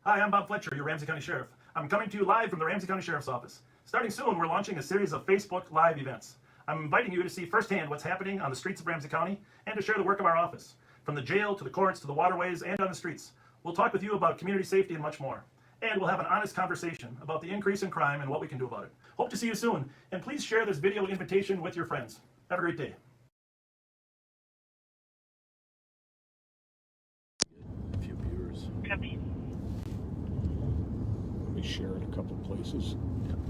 Hi, I'm Bob Fletcher, your Ramsey County Sheriff. I'm coming to you live from the Ramsey County Sheriff's Office. Starting soon, we're launching a series of Facebook Live events. I'm inviting you to see firsthand what's happening on the streets of Ramsey County and to share the work of our office. From the jail to the courts to the waterways and on the streets, we'll talk with you about community safety and much more. And we'll have an honest conversation about the increase in crime and what we can do about it. Hope to see you soon, and please share this video invitation with your friends. Have a great day. A few viewers. Copy. Let me share in a couple places. Copy.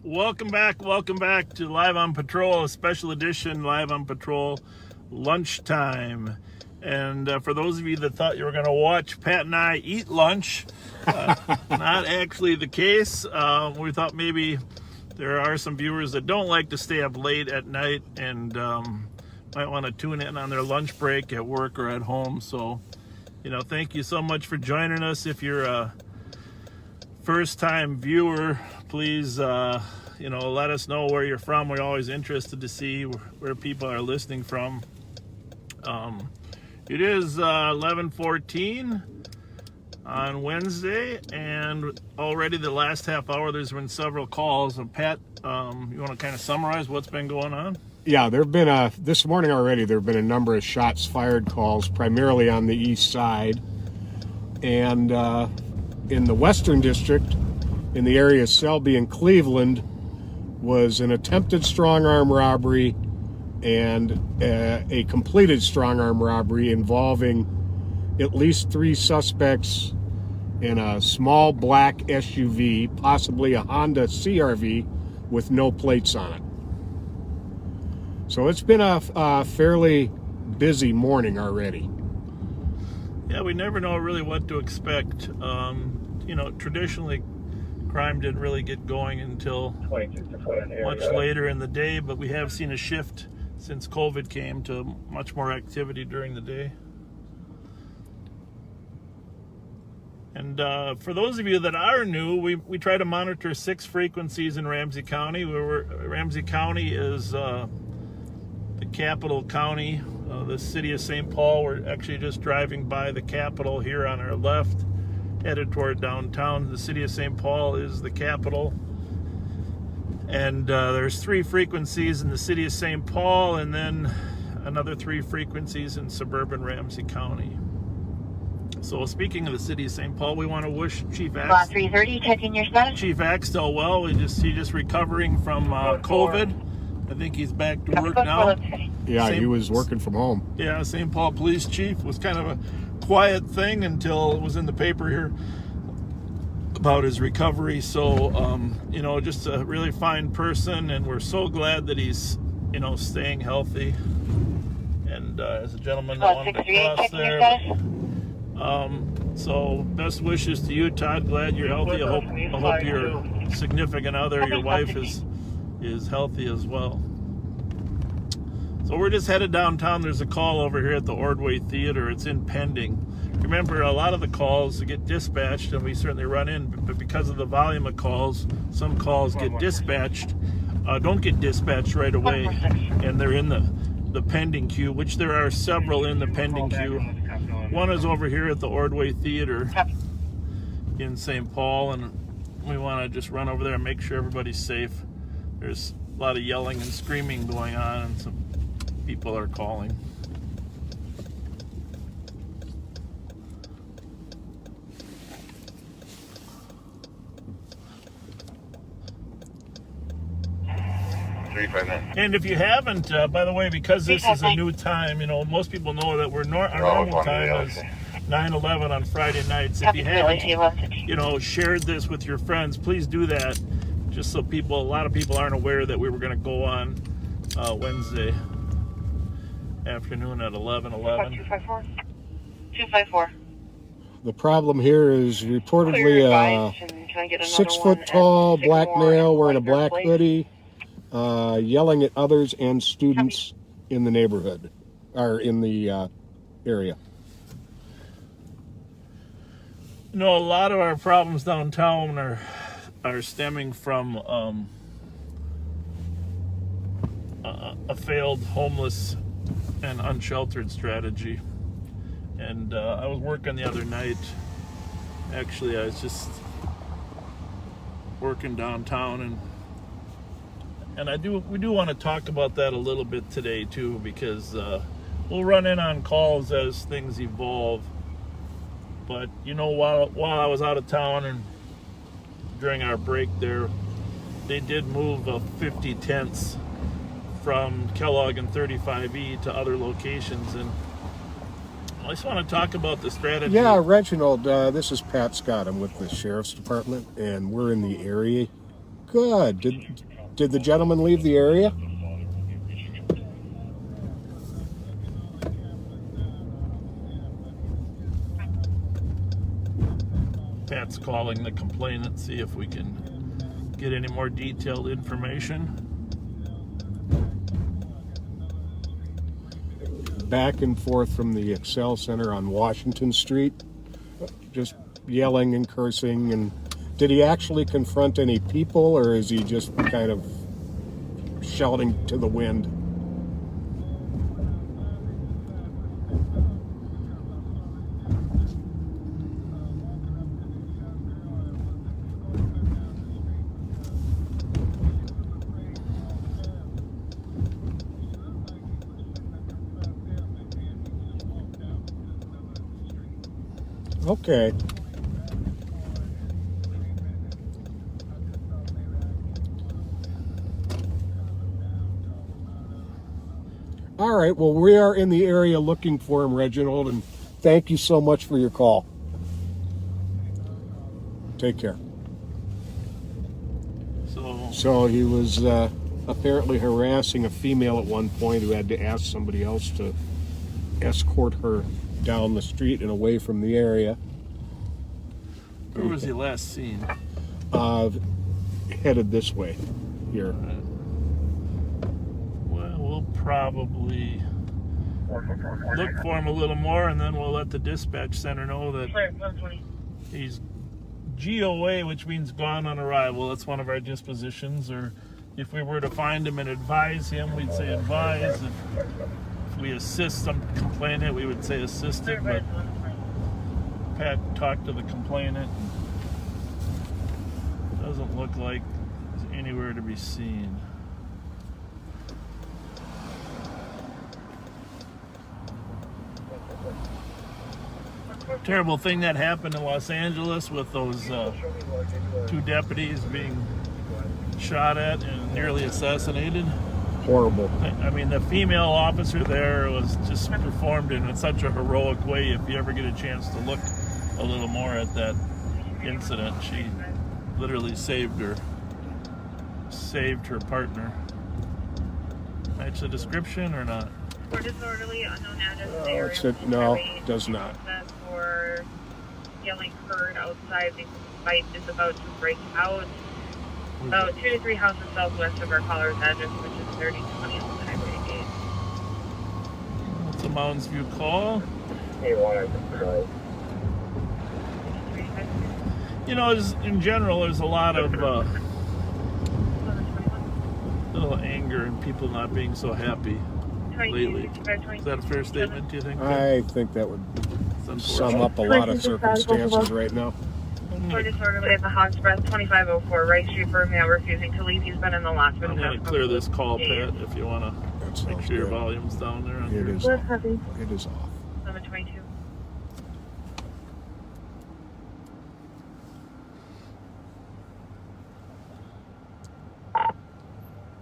Welcome back to Live on Patrol, a special edition Live on Patrol lunchtime. And for those of you that thought you were going to watch Pat and I eat lunch, not actually the case. We thought maybe there are some viewers that don't like to stay up late at night and might want to tune in on their lunch break at work or at home. So, thank you so much for joining us. If you're a first-time viewer, please let us know where you're from. We're always interested to see where people are listening from. It is 11:14 on Wednesday, and already the last half hour there's been several calls. And Pat, you want to kind of summarize what's been going on? Yeah, there have been this morning already. There have been a number of shots fired calls, primarily on the east side, and in the Western District, in the area of Selby and Cleveland, was an attempted strong-arm robbery and a completed strong-arm robbery involving at least 3 suspects in a small black SUV, possibly a Honda CRV with no plates on it. So it's been a fairly busy morning already. Yeah, we never know really what to expect. Traditionally, crime didn't really get going until much later in the day, but we have seen a shift since COVID came to much more activity during the day. And for those of you that are new, we try to monitor 6 frequencies in Ramsey County. Ramsey County is the capital county, the city of St. Paul. We're actually just driving by the Capitol here on our left, headed toward downtown. The city of St. Paul is the capital. And there's 3 frequencies in the city of St. Paul, and then another 3 frequencies in suburban Ramsey County. So speaking of the city of St. Paul, we want to wish Chief Axtell, 330, checking your status. Chief Axtell well. He's just recovering from COVID. I think he's back to work now. Yeah, he was working from home. Yeah, St. Paul Police Chief was kind of a quiet thing until it was in the paper here about his recovery. So, just a really fine person, and we're so glad that he's, staying healthy. And as a gentleman that wanted to cross there. So best wishes to you, Todd. Glad you're healthy. I hope your significant other, your wife, is healthy as well. So we're just headed downtown. There's a call over here at the Ordway Theater. It's in pending. Remember, a lot of the calls get dispatched, and we certainly run in, but because of the volume of calls, some calls get dispatched, don't get dispatched right away, and they're in the pending queue, which there are several in the pending queue. One is over here at the Ordway Theater in St. Paul, and we want to just run over there and make sure everybody's safe. There's a lot of yelling and screaming going on, and some people are calling. And if you haven't, by the way, because this is a new time, most people know that our normal time is 9/11 on Friday nights. If you haven't, shared this with your friends, please do that. Just so a lot of people aren't aware that we were going to go on Wednesday afternoon at 11:11. 254. The problem here is reportedly a 6-foot-tall black male wearing a black hoodie, yelling at others and students in the neighborhood, or in the area. A lot of our problems downtown are stemming from a failed homeless and unsheltered strategy. And I was working the other night. Actually, I was just working downtown, and we do want to talk about that a little bit today too, because we'll run in on calls as things evolve. But while I was out of town and during our break there, they did move 50 tents from Kellogg and 35E to other locations, and I just want to talk about the strategy. Yeah, Reginald, this is Pat Scott. I'm with the Sheriff's Department, and we're in the area. Good. Did the gentleman leave the area? Pat's calling the complainant, see if we can get any more detailed information. Back and forth from the Excel Center on Washington Street, just yelling and cursing. And did he actually confront any people, or is he just kind of shouting to the wind? Okay. All right. Well, we are in the area looking for him, Reginald, and thank you so much for your call. Take care. So he was apparently harassing a female at one point who had to ask somebody else to escort her down the street and away from the area. Where was he last seen? Headed this way here. Well, we'll probably look for him a little more, and then we'll let the dispatch center know that he's GOA, which means gone on arrival. That's one of our dispositions. Or if we were to find him and advise him, we'd say advise. If we assist some complainant, we would say assisted. But Pat talked to the complainant. Doesn't look like he's anywhere to be seen. Terrible thing that happened in Los Angeles with those 2 deputies being shot at and nearly assassinated. Horrible. I mean, the female officer there was just performed in such a heroic way. If you ever get a chance to look a little more at that incident, she literally saved her partner. Match the description or not? For disorderly, unknown address. No, does not. For yelling heard outside, the fight is about to break out. About 2 to 3 houses southwest of our caller's address, which is 3020 on the highway gate. a Mounds View call. You know, in general, there's a lot of little anger and people not being so happy lately. Is that a fair statement, do you think? I think that would sum up a lot of circumstances right now. For disorderly at the Hog's Breath, 2504, Rice Street, Birmingham, refusing to leave. He's been in the last room. I'm going to clear this call, Pat, if you want to make sure your good. volume's down there. It is off. It is off. 722.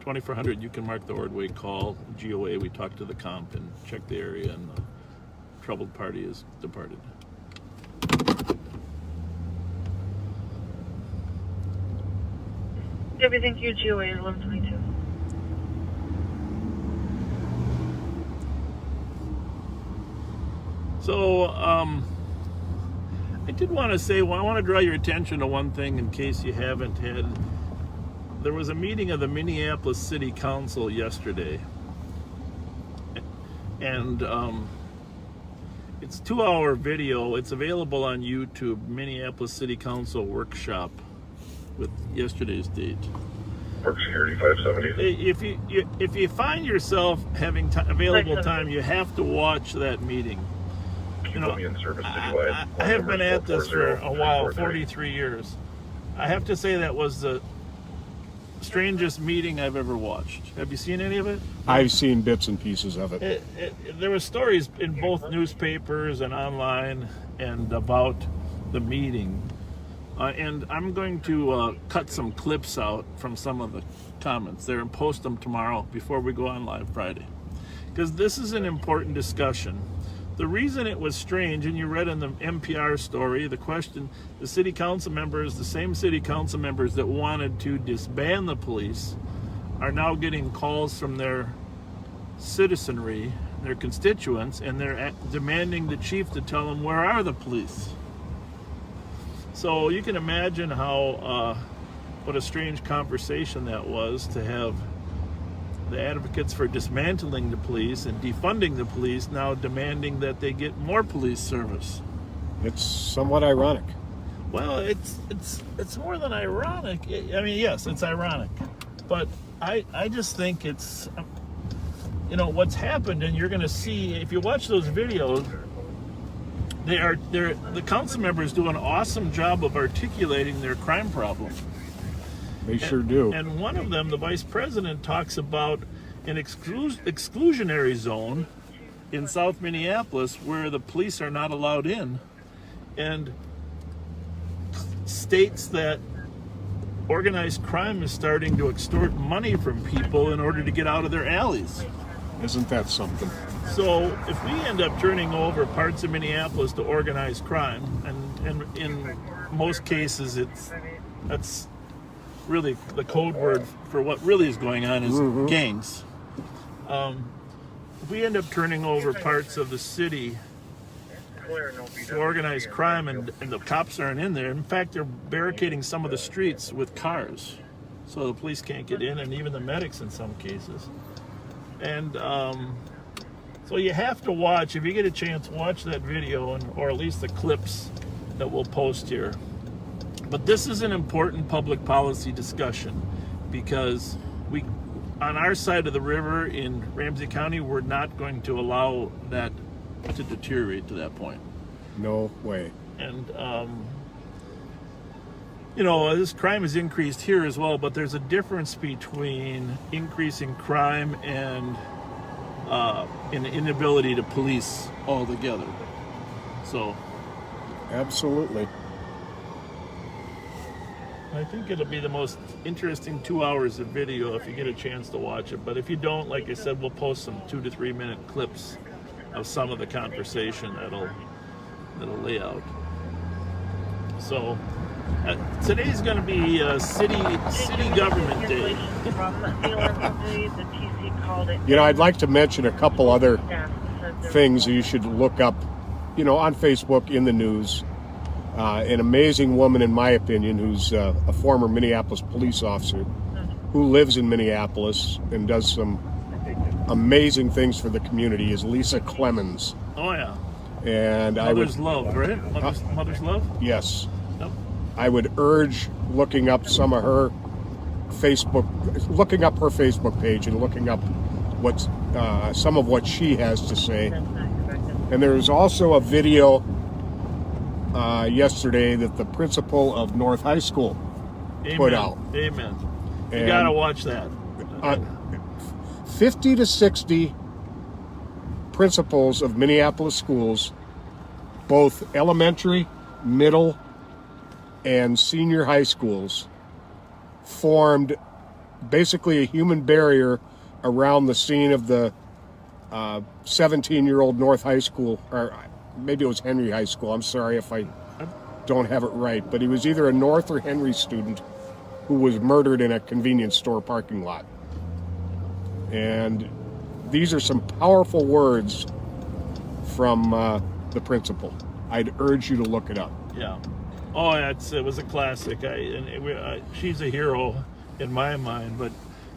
2400, you can mark the Ordway call. GOA, we talked to the comp and checked the area, and the troubled party is departed. Everything you GOA is 1122. So, I did want to say, well, I want to draw your attention to one thing in case you haven't had. There was a meeting of the Minneapolis City Council yesterday, and it's a 2-hour video. It's available on YouTube, Minneapolis City Council workshop with yesterday's date. Park Security 570. If you find yourself having available time, you have to watch that meeting. You know, I have been at this for a while, 43 years. I have to say that was the strangest meeting I've ever watched. Have you seen any of it? I've seen bits and pieces of it. There were stories in both newspapers and online and about the meeting. And I'm going to cut some clips out from some of the comments there and post them tomorrow before we go on live Friday. Because this is an important discussion. The reason it was strange, and you read in the NPR story, the question, the city council members, the same city council members that wanted to disband the police, are now getting calls from their citizenry, their constituents, and they're demanding the chief to tell them, where are the police? So you can imagine how, what a strange conversation that was to have the advocates for dismantling the police and defunding the police now demanding that they get more police service. It's somewhat ironic. Well, it's more than ironic. I mean, yes, it's ironic, but I just think it's, you know, what's happened, and you're going to see if you watch those videos. The council members do an awesome job of articulating their crime problem. They sure do. And one of them, the vice president, talks about an exclusionary zone in South Minneapolis where the police are not allowed in, and states that organized crime is starting to extort money from people in order to get out of their alleys. Isn't that something? So if we end up turning over parts of Minneapolis to organized crime, and in most cases that's really the code word for what really is going on is gangs. If we end up turning over parts of the city to organized crime and the cops aren't in there, in fact, they're barricading some of the streets with cars so the police can't get in, and even the medics in some cases. And so you have to watch, if you get a chance, watch that video, or at least the clips that we'll post here. But this is an important public policy discussion, because on our side of the river in Ramsey County, we're not going to allow that to deteriorate to that point. No way. And, you know, this crime has increased here as well, but there's a difference between increasing crime and an inability to police altogether. So, absolutely. I think it'll be the most interesting 2 hours of video if you get a chance to watch it. But if you don't, like I said, we'll post some 2 to 3 minute clips of some of the conversation that'll lay out. So today's going to be city government day. You know, I'd like to mention a couple other things you should look up, you know, on Facebook, in the news. An amazing woman, in my opinion, who's a former Minneapolis police officer who lives in Minneapolis and does some amazing things for the community is Lisa Clemens. Oh yeah. And Mother's Love, right? Mother's Love? Yes. Yep. I would urge looking up some of her Facebook page and looking up what's some of what she has to say. And there's also a video yesterday that the principal of North High School put out. Amen. You And, gotta watch that. 50 to 60 principals of Minneapolis schools, both elementary, middle, and senior high schools, formed basically a human barrier around the scene of the 17-year-old North High School, or maybe it was Henry High School. I'm sorry if I don't have it right, but he was either a North or Henry student who was murdered in a convenience store parking lot. And these are some powerful words from the principal. I'd urge you to look it up. Yeah. Oh, it was a classic. She's a hero in my mind, but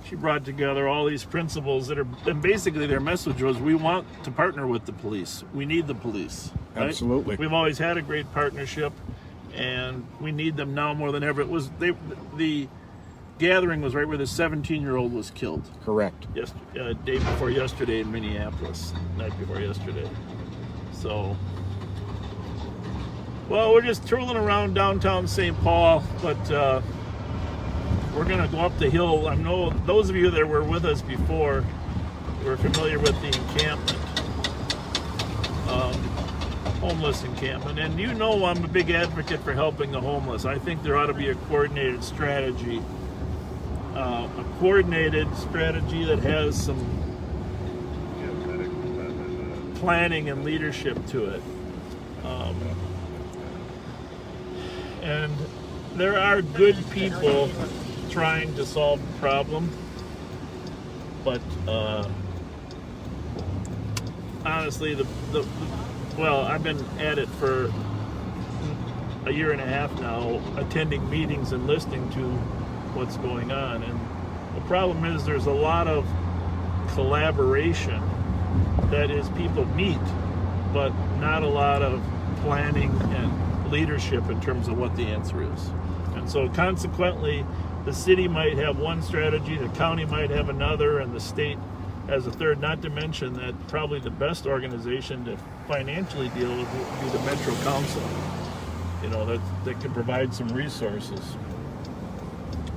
she brought together all these principals and basically their message was, we want to partner with the police. We need the police. Right? Absolutely. We've always had a great partnership, and we need them now more than ever. The gathering was right where the 17-year-old was killed. Correct. Day before yesterday in Minneapolis. Night before yesterday. So, well, we're just trolling around downtown St. Paul, but we're going to go up the hill. I know those of you that were with us before were familiar with the encampment, homeless encampment. And you know I'm a big advocate for helping the homeless. I think there ought to be a coordinated strategy. That has some planning and leadership to it. And there are good people trying to solve the problem, but honestly, well, I've been at it for a year and a half now, attending meetings and listening to what's going on, and the problem is there's a lot of collaboration. That is, people meet, but not a lot of planning and leadership in terms of what the answer is. And so consequently, the city might have one strategy, the county might have another, and the state has a third, not to mention that probably the best organization to financially deal with would be the Metro Council, that can provide some resources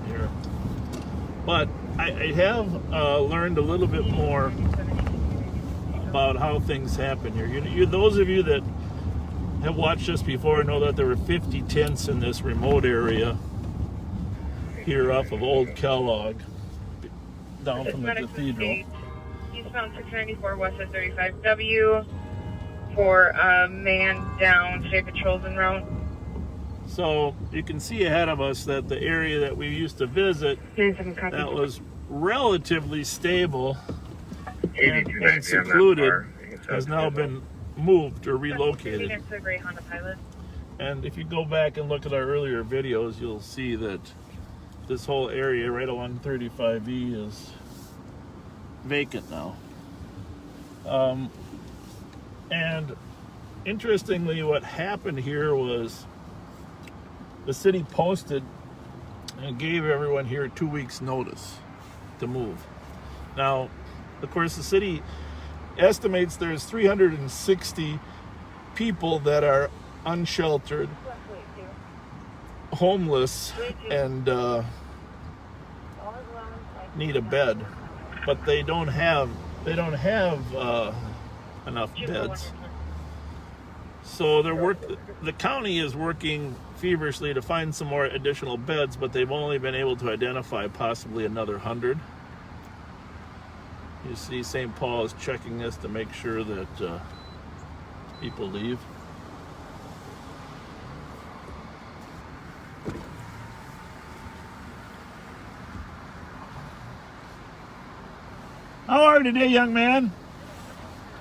here. But I have learned a little bit more about how things happen here. Those of you that have watched us before know that there were 50 tents in this remote area here off of Old Kellogg, down from the cathedral. Eastbound 694 west of 35W for a man down State Patrols en route. So you can see ahead of us that the area that we used to visit that was relatively stable and secluded has now been moved or relocated. And if you go back and look at our earlier videos, you'll see that this whole area right along 35E is vacant now. And interestingly, what happened here was the city posted and gave everyone here 2 weeks notice to move. Now, of course, the city estimates there's 360 people that are unsheltered, homeless, and need a bed, but they don't have enough beds. So the county is working feverishly to find some more additional beds, but they've only been able to identify possibly another 100. You see St. Paul is checking this to make sure that people leave. How are you today, young man?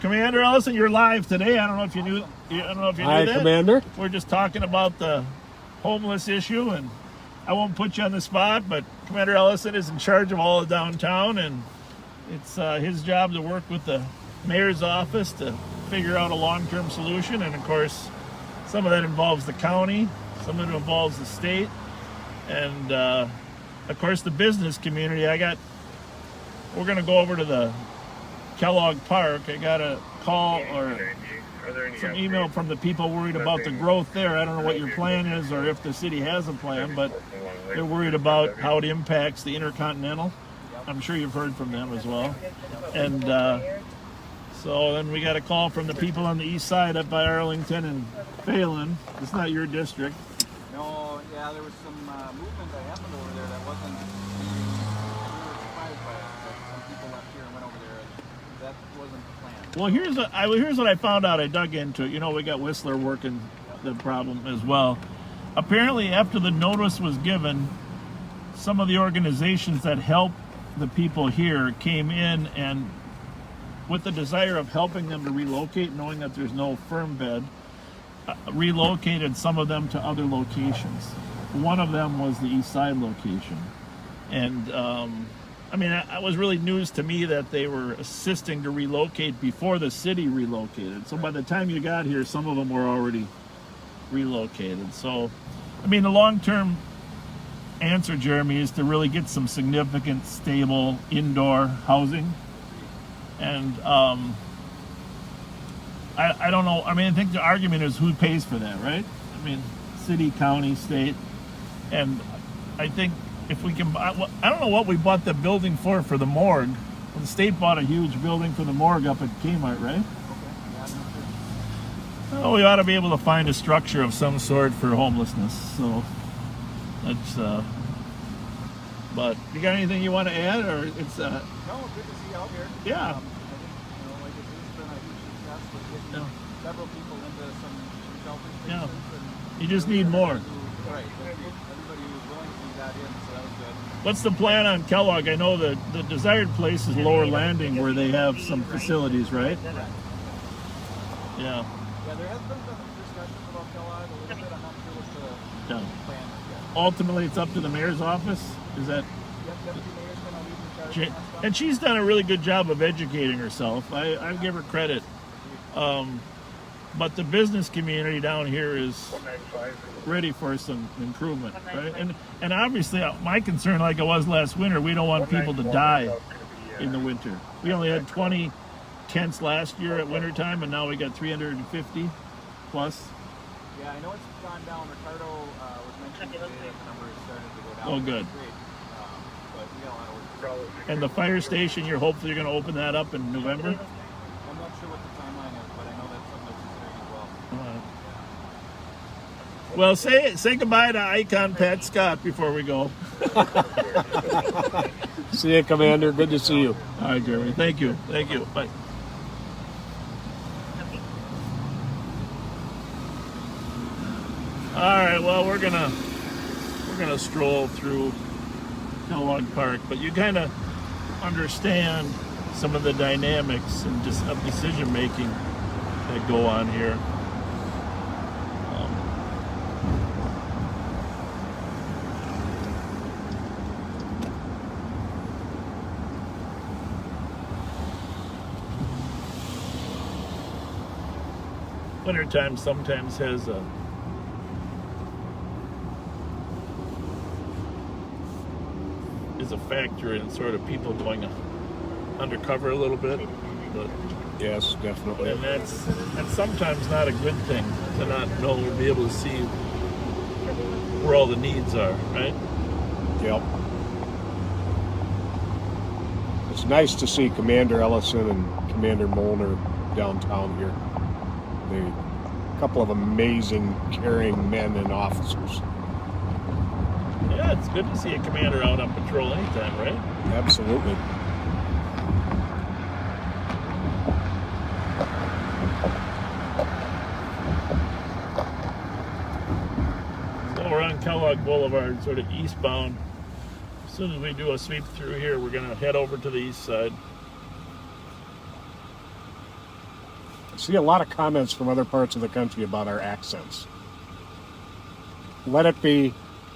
Commander Ellison, you're live today. I don't know if you knew. Hi, that. Commander. We're just talking about the homeless issue, and I won't put you on the spot, but Commander Ellison is in charge of all of downtown, and it's his job to work with the mayor's office to figure out a long-term solution, and of course some of that involves the county, some of it involves the state, and of course the business community. We're going to go over to the Kellogg Park. I got a call or some email from the people worried about the growth there. I don't know what your plan is or if the city has a plan, but they're worried about how it impacts the Intercontinental. I'm sure you've heard from them as well. And so then we got a call from the people on the east side up by Arlington and Phelan. It's not your district. No, yeah, there was some movement that happened over there that wasn't. We were surprised by it. But some people left here and went over there. That wasn't the plan. Well, here's what I found out. I dug into it. You know, we got Whistler working the problem as well. Apparently, after the notice was given, some of the organizations that help the people here came in and, with the desire of helping them to relocate, knowing that there's no firm bed, relocated some of them to other locations. One of them was the east side location. And I mean, it was really news to me that they were assisting to relocate before the city relocated. So by the time you got here, some of them were already relocated. So, I mean, the long-term answer, Jeremy, is to really get some significant, stable indoor housing. And I don't know. I mean, I think the argument is who pays for that, right? I mean, city, county, state. And I think if we can, I don't know what we bought the building for the morgue. Well, the state bought a huge building for the morgue up at Kmart, right? Well, we ought to be able to find a structure of some sort for homelessness. So that's. But you got anything you want to add, or it's? No, good to see you out here. Yeah. I think, like it's been a huge success with getting several people into some shelter spaces. Yeah. And You just need more. right. Everybody who was willing to do that in, so that was good. What's the plan on Kellogg? I know the desired place is Lower Landing, where they have some facilities, right? Yeah. Yeah, there has been some discussions about Kellogg a little bit. I'm not sure what the Yeah. plan is yet. Ultimately, it's up to the mayor's office. Is that? Yep, Deputy Mayor's going to lead in charge of that stuff. And she's done a really good job of educating herself. I give her credit. But the business community down here is ready for some improvement, right? And obviously, my concern, like it was last winter, we don't want people to die in the winter. We only had 20 tents last year at wintertime, and now we got 350 plus. Yeah, I know it's gone down. Ricardo was mentioning today that the number has started to go down. Oh, good. Which is great. But we got a lot of work to do. And the fire station, you're hopefully going to open that up in November? I'm not sure what the timeline is, but I know that's something that's considering as well. Well, say goodbye to Icon Pat Scott before we go. See you, Commander. Good to see you. All right, Jeremy. Thank you. Bye. All right. Well, we're gonna stroll through Kellogg Park, but you kind of understand some of the dynamics and just of decision making that go on here. Wintertime sometimes has is a factor in sort of people going undercover a little bit, but Yes, definitely. and that's sometimes not a good thing to not know or be able to see where all the needs are, right? Yep. It's nice to see Commander Ellison and Commander Molnar downtown here. They're a couple of amazing, caring men and officers. Yeah, it's good to see a commander out on patrol anytime, right? Absolutely. So we're on Kellogg Boulevard, sort of eastbound. As soon as we do a sweep through here, we're going to head over to the east side. I see a lot of comments from other parts of the country about our accents. Let it be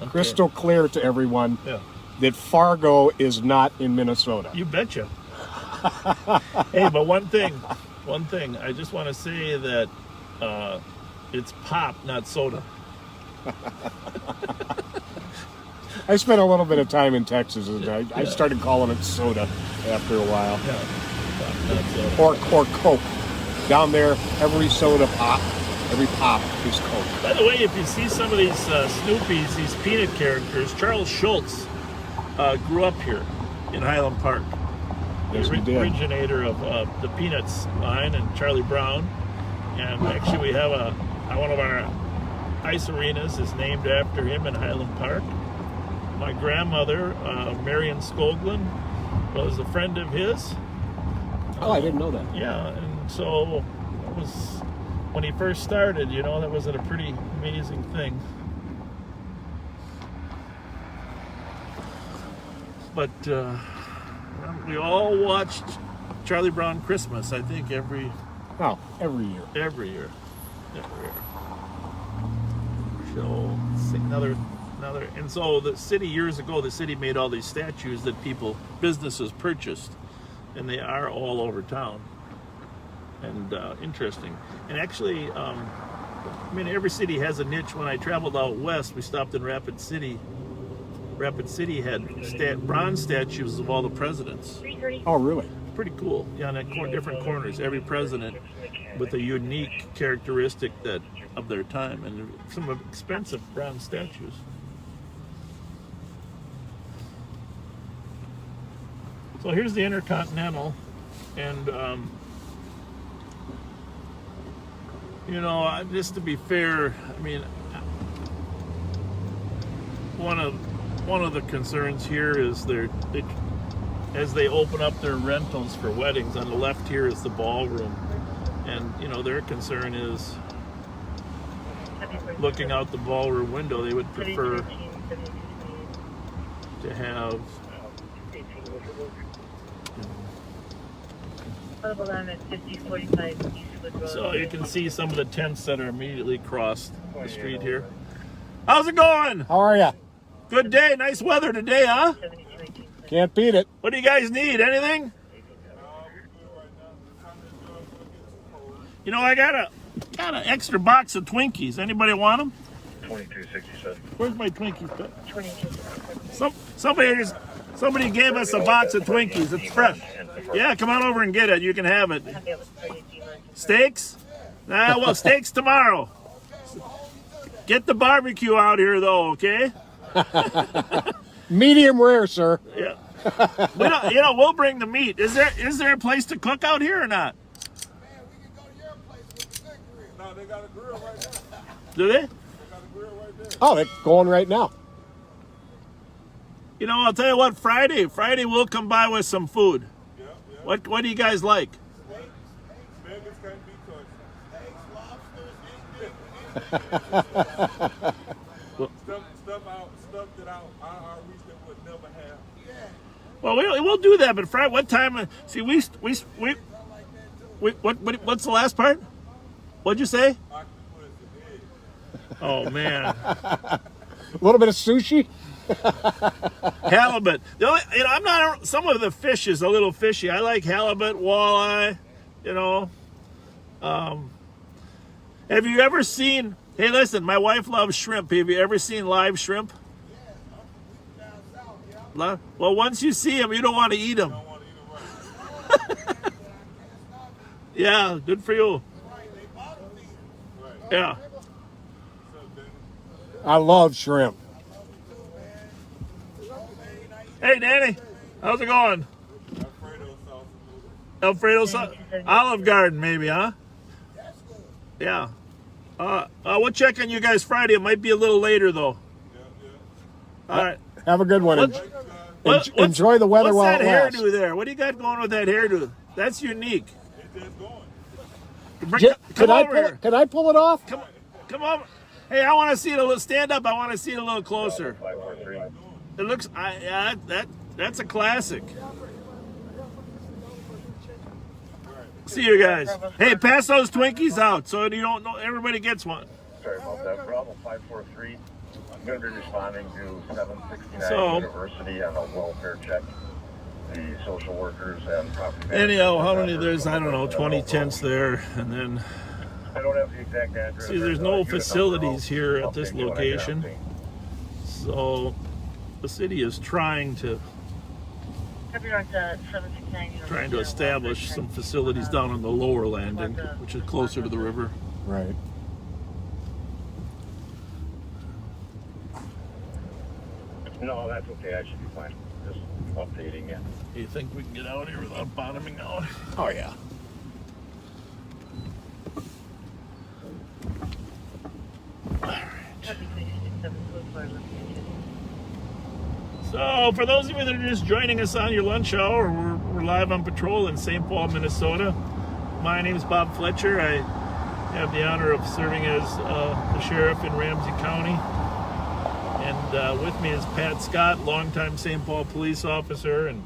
crystal clear to everyone Yeah. that Fargo is not in Minnesota. You betcha. Hey, but one thing, I just want to say that it's pop, not soda. I spent a little bit of time in Texas, and I started calling it soda after a while. Yeah, pop, not soda. Or Coke. Down there, every soda pop, every pop is Coke. By the way, if you see some of these Snoopies, these peanut characters, Charles Schultz grew up here in Highland Park. Yes, The he did. originator of the Peanuts line, and Charlie Brown. And actually, we have one of our ice arenas is named after him in Highland Park. My grandmother, Marion Skoglund, was a friend of his. Oh, I didn't know that. Yeah, and so it was when he first started, that was a pretty amazing thing. But we all watched Charlie Brown Christmas, I think, every year. Every year. So another, and so the city years ago, the city made all these statues that businesses purchased, and they are all over town. And interesting. And actually, every city has a niche. When I traveled out west, we stopped in Rapid City. Rapid City had bronze statues of all the presidents. Oh, really? Pretty cool. Yeah, on different corners, every president with a unique characteristic of their time, and some expensive bronze statues. So here's the Intercontinental, and just to be fair, one of the concerns here is as they open up their rentals for weddings. On the left here is the ballroom, and their concern is looking out the ballroom window. They would prefer to have so you can see some of the tents that are immediately across the street here. How's it going? How are you? Good day. Nice weather today, huh? Can't beat it. What do you guys need? Anything? I got an extra box of Twinkies. Anybody want them? 2267. Where's my Twinkies? Somebody gave us a box of Twinkies. It's fresh. Yeah, come on over and get it. You can have it. Steaks? Well, steaks tomorrow. Get the barbecue out here, though, okay? Medium rare, sir. Yeah. We'll bring the meat. Is there a place to cook out here or not? No, they got a grill right now. Do they? They got a grill right there. Oh, they're going right now. I'll tell you what, Friday we'll come by with some food. Yeah. What do you guys like? Vegas can't be touched. Stuff that our reach that would never have. Well, we'll do that, but Friday, what time? See, what's the last part? What'd you say? Octopus and eggs. Oh man, A little bit of sushi. halibut. Some of the fish is a little fishy. I like halibut, walleye. Have you ever seen? Hey, listen, my wife loves shrimp. Have you ever seen live shrimp? Well, once you see them, you don't want to eat them. Don't want to eat them right. Yeah, good for you. Yeah. I love shrimp. Hey, Danny, how's it going? Alfredo sauce, Olive Garden, maybe, huh? Yeah. We'll check on you guys Friday. It might be a little later, though. All right. Have a good one. What's- Enjoy the weather while What's it that lasts. hairdo there? What do you got going with that hairdo? That's unique. Can Come I pull it off? Come over. Hey, I want to see it a little. Stand up. I want to see it a little closer. 543. It looks. That's a classic. See you guys. Hey, pass those Twinkies out so you don't know. Everybody gets one. Sorry about that. Bravo 543. I'm going to be responding to 769 So- University on a welfare check. the social workers and property managers. Anyhow, how many there's, I don't know, 20 tents there, and then I don't have the exact address. see, there's no facilities here at this location. So the city is trying to establish some facilities down on the lower landing, which is closer to the river. Right. No, that's okay. I should be fine. Just updating it. You think we can get out here without bottoming out? Oh, yeah. So, for those of you that are just joining us on your lunch hour, we're live on patrol in St. Paul, Minnesota. My name is Bob Fletcher. I have the honor of serving as the sheriff in Ramsey County. And with me is Pat Scott, longtime St. Paul police officer and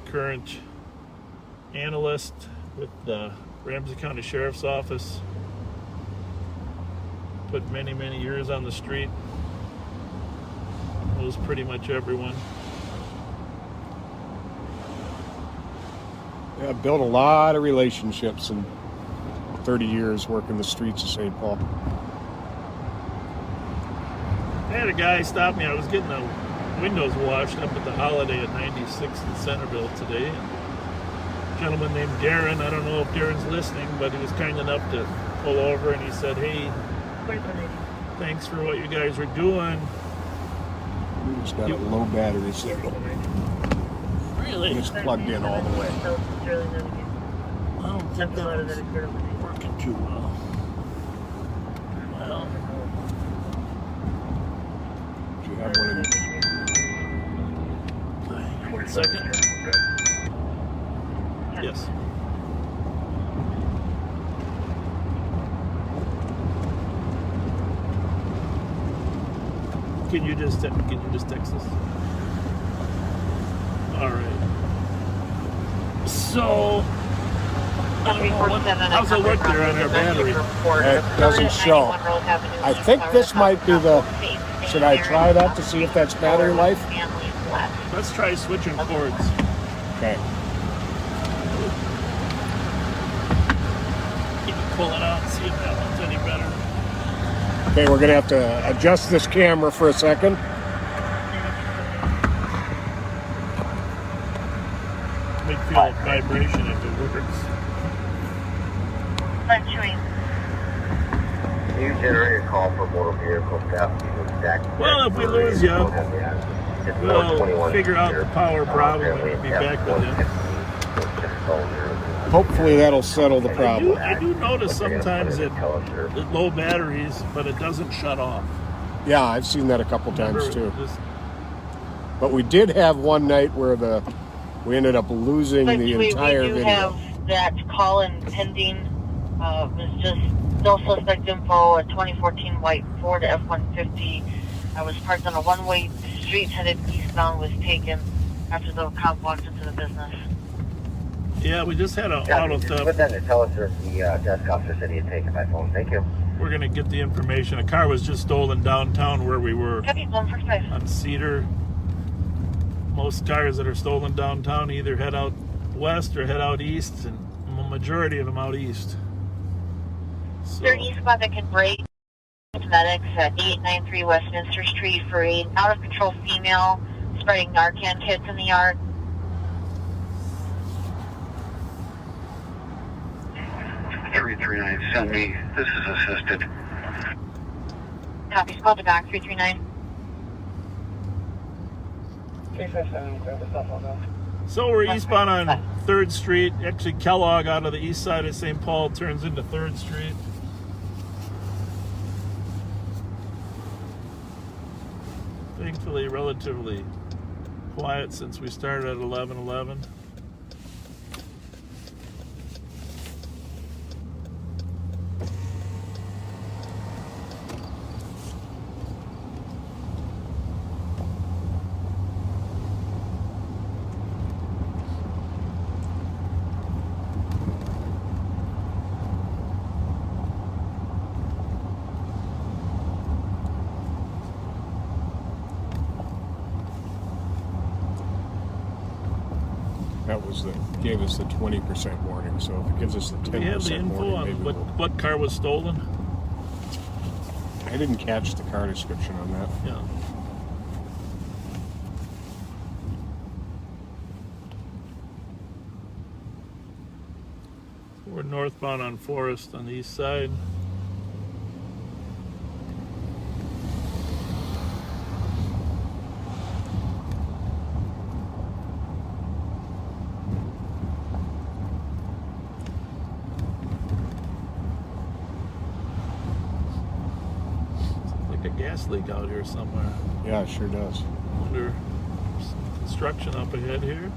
current analyst with the Ramsey County Sheriff's Office. Put many, many years on the street. Knows pretty much everyone. Yeah, built a lot of relationships in 30 years working the streets of St. Paul. I had a guy stop me. I was getting the windows washed up at the Holiday at 96th and Centerville today. A gentleman named Darren, I don't know if Darren's listening, but he was kind enough to pull over and he said, "Hey, thanks for what you guys are doing." It's got a low battery signal. Really? It's plugged in all the way. I don't think that was working too well. Well, Do you have one of these? hang on 1 second. Yes. Can you just text us? All right. So, how's it look there on our battery? It doesn't show. I think this might be the. Should I try that to see if that's battery life? Let's try switching cords. Okay. Can you pull it out and see if that one's any better? Okay, we're gonna have to adjust this camera for a second. May feel a vibration if it works. You generate a call for motor vehicle theft. Well, if we lose you, we'll figure out the power problem and we'll be back with you. Hopefully that'll settle the problem. I do notice sometimes it low batteries, but it doesn't shut off. Yeah, I've seen that a couple times too. Just- But we did have one night where we ended up losing the entire we do video. have that call in pending. It's just still suspect info. A 2014 white Ford F-150 was parked on a one-way street headed eastbound, was taken after the cop walked into the business. Yeah, we just had an auto theft. Put that in the tell us if the desk officer said he had taken my phone. Thank you. We're going to get the information. A car was just stolen downtown where we were Copy, 145. on Cedar. Most cars that are stolen downtown either head out west or head out east, and a majority of them out east. So, They're eastbound that can break. Medics at 893 Westminster Street for an out-of-control female spreading Narcan kits in the yard. Send me. This is assisted. Copy, call to back 339. so we're eastbound on 3rd Street. Actually, Kellogg out of the east side of St. Paul turns into 3rd Street. Thankfully, relatively quiet since we started at 11:11. gave us the 20% warning. So if it gives us the Do we have the 10% info warning, on maybe what car was stolen? I didn't catch the car description on that. Yeah. We're northbound on Forest on the east side. Seems like a gas leak out here somewhere. Yeah, it sure does. Wonder there's some construction up ahead here.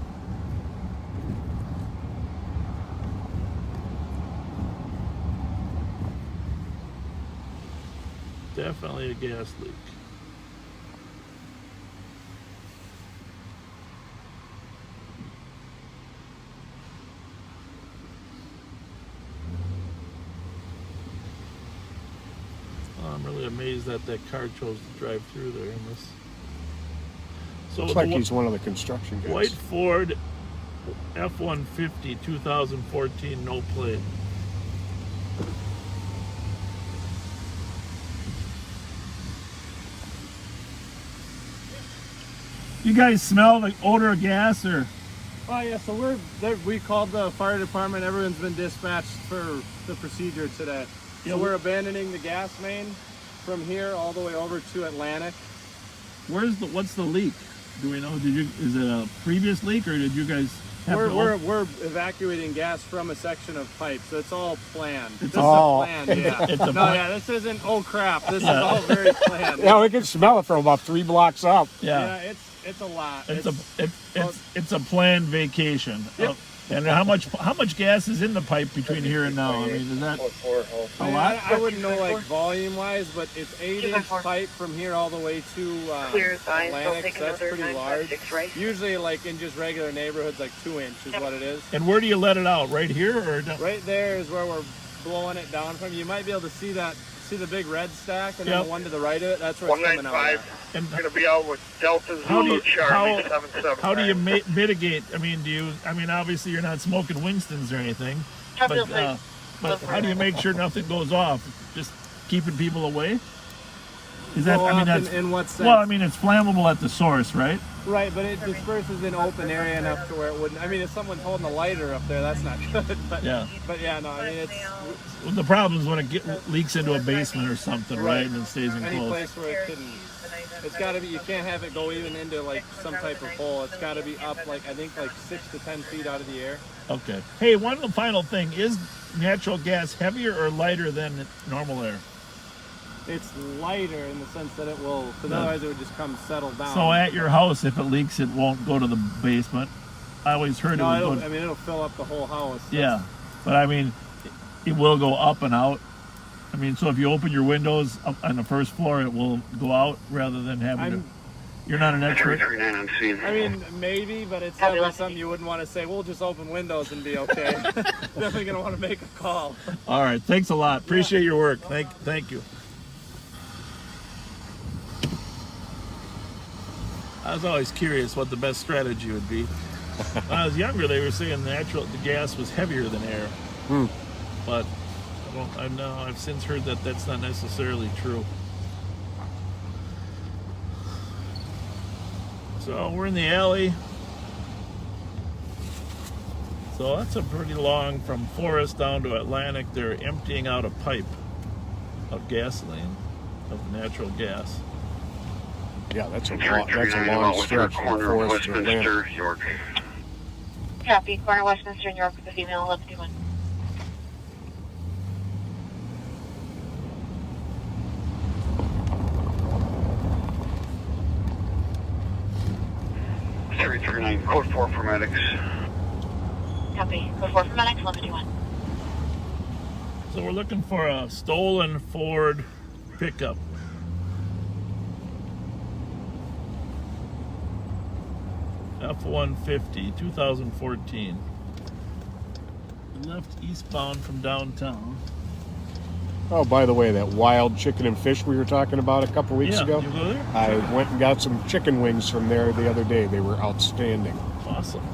Definitely a gas leak. I'm really amazed that car chose to drive through there in this. So Looks like he's one of the construction guys. white Ford F-150 2014, no plate. You guys smell the odor of gas, or? Oh yeah, so we called the fire department. Everyone's been dispatched for the procedure today. Yeah, So we're abandoning the gas main from here all the way over to Atlantic. What's the leak? Do we know? Is it a previous leak, or did you guys have to We're evacuating gas from a section of pipe, so it's all planned. This is all- planned, yeah. It's a This isn't, oh crap, this is all very planned. Yeah, we can smell it from about 3 blocks up. Yeah. Yeah, it's a lot. It's a planned vacation. Yep. And how much gas is in the pipe between here and now? I mean, is that a lot? I wouldn't know like volume wise, but it's 8-inch pipe from here all the way to Clear signs, they'll Atlantic, take so that's another pretty large. 956 right. Usually like in just regular neighborhoods, like 2-inch is what it is. And where do you let it out? Right here, or no? Right there is where we're blowing it down from. You might be able to see the big red stack, and then Yep. the one to the right of it, that's where it's coming out. 195. And Going to be out with Delta How do Zulu you- Charlie 779. how do you mitigate? I mean, obviously you're not smoking Winston's or anything, but how do you make sure nothing goes off? Just keeping people away? Is that? Go I mean, off that's in what sense? well. I mean, it's flammable at the source, right? Right, but it disperses in open area enough to where it wouldn't. I mean, if someone's holding a lighter up there, that's not good. But Yeah. But yeah, no, I mean it's Well, the problem is when it leaks into a basement or something, right? And it stays any enclosed. place where it can. It's got to be. You can't have it go even into like some type of hole. It's got to be up like I think like 6 to 10 feet out of the air. Okay. Hey, one final thing: is natural gas heavier or lighter than normal air? It's lighter in the sense that it will, because Yeah. otherwise it would just come settle down. So at your house, if it leaks, it won't go to the basement. I always heard no, it would go. I mean it'll fill up the whole house. Yeah, but I mean, it will go up and out. I mean, so if you open your windows up on the first floor, it will go out rather than having to. You're not an expert. 339 on scene. I mean, maybe, but it's definitely something you wouldn't want to say. We'll just open windows and be okay. Definitely gonna want to make a call. All right, thanks a lot. Appreciate your work. Thank you. I was always curious what the best strategy would be. When I was younger, they were saying the gas was heavier than air, but I've since heard that that's not necessarily true. So we're in the alley. So that's a pretty long from Forest down to Atlantic. They're emptying out a pipe of gasoline, of natural gas. Yeah, that's a long stretch from Forest to Atlantic. Westminster, York. Copy. Corner Westminster, New York with the female 1121. Siri 39, code 4 for medics. Copy. Code 4 for medics 1121. So we're looking for a stolen Ford pickup. F-150, 2014. Left eastbound from downtown. Oh, by the way, that wild chicken and fish we were talking about a couple weeks ago, You go there? I went and got some chicken wings from there the other day. They were outstanding. Awesome.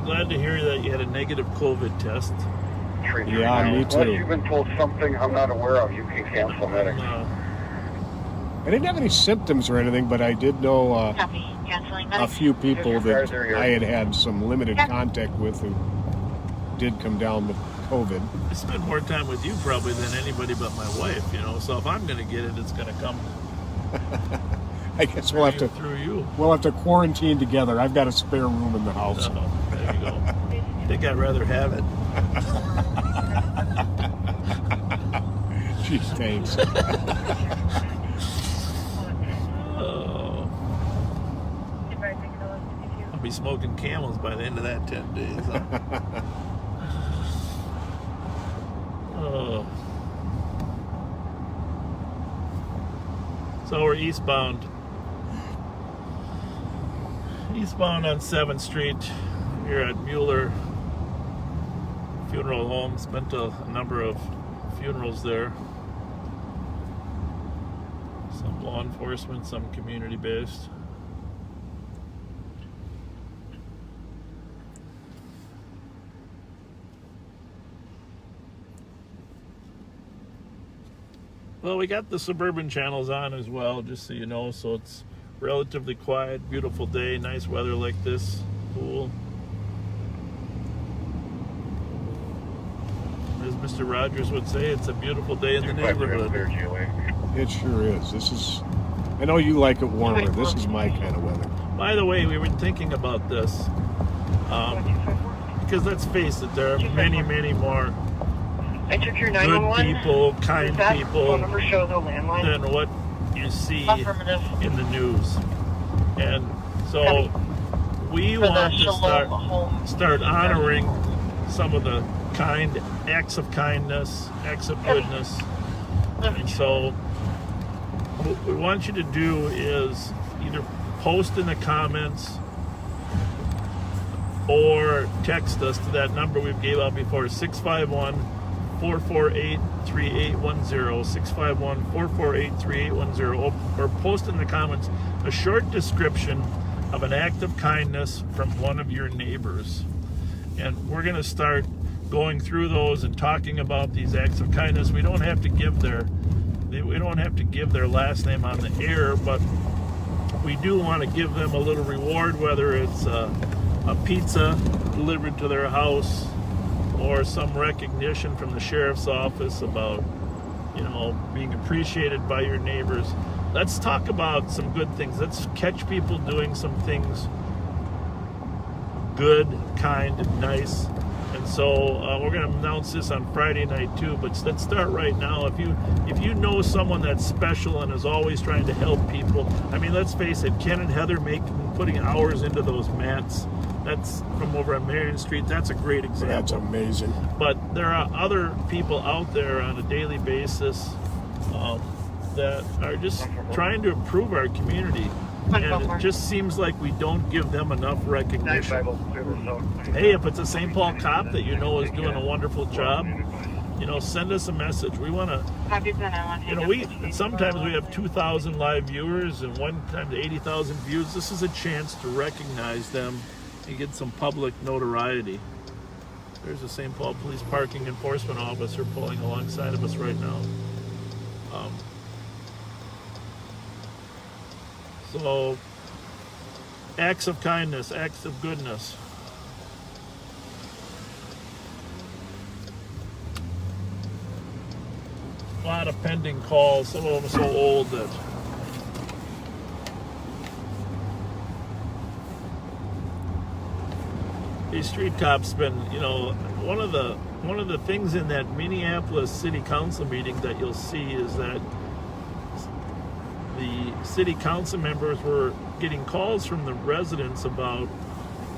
glad to hear that you had a negative COVID test. Yeah, me Unless too. you've been told something I'm not aware of, you can cancel medics. I didn't have any symptoms or anything, but I did know Copy. Canceling a medics. few people that Disregard I had some limited contact with who did come down with COVID. I spend more time with you probably than anybody but my wife, you know. So if I'm going to get it, it's going to come I guess we'll have to through you. quarantine together. I've got a spare room in the house. There you go. I think I'd rather have it. Gee, thanks. Oh, I'll be smoking Camels by the end of that 10 days. Huh? Oh. So we're eastbound. Eastbound on 7th Street. Here at Mueller Funeral Home. Spent a number of funerals there. Some law enforcement, some community based. Well, we got the suburban channels on as well, just so you know, so it's relatively quiet, beautiful day, nice weather like this, cool. As Mr. Rogers would say, it's a beautiful day in the neighborhood. It sure is. I know you like it warmer. This is my kind of weather. By the way, we were thinking about this, because let's face it, there are many, many more I took your good 911. people, kind That people phone number show the landline? than what you see Affirmative. in the news. And so Copy. we For the want to Shalom home. start honoring some of the kind acts of kindness, acts of goodness. And so what we want you to do is either post in the comments or text us to that number we gave out before, 651-448-3810, 651-448-3810, or post in the comments a short description of an act of kindness from one of your neighbors. And we're going to start going through those and talking about these acts of kindness. We don't have to give their last name on the air, but we do want to give them a little reward, whether it's a pizza delivered to their house or some recognition from the sheriff's office about, being appreciated by your neighbors. Let's talk about some good things. Let's catch people doing some things good, kind, and nice. And so we're going to announce this on Friday night too, but let's start right now. If you know someone that's special and is always trying to help people, I mean, let's face it, Ken and Heather putting hours into those mats. That's from over on Marion Street. That's a great example. That's amazing. But there are other people out there on a daily basis that are just trying to improve our community. And it just seems like we don't give them enough recognition. Hey, if it's a St. Paul cop that you know is doing a wonderful job, send us a message. We want to, sometimes we have 2,000 live viewers and one time to 80,000 views. This is a chance to recognize them and get some public notoriety. There's a St. Paul Police Parking Enforcement Officer pulling alongside of us right now. So, acts of kindness, acts of goodness. A lot of pending calls, some of them so old that these street cops been, one of the things in that Minneapolis City Council meeting that you'll see is that the city council members were getting calls from the residents about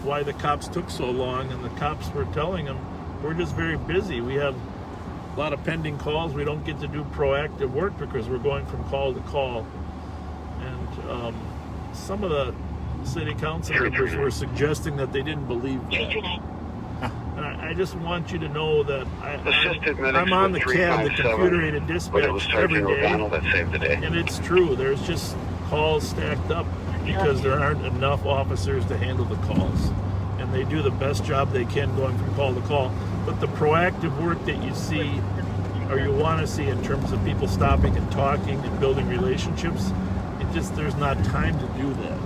why the cops took so long, and the cops were telling them, we're just very busy. We have a lot of pending calls. We don't get to do proactive work because we're going from call to call. And some of the city council members were suggesting that they didn't believe that. And I just want you to know that I'm on the CAD, the computer-aided dispatch, every day, and it's true. There's just calls stacked up because there aren't enough officers to handle the calls. and they do the best job they can going from call to call. But the proactive work that you see, or you want to see, in terms of people stopping and talking and building relationships, there's not time to do that.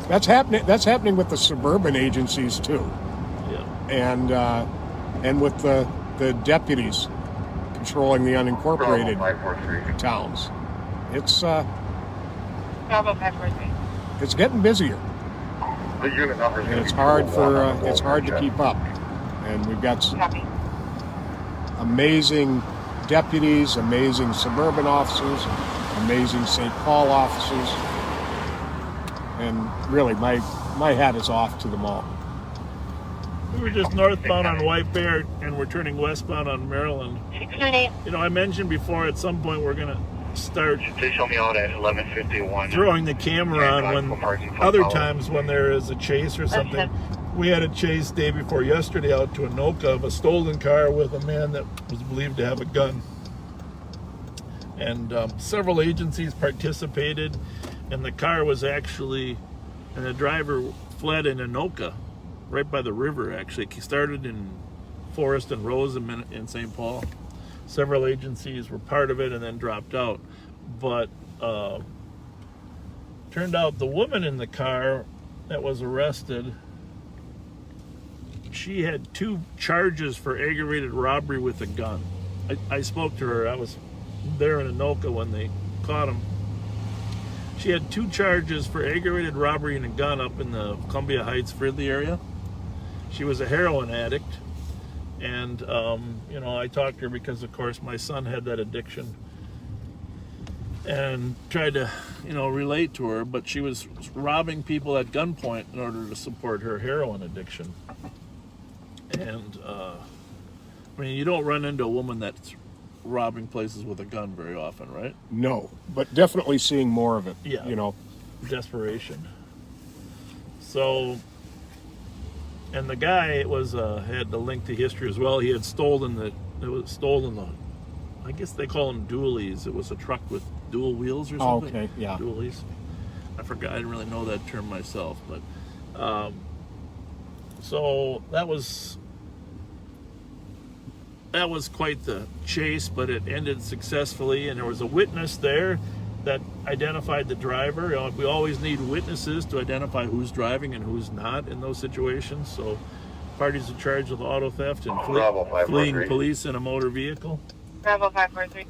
That's happening with the suburban agencies too. Yeah. And with the deputies controlling the unincorporated towns. It's Bravo 543. it's getting busier. The unit number is And it's hard to keep up. And we've got some Copy. amazing deputies, amazing suburban officers, amazing St. Paul officers. And really, my hat is off to them all. We were just northbound on White Bear, and we're turning westbound on Maryland. 698. You know, I mentioned before, at some point we're going to start They show me out at 11:51. throwing the camera on when other times when there is a chase or something. We had a chase day before yesterday out to Anoka of a stolen car with a man that was believed to have a gun. And several agencies participated, and the car was actually, and the driver fled in Anoka, right by the river actually. He started in Forest and Rose in St. Paul. Several agencies were part of it and then dropped out. But turned out the woman in the car that was arrested, she had 2 charges for aggravated robbery with a gun. I spoke to her. I was there in Anoka when they caught him. She had 2 charges for aggravated robbery and a gun up in the Columbia Heights, Fridley area. She was a heroin addict. And, you know, I talked to her because, of course, my son had that addiction. And tried to, you know, relate to her. But she was robbing people at gunpoint in order to support her heroin addiction. And, I mean, you don't run into a woman that's robbing places with a gun very often, right? No, but definitely seeing more of it. Yeah. You know. Desperation. So, and the guy had the lengthy history as well. He had stolen the, I guess they call them dualies. It was a truck with dual wheels or something. Oh, okay, yeah. Dualies. I forgot. I didn't really know that term myself, but so that was quite the chase, but it ended successfully, and there was a witness there that identified the driver. You know, we always need witnesses to identify who's driving and who's not in those situations. So parties are charged with auto theft and fleeing police in a motor vehicle. Bravo 543.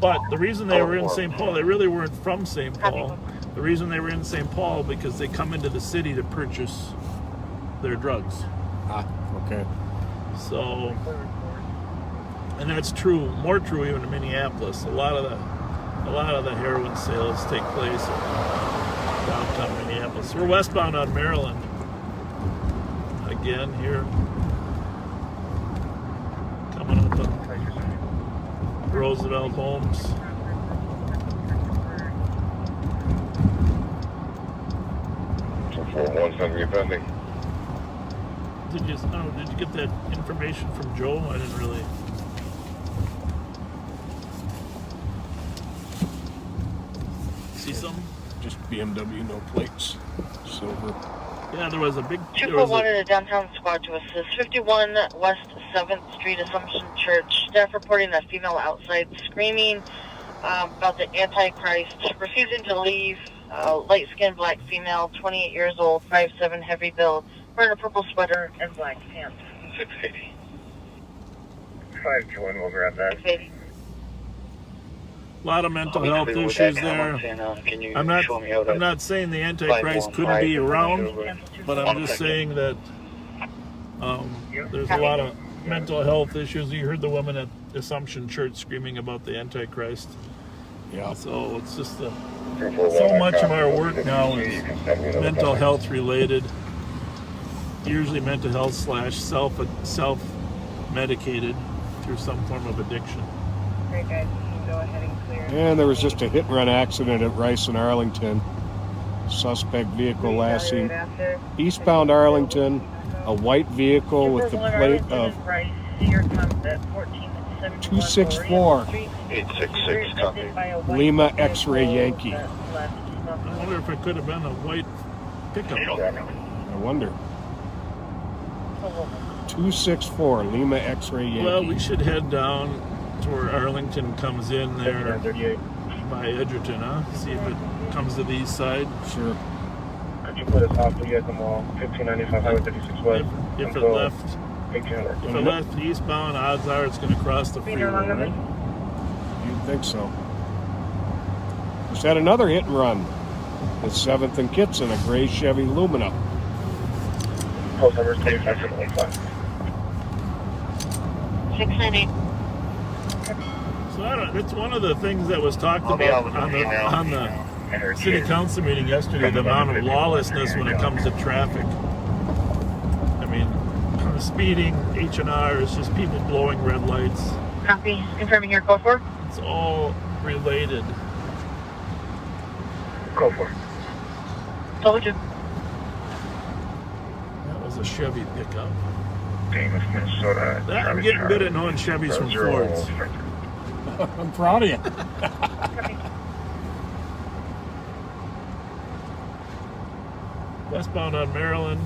But the reason they were in St. Paul, they really weren't from St. Paul. The reason they were in St. Paul because they come into the city to purchase their drugs. Ah, okay. So, and that's true, more true even in Minneapolis. A lot of the heroin sales take place in downtown Minneapolis. We're westbound on Maryland again here, coming up on Roosevelt Homes. Did you get that information from Joe? I didn't really. See something? Just BMW, no plates, silver. Yeah, there was a big. Trooper wanted a downtown squad to assist. 51 West 7th Street, Assumption Church. Staff reporting a female outside screaming about the Antichrist, refusing to leave. Light-skinned black female, 28 years old, 5'7", heavy build, wearing a purple sweater and black pants. 680. 521, we'll grab that. 680. A lot of mental health issues there. I'm not saying the Antichrist couldn't be around, but I'm just saying that there's a lot of mental health issues. You heard the woman at Assumption Church screaming about the Antichrist. Yeah. So it's just so much of our work now is mental health related. Usually mental health / self-medicated through some form of addiction. Great, guys. You can go ahead and clear. And there was just a hit-and-run accident at Rice and Arlington. Suspect vehicle last seen eastbound Arlington. A white vehicle with the plate of 264 866, copy. Lima X-Ray Yankee. I wonder if it could have been a white pickup. I wonder. 264 Lima X-ray Yankee. Well, we should head down to where Arlington comes in there 3938. by Edgerton, huh? See if it comes to the east side. Sure. Could you put us off the Yakima Mall, 1595 Highway 36 West? If it until left, 1800. if it left eastbound, odds are it's going to cross the freeway, right? You'd think so. Just had another hit and run at 7th and Kitson, a gray Chevy Lumina. Post number is 2515. 698. So I don't, it's one of the things that was talked about on the city council meeting yesterday, the amount of lawlessness when it comes to traffic. I mean, speeding, H&R, it's just people blowing red lights. Copy. Confirming your code 4. It's all related. Go for it. Told you. That was a Chevy pickup. Davis, Minnesota. I'm getting good at knowing Chevys from Fords. I'm proud of you. Westbound on Maryland.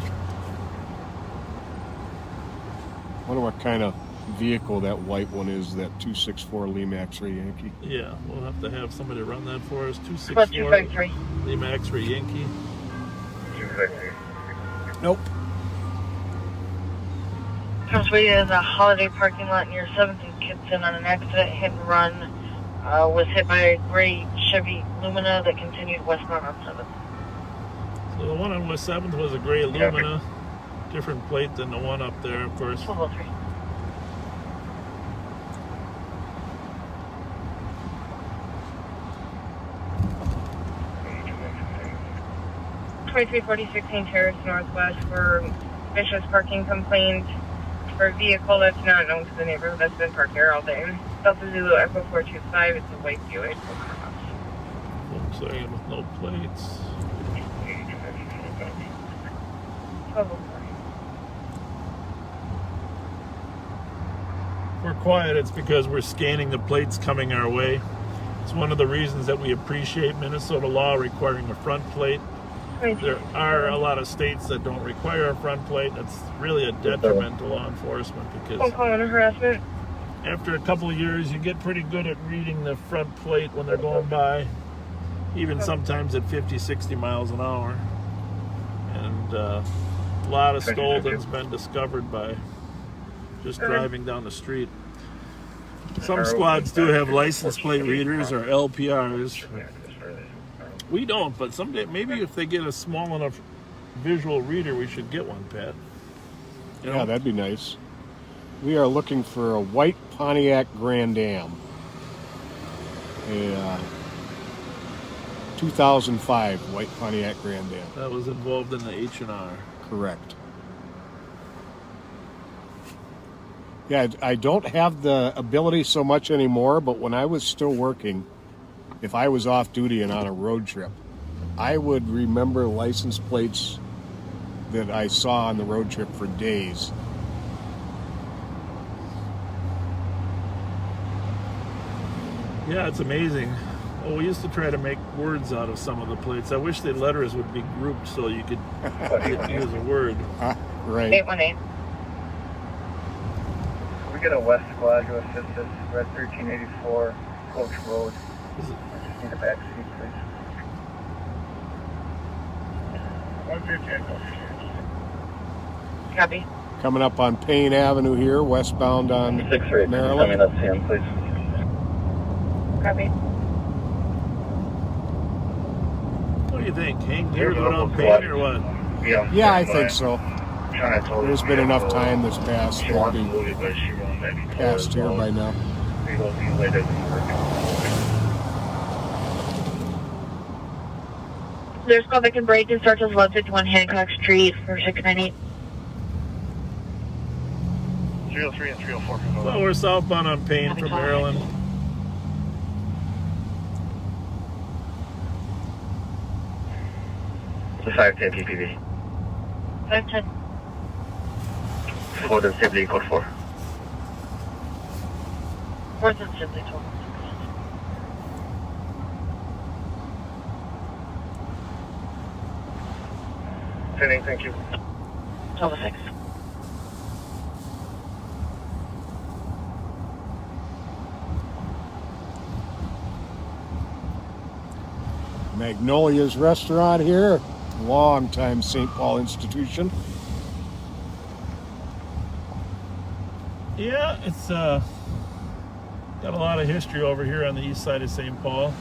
Wonder what kind of vehicle that white one is, that 264 Lima X-ray Yankee. Yeah, we'll have to have somebody run that for us. Plus 264 253. Lima X-ray Yankee. Nope. Crossway is a holiday parking lot near 7th and Kitson on an accident hit and run. Was hit by a gray Chevy Lumina that continued westbound on 7th. So the one on West 7th was a gray Lumina. Different plate than the one up there, of course. 1203. King Terrace Northwest for vicious parking complaint for a vehicle that's not known to the neighborhood that's been parked there all day. Delta Zulu Echo 425, it's a white Buick. Volkswagen with no plates. 1204. We're quiet, it's because we're scanning the plates coming our way. It's one of the reasons that we appreciate Minnesota law requiring a front plate. There are a lot of states that don't require a front plate. That's really a detriment to law enforcement because Phone call and harassment. after a couple of years, you get pretty good at reading the front plate when they're going by, even sometimes at 50, 60 miles an hour. And a lot of stolen's been discovered by just driving down the street. Some squads do have license plate readers or LPRs. We don't, but someday, maybe if they get a small enough visual reader, we should get one, Pat. You know? Yeah, that'd be nice. We are looking for a white Pontiac Grand Am. A 2005 white Pontiac Grand Am. That was involved in the H&R. Correct. Yeah, I don't have the ability so much anymore, but when I was still working, if I was off duty and on a road trip, I would remember license plates that I saw on the road trip for days. Yeah, it's amazing. Well, we used to try to make words out of some of the plates. I wish the letters would be grouped so you could use a word. Right. 818. Can we get a West Squad to assist us? We're at 1384 Coach Road. I just need a back seat, please. 150. Copy. Coming up on Payne Avenue here, westbound on 6-3. Maryland. Tell me that's him, please. Copy. What do you think? Hang here, go down Payne or what? Yeah, I think so. Trying to tell There's been enough time this past She to wants to be move it, but she won't let me tell her past as here well. by now. We will be later than work. There's call back and break and starts as 151 Hancock Street for 698. 303 and 304. Well, we're southbound on Payne from Maryland. It's a 510 PPV. 510. Ford and Sibley code 4. 4th and Sibley 12. Pending, thank you. 1206. Magnolia's Restaurant here, long-time St. Paul institution. Yeah, it's got a lot of history over here on the east side of St. Paul.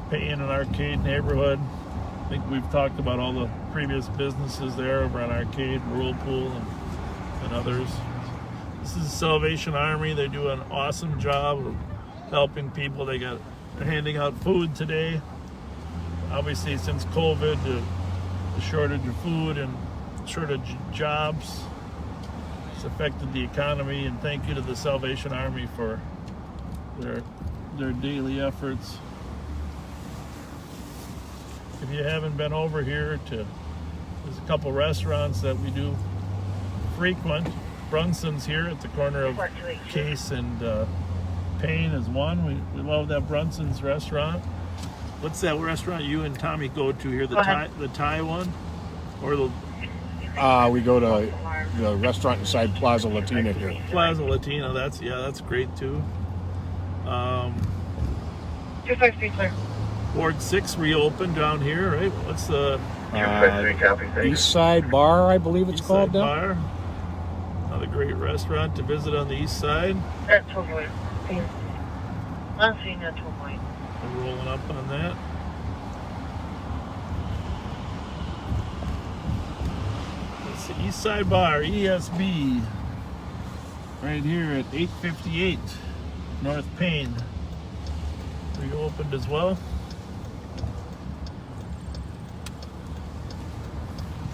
Payne and Arcade neighborhood. I think we've talked about all the previous businesses there over on Arcade, Whirlpool, and others. This is the Salvation Army. They do an awesome job of helping people. They're handing out food today. Obviously, since COVID, the shortage of food and shortage of jobs, it's affected the economy. And thank you to the Salvation Army for their daily efforts. If you haven't been over here, there's a couple restaurants that we do frequent. Brunson's here at the corner of Case and Payne is one. We love that Brunson's restaurant. What's that restaurant you and Tommy go to here? The Thai one, or the? We go to the restaurant inside Plaza Latina here. Plaza Latina. That's great too. 253 clear. Ward 6 reopened down here, right? What's the 253 copy, thank you. East Side Bar, I believe it's East called Side now. Bar? Another great restaurant to visit on the east side. At 12 I'm seeing that 12 white. We're rolling up on that. It's the East Side Bar, ESB, right here at 858 North Payne. Reopened as well.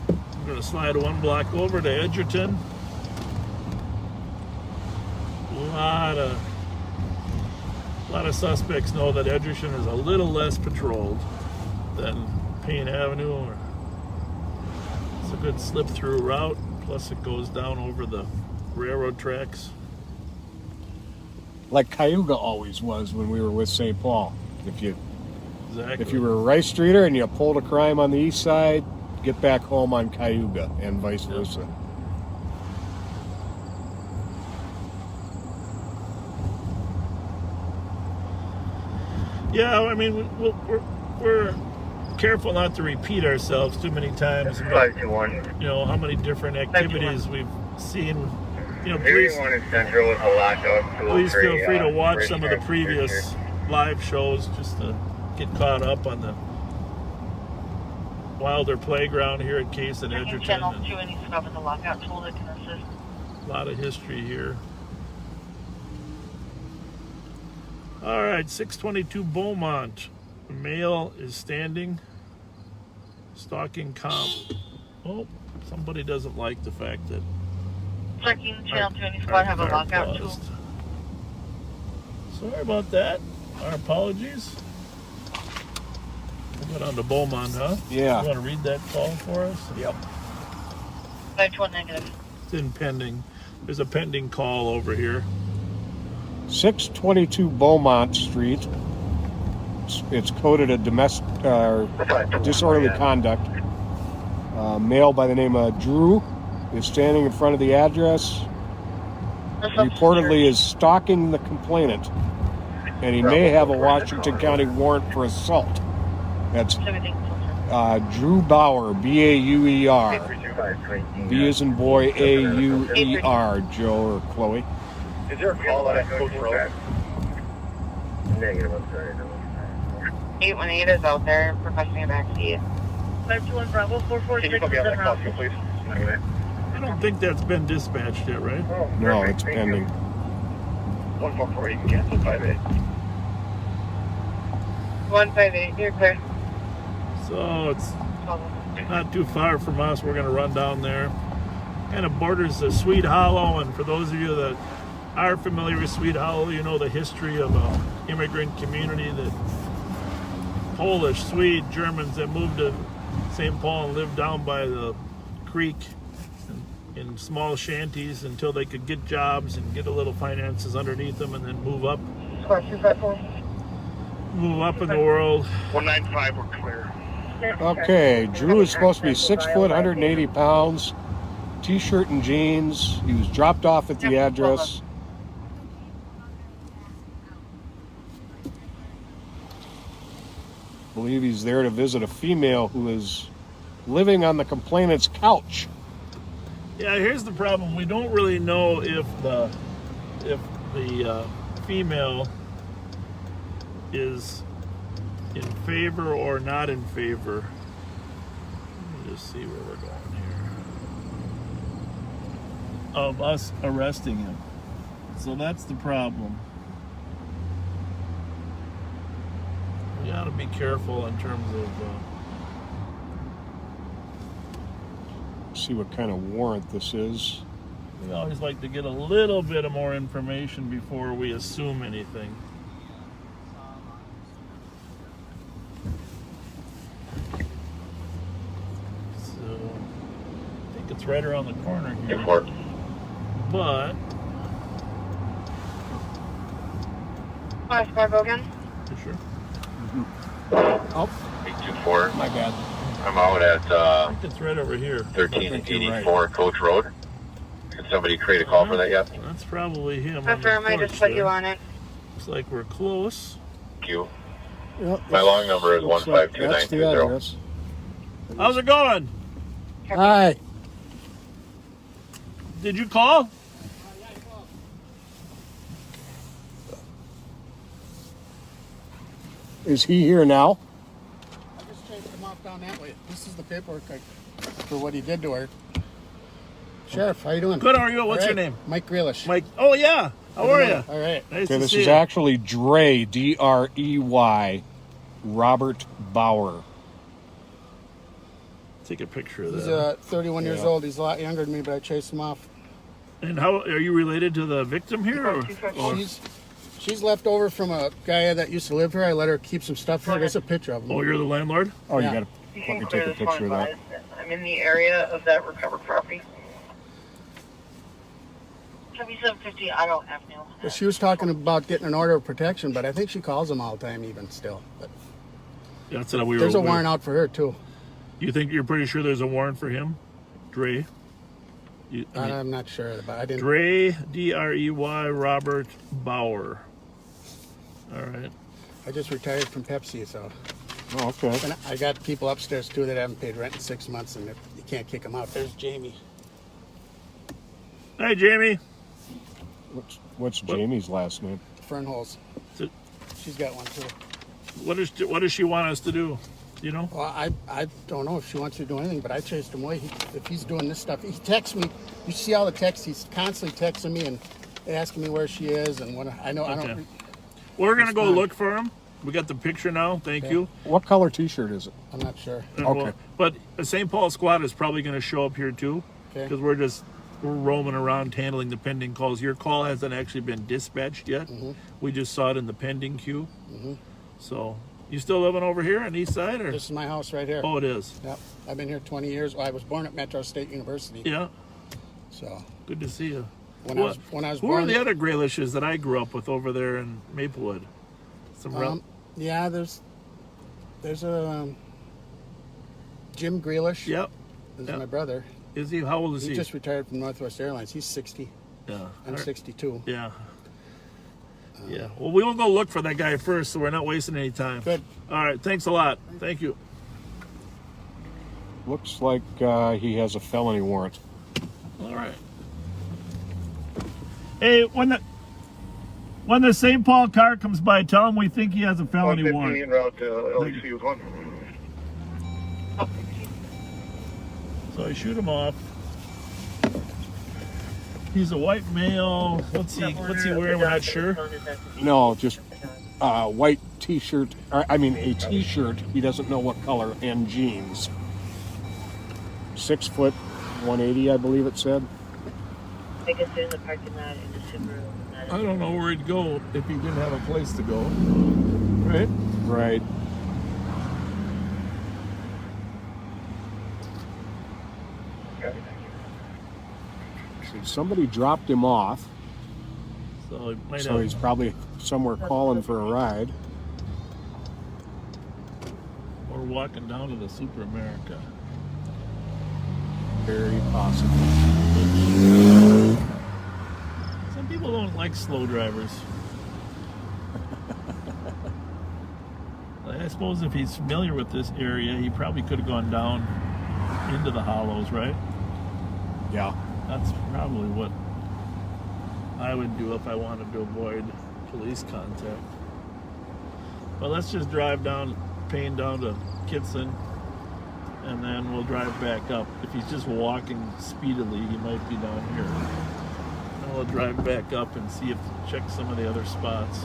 I'm going to slide one block over to Edgerton. A lot of suspects know that Edgerton is a little less patrolled than Payne Avenue. It's a good slip-through route. Plus, it goes down over the railroad tracks. Like Cayuga always was when we were with St. Paul. If you Exactly. were a Rice Streeter and you pulled a crime on the east side, get back home on Cayuga and vice versa. Yeah, I mean, we're careful not to repeat ourselves too many times. But, 521. you know, how many different activities we've seen. You know, please 81 in Central with a lockout. feel free to watch some of the previous live shows just to get caught up on the Wilder Playground here at Case and Edgerton. Channel And 2 and he's covered the lockout tool that can assist. a lot of history here. All right, 622 Beaumont. The male is standing, stalking comp. Oh, somebody doesn't like the fact that Checking channel 2 and squad have a car lockout tool. paused. Sorry about that. Our apologies. We'll go down to Beaumont, huh? Yeah. You want to read that call for us? Yep. 521 negative. It's in pending. There's a pending call over here. 622 Beaumont Street. It's coded a disorderly conduct. Male by the name of Drew is standing in front of the address. Reportedly is stalking the complainant, and he may have a Washington County warrant for assault. That's Drew Bauer, B-A-U-E-R. B as in boy, A-U-E-R, Joe or Chloe. Is there a call on Coach Road? Negative, I'm sorry. 818 is out there requesting a backseat. 521 Bravo 446. Can you put me on that call too, please? I don't think that's been dispatched yet, right? Oh, No, perfect, it's thank pending. you. 144, you can cancel 58. 158, you're clear. So it's not too far from us. We're going to run down there. Kind of borders the Sweet Hollow, and for those of you that are familiar with Sweet Hollow, you know the history of an immigrant community that Polish, Swede, Germans that moved to St. Paul and lived down by the creek in small shanties until they could get jobs and get a little finances underneath them and then move up Squad 254. in the world. 195, we're clear. Okay, Drew is supposed to be 6 foot, 180 pounds, t-shirt and jeans. He was dropped off at the address. I believe he's there to visit a female who is living on the complainant's couch. Yeah, here's the problem. We don't really know if the female is in favor or not in favor. Let me just see where we're going here. Of us arresting him. So that's the problem. We gotta be careful in terms of See what kind of warrant this is. we always like to get a little bit of more information before we assume anything. So I think it's right around the corner here. But Flash 5 again. for sure. Oh, 824. my bad. I'm out at I think it's right over here. 1384 Coach Road. Did somebody create a call for that yet? That's probably him. on the Affirm, I just porch put you there. on it. Looks like we're close. Thank you. Yep, My long number is looks like that's the 152920. address. How's it going? Hi. Did you call? Is he here now? I just chased him off down that way. This is the paperwork for what he did to her. Sheriff, how you doing? Good, how are you? What's All your right. name? Mike Grealish. Mike. Oh, yeah. How are you? All right. Nice Okay, to this see is you. actually Drey, D-R-E-Y, Robert Bauer. Take a picture of He's that. 31 years old. He's a lot younger than me, but I chased him off. And how are you related to the victim here? Or? She's left over from a guy that used to live here. I let her keep some stuff here. There's a picture of him. Oh, you're the landlord? Oh, Yeah. you gotta let me take a picture of that. I'm in the area of that recovered property. 7750 Auto Avenue. But she was talking about getting an order of protection, but I think she calls him all the time even still. But That's what we were. there's a warrant out for her too. You think you're pretty sure there's a warrant for him? Drey? I'm not sure, but I didn't. Drey, D-R-E-Y, Robert Bauer. All right. I just retired from Pepsi, so. Oh, okay. And I got people upstairs too that haven't paid rent in 6 months, and you can't kick them out. There's Jamie. Hey, Jamie. What's Jamie's last name? Fernholes. So- She's got one too. What does she want us to do? You know? Well, I don't know if she wants to do anything, but I chased him away. If he's doing this stuff, he texts me. You see all the texts. He's constantly texting me and asking me where she is and what. I know. I Okay. don't. We're gonna go fine. look for him. We got the picture now. Thank you. What color t-shirt is it? I'm not sure. And Okay. but the St. Paul squad is probably going to show up here too, Okay. because we're roaming around handling the pending calls. Your call hasn't actually been dispatched yet. We just saw it in the pending queue. So you still living over here on the east side, or? This is my house right here. Oh, it is. Yep. I've been here 20 years. Well, I was born at Metro State University. Yeah. So Good to see you. when I was Who born, are the other Graylishes that I grew up with over there in Maplewood? Some yeah, there's a Jim Grealish. Yep. This Yep. is my brother. Is he? How old is He he? just retired from Northwest Airlines. He's 60. Yeah. I'm 62. Yeah. Yeah. Well, we will go look for that guy first, so we're not wasting any time. Good. All right. Thanks a lot. Thank you. Looks like he has a felony warrant. All right. Hey, when the St. Paul car comes by, tell him we think he has a felony warrant. route to LEC 1. So I shoot him off. He's a white male. What's he wearing? We're not sure. No, just white t-shirt. I mean, a t-shirt. He doesn't know what color, and jeans. 6 foot, 180, I believe it said. I guess they're in the parking lot in the Subaru. I don't know where he'd go if he didn't have a place to go. Right? Right. See, somebody dropped him off, So he might so have. he's probably somewhere calling for a ride. Or walking down to the Super America. Very possible. Some people don't like slow drivers. I suppose if he's familiar with this area, he probably could have gone down into the hollows, right? Yeah. That's probably what I would do if I wanted to avoid police contact. But let's just drive down, Payne down to Kitson, and then we'll drive back up. If he's just walking speedily, he might be down here. And we'll drive back up and see if check some of the other spots.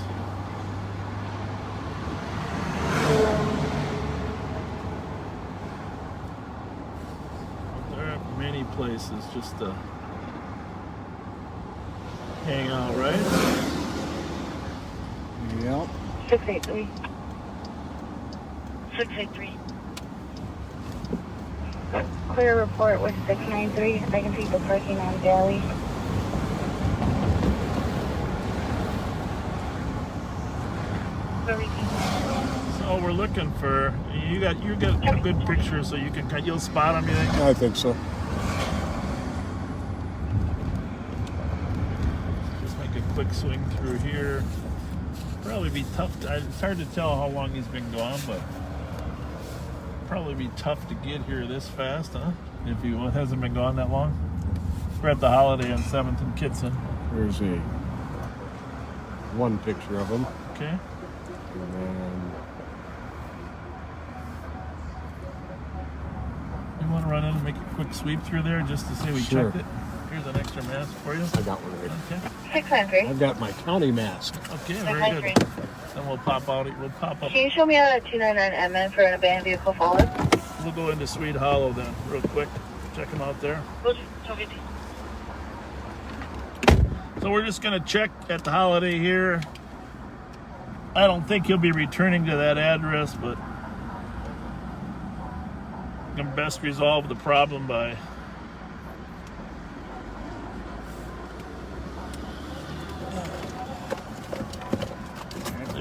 There are many places just to hang out, right? Yep. 683. 683. Clear report with 693. I can see the parking on Daly. So we're looking for you got a good picture, so you'll spot them. You think? I think so. Just make a quick swing through here. Probably be tough. It's hard to tell how long he's been gone, but probably be tough to get here this fast, huh? If he hasn't been gone that long. We're at the Holiday on 7th and Kitson. There's one picture of him. Okay. And then You want to run in and make a quick sweep through there just to say we Sure. checked it? Here's an extra mask for you. I got one of it. Okay. 693. I've got my county mask. Okay, very good. 693. Then we'll pop out. We'll pop up. Can you show me a 299 MN for an abandoned vehicle forward? We'll go into Sweet Hollow then, real quick. Check them out there. So we're just going to check at the Holiday here. I don't think he'll be returning to that address, but we can best resolve the problem by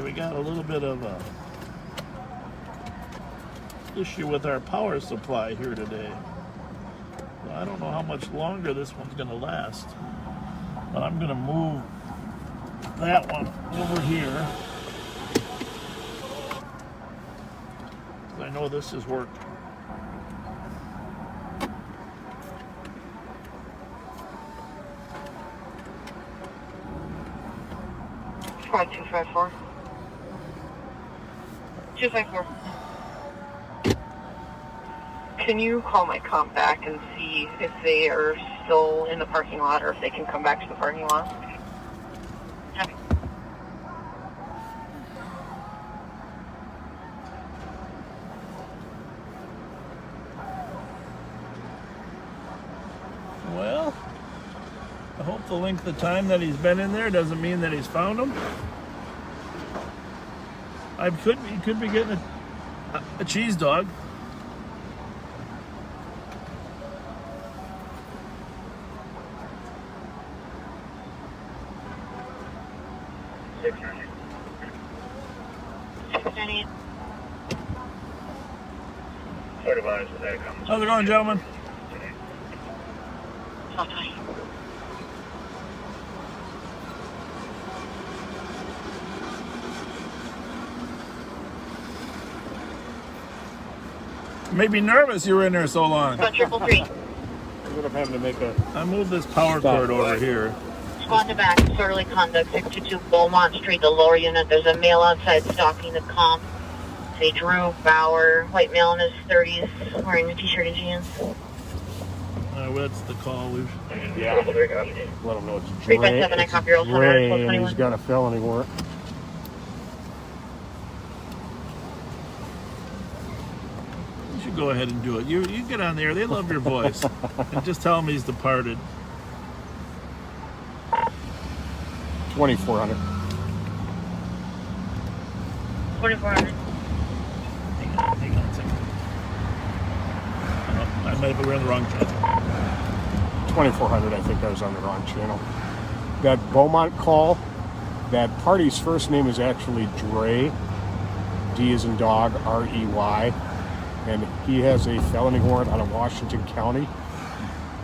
we got a little bit of a issue with our power supply here today. Well, I don't know how much longer this one's going to last, but I'm going to move that one over here. I know this has worked. Squad 254. 254. Can you call my comp back and see if they are still in the parking lot or if they can come back to the parking lot? Okay. Well, I hope the length of time that he's been in there doesn't mean that he's found them. He could be getting a cheese dog. How's it going, gentlemen? Maybe nervous you were in there so long. 333. I would have had to make a. I moved this power cord over here. Squad to back, disorderly conduct, 622 Beaumont Street, the lower unit. There's a male outside stalking the comp. Say Drew Bauer, white male in his 30s, wearing a t-shirt and jeans. Well, that's the call. Yeah. Let him know it's 357, I copy your old Dre, phone, and he's got a felony warrant. You should go ahead and do it. You get on there. They love your voice. And just tell him he's departed. 2400. 2400. Hang on a second. I might have been on the wrong channel. 2400, I think I was on the wrong channel. That Beaumont call, that party's first name is actually Dre. D as in dog, R-E-Y. and he has a felony warrant out of Washington County.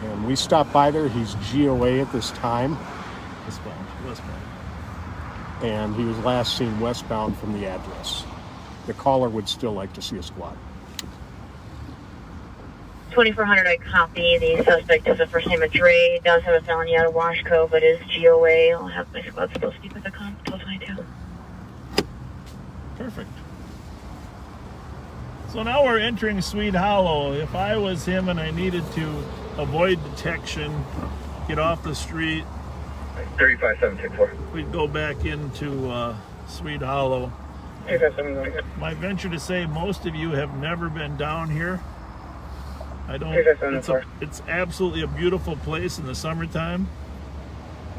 And we stopped by there. He's GOA at this time. Westbound. And he was last seen westbound from the address. The caller would still like to see a squad. 2400, I copy. The suspect is the first name of Dre. Does have a felony out of Washco, but is GOA. I'll have my squad still speak with the comp. 1222. Perfect. So now we're entering Sweet Hollow. If I was him and I needed to avoid detection, get off the street, 35764. we'd go back into Sweet Hollow. 357. My venture to say most of you have never been down here. I don't. It's absolutely a beautiful place in the summertime,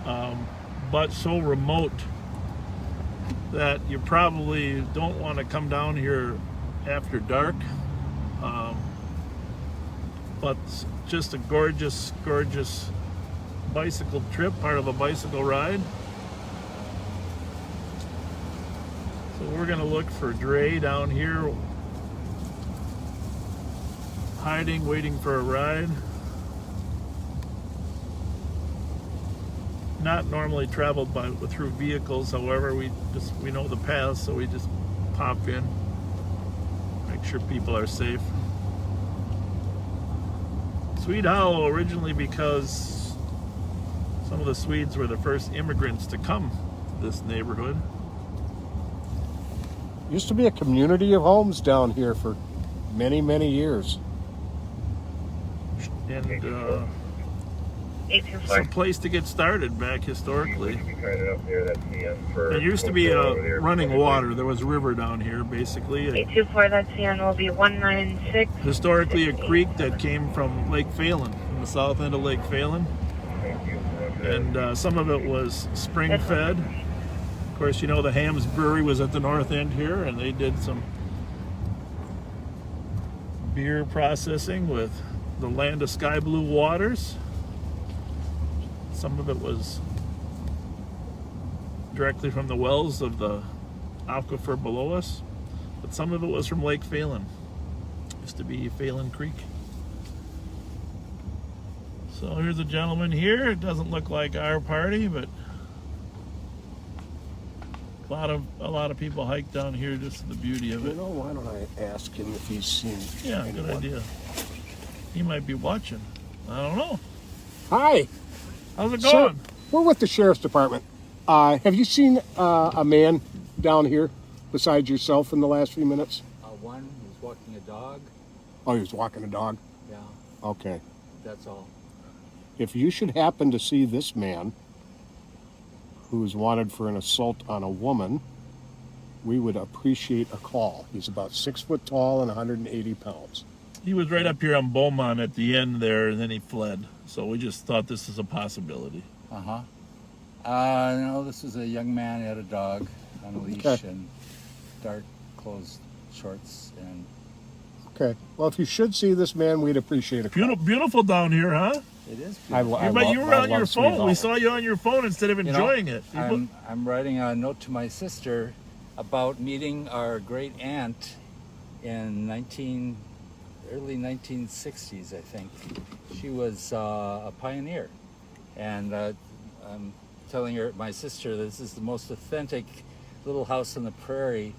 but so remote that you probably don't want to come down here after dark. But just a gorgeous, gorgeous bicycle trip, part of a bicycle ride. So we're gonna look for Dre down here, hiding, waiting for a ride. Not normally traveled through vehicles, however, we know the paths, so we just pop in, make sure people are safe. Sweet Hollow originally because some of the Swedes were the first immigrants to come to this neighborhood. Used to be a community of homes down here for many, many years. And it's a place to get started back historically. It used to be running water. There was a river down here, basically. 824, that's the end, will be 196. Historically, a creek that came from Lake Phelan, from the south end of Lake Phelan. And some of it was spring fed. Of course, you know the Hams Brewery was at the north end here, and they did some beer processing with the land of sky blue waters. Some of it was directly from the wells of the aquifer below us, but some of it was from Lake Phelan. Used to be Phelan Creek. So here's a gentleman here. It doesn't look like our party, but a lot of people hike down here just for the beauty of it. You know, why don't I ask him if he's seen anyone? Good idea. He might be watching. I don't know. Hi. How's it going? Sir, we're with the Sheriff's Department. Have you seen a man down here besides yourself in the last few minutes? One was walking a dog. Oh, he was walking a dog? Yeah. Okay. That's all. If you should happen to see this man who is wanted for an assault on a woman, we would appreciate a call. He's about 6 foot tall and 180 pounds. He was right up here on Beaumont at the end there, and then he fled. So we just thought this is a possibility. No, this is a young man. He had a dog on a leash and dark closed shorts. And okay. Well, if you should see this man, we'd appreciate a call. Beautiful down here, huh? It is beautiful. But you were on your phone. We saw you on your phone instead of enjoying it. I'm writing a note to my sister about meeting our great aunt in early 1960s, I think. She was a pioneer, and I'm telling my sister this is the most authentic little house on the prairie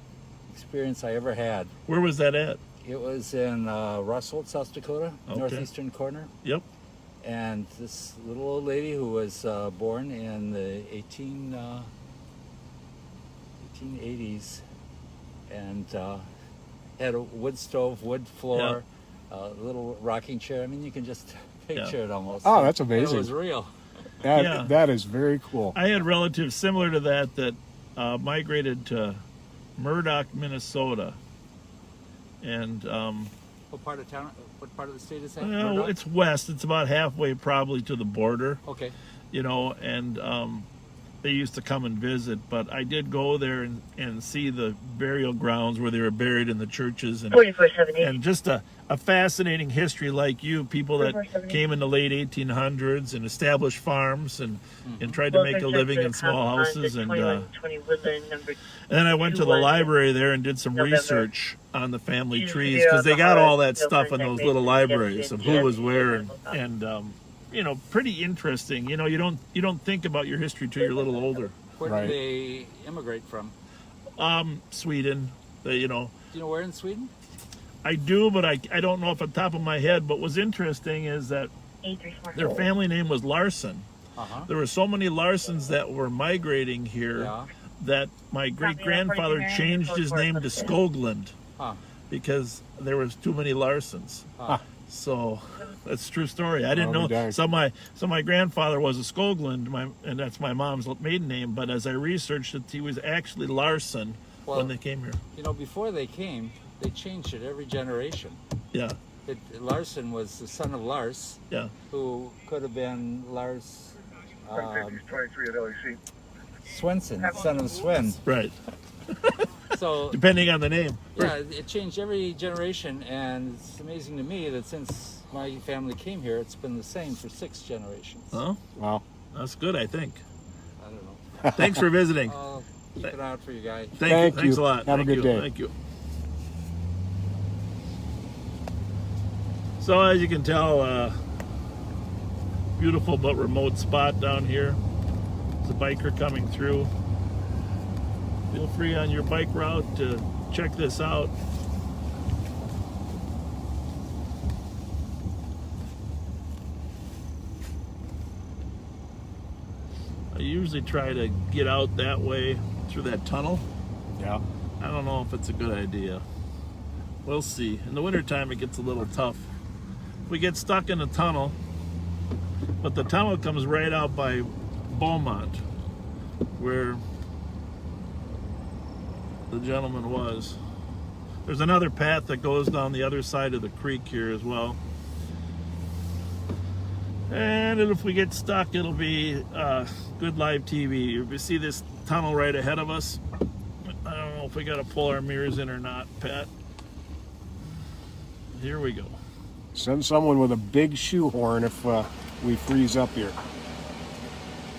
experience I ever had. Where was that at? It was in Russell, South Dakota, northeastern corner. Yep. And this little old lady who was born in the 1880s and had a wood stove, wood floor, a little rocking chair. I mean, you can just picture it almost. Oh, that's amazing. It was real. That is very cool. I had relatives similar to that migrated to Murdoch, Minnesota. And what part of town? What part of the state is that? Well, it's west. It's about halfway probably to the border. Okay. You know, and they used to come and visit, but I did go there and see the burial grounds where they were buried in the churches, and just a fascinating history like you, people that came in the late 1800s and established farms and tried to make a living in small houses. And then I went to the library there and did some research on the family trees, because they got all that stuff in those little libraries of who was where, and you know, pretty interesting. You know, you don't think about your history till you're a little older. Where did they immigrate from? Sweden. You know. Do you know where in Sweden? I do, but I don't know off the top of my head. But what's interesting is that their family name was Larson. There were so many Larsons that were migrating here that my great-grandfather changed his name to Skoglund because there was too many Larsons. So that's a true story. I didn't know. So my grandfather was a Skoglund, and that's my mom's maiden name. But as I researched it, he was actually Larson when they came here. You know, before they came, they changed it every generation. Yeah. Larson was the son of Lars. Yeah. Who could have been Lars. 23 at LEC. Swenson, son of Sven. Right. So depending on the name. Yeah, it changed every generation, and it's amazing to me that since my family came here, it's been the same for 6 generations. Oh, wow, that's good. I think. I don't know. Thanks for visiting. Keep it out for you guys. Thank you. Thanks a lot. Have a good day. Thank you. So as you can tell, beautiful but remote spot down here. There's a biker coming through. Feel free on your bike route to check this out. I usually try to get out that way through that tunnel. Yeah. I don't know if it's a good idea. We'll see. In the wintertime it gets a little tough. We get stuck in a tunnel, but the tunnel comes right out by Beaumont, where the gentleman was. There's another path that goes down the other side of the creek here as well. And if we get stuck, it'll be good live TV. You see this tunnel right ahead of us. I don't know if we got to pull our mirrors in or not, Pat. Here we go. Send someone with a big shoehorn if we freeze up here.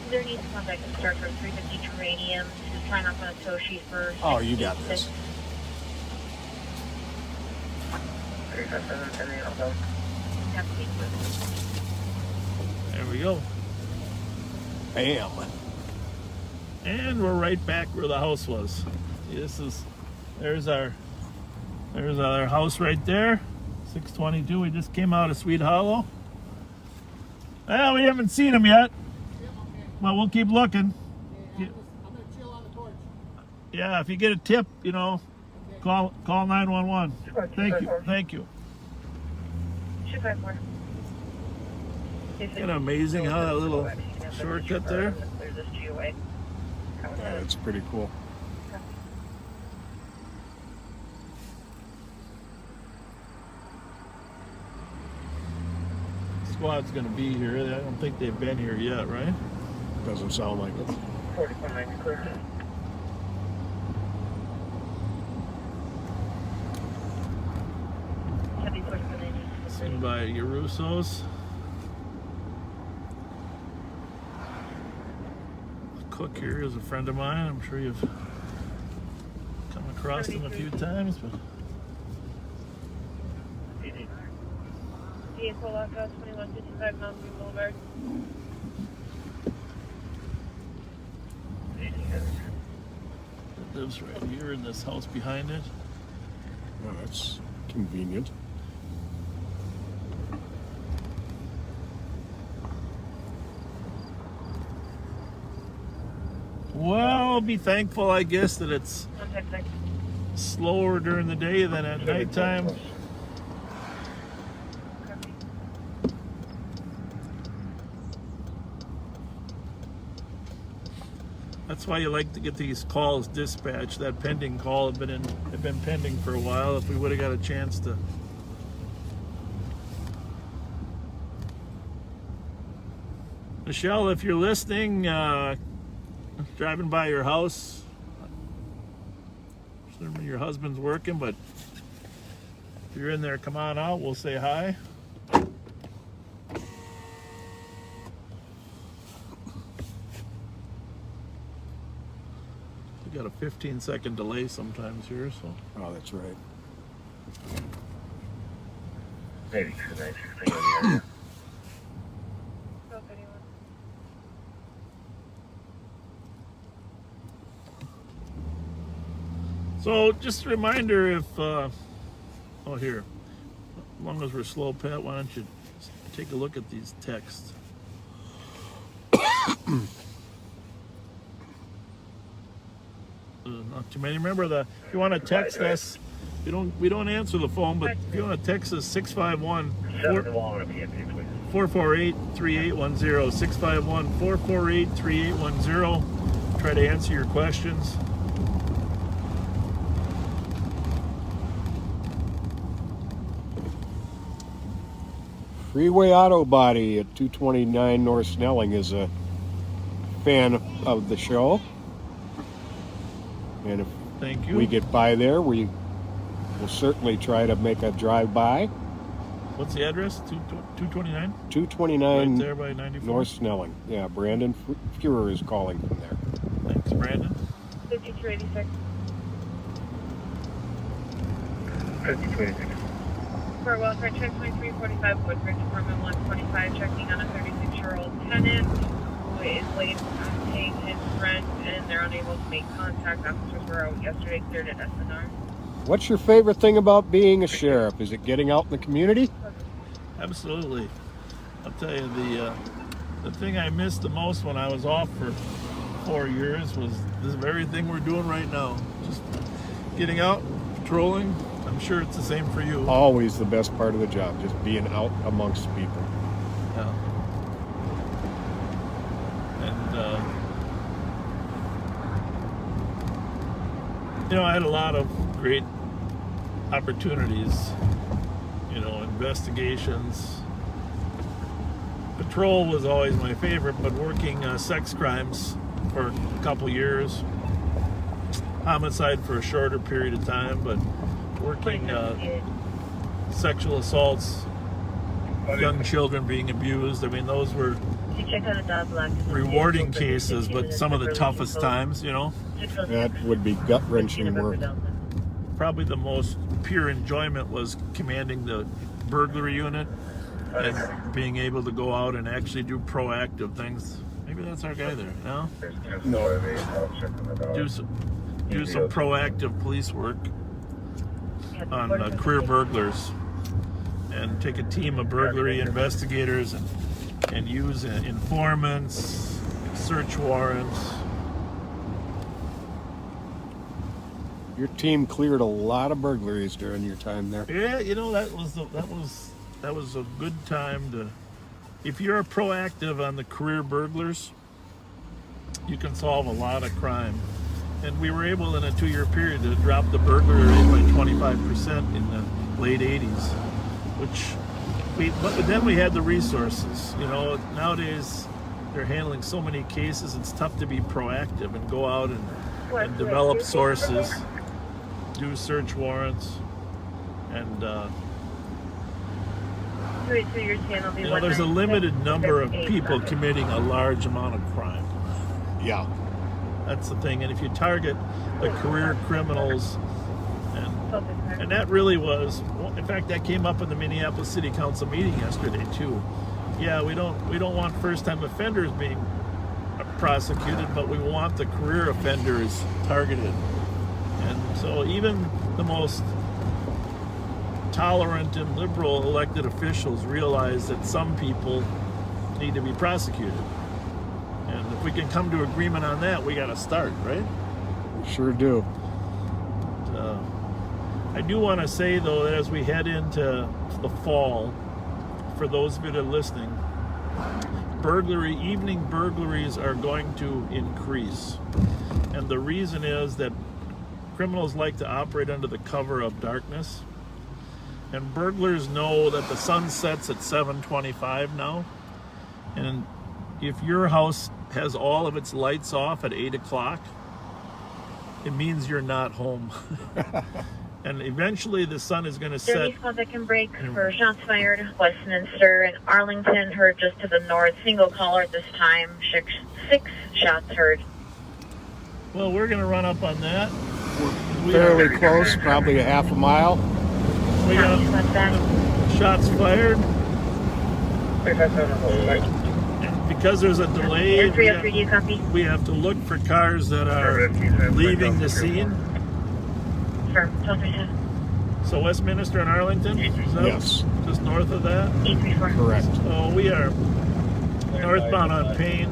There needs to contact the start for 350 Terranium to sign off on a tow sheet for... Oh, you got this. There we go. Bam. And we're right back where the house was. There's our house right there. 622. We just came out of Sweet Hollow. Well, we haven't seen him yet. Well, we'll keep looking. I'm gonna chill on the porch. Yeah, if you get a tip, you know, call 911. Thank you. Isn't it amazing how that little shortcut there? Yeah, it's pretty cool. Squad's gonna be here. I don't think they've been here yet, right? Doesn't sound like it. 4490 clear. Seen by Yarussos. The cook here is a friend of mine. I'm sure you've come across him a few times, but Vehicle lockout 2155 Mountain Boulevard. it lives right here in this house behind it. Oh, that's convenient. Well, be thankful, I guess, that it's slower during the day than at nighttime. That's why you like to get these calls dispatched. That pending call had been pending for a while. If we would have got a chance to. Michelle, if you're listening, driving by your house. Certainly your husband's working, but if you're in there, come on out. We'll say hi. We got a 15-second delay sometimes here, so. Oh, that's right. Maybe 296 on the area. So just a reminder, if here, as long as we're slow, Pat, why don't you take a look at these texts? Not too many. Remember, if you want to text us, we don't answer the phone, but if you want to text us 651-448-3810, 651-448-3810. Try to answer your questions. Freeway Auto Body at 229 North Snelling is a fan of the show. And if Thank you. we get by there, we will certainly try to make a drive-by. What's the address? 229? 229 Right there by 94? North Snelling. Yeah, Brandon Fuhrer is calling from there. Thanks, Brandon. 5286. 5286. For welfare check 2345 Woodbridge, Department 125, checking on a 36-year-old tenant who is late on paying his rent and they're unable to make contact. Officers were out yesterday, cleared at SNR. What's your favorite thing about being a sheriff? Is it getting out in the community? Absolutely. I'll tell you, the thing I missed the most when I was off for 4 years was this very thing we're doing right now. Just getting out, patrolling. I'm sure it's the same for you. Always the best part of the job, just being out amongst people. Yeah. And, I had a lot of great opportunities, investigations. Patrol was always my favorite, but working sex crimes for a couple years, homicide for a shorter period of time, but working sexual assaults, young children being abused. I mean, those were rewarding cases, but some of the toughest times, That would be gut-wrenching work. Probably the most pure enjoyment was commanding the burglary unit and being able to go out and actually do proactive things. Maybe that's our guy there, no? No. Do some proactive police work on career burglars, and take a team of burglary investigators and use informants, search warrants. Your team cleared a lot of burglaries during your time there. Yeah, that was a good time to. If you're proactive on the career burglars, you can solve a lot of crime. And we were able in a 2-year period to drop the burglary rate by 25% in the late 80s, but then we had the resources. Nowadays they're handling so many cases, it's tough to be proactive and go out and develop sources, do search warrants, and there's a limited number of people committing a large amount of crime. Yeah. That's the thing. And if you target the career criminals, and that really was, in fact, that came up in the Minneapolis City Council meeting yesterday too. Yeah, we don't want first-time offenders being prosecuted, but we want the career offenders targeted. And so even the most tolerant and liberal elected officials realize that some people need to be prosecuted. And if we can come to agreement on that, we got to start, right? We sure do. I do want to say, though, that as we head into the fall, for those of you that are listening, evening burglaries are going to increase. And the reason is that criminals like to operate under the cover of darkness. And burglars know that the sun sets at 7:25 now. And if your house has all of its lights off at 8 o'clock, it means you're not home. And eventually the sun is going to set. Service contact and break for shots fired. Westminster and Arlington heard just to the north. Single caller at this time. Six shots heard. Well, we're going to run up on that. Fairly close, probably a half a mile. We got shots fired. And because there's a delay, we have to look for cars that are leaving the scene. So Westminster and Arlington? Is that Yes. just north of that? Correct. So we are northbound on Payne.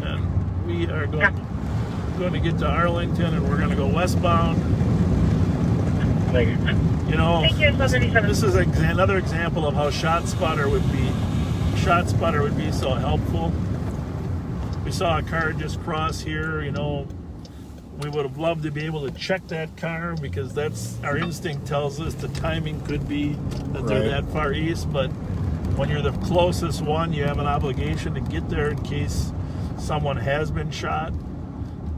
And we are going to get to Arlington, and we're going to go westbound. You know, this is another example of how ShotSpotter would be so helpful. We saw a car just cross here, you know. We would have loved to be able to check that car, because that's our instinct tells us the timing could be that they're that far east. But when you're the closest one, you have an obligation to get there in case someone has been shot.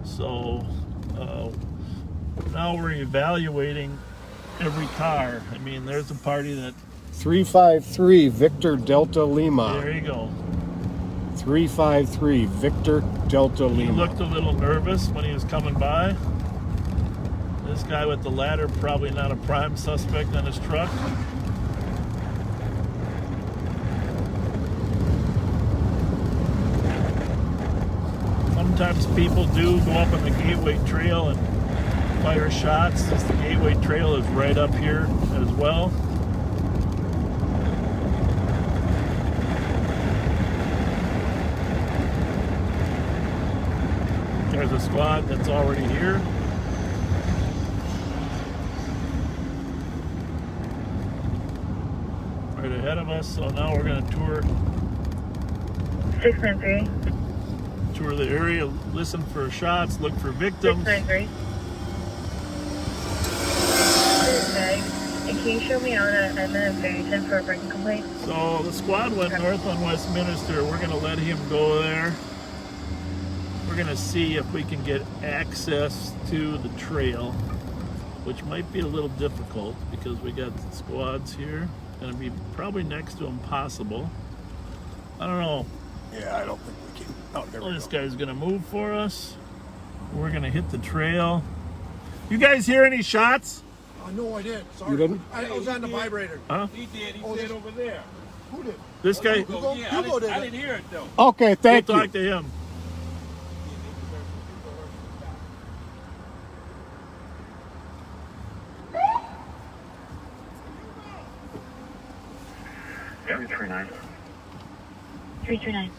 So now we're evaluating every car. I mean, there's a party that 353 Victor Delta Lima. There you go. 353 Victor Delta Lima. He looked a little nervous when he was coming by. This guy with the ladder, probably not a prime suspect on his truck. Sometimes people do go up on the Gateway Trail and fire shots, since the Gateway Trail is right up here as well. There's a squad that's already here. Right ahead of us, so now we're going to tour 693. Tour the area, listen for shots, look for victims. 693. Okay. And can you show me out at Edmund and Farrington for a breaking complaint? So the squad went north on Westminster. We're going to let him go there. We're going to see if we can get access to the trail, which might be a little difficult because we got squads here. Going to be probably next to impossible. I don't know. Yeah, I don't think we can. Oh, there we go. This guy's going to move for us. We're going to hit the trail. You guys hear any shots? No, I didn't. Sorry. You didn't? I was on the vibrator. Huh? He did. He said over there. Who did? This guy? Hugo, yeah, I didn't hear it though. Okay, thank you. We'll talk to him. Yeah, 339. 339.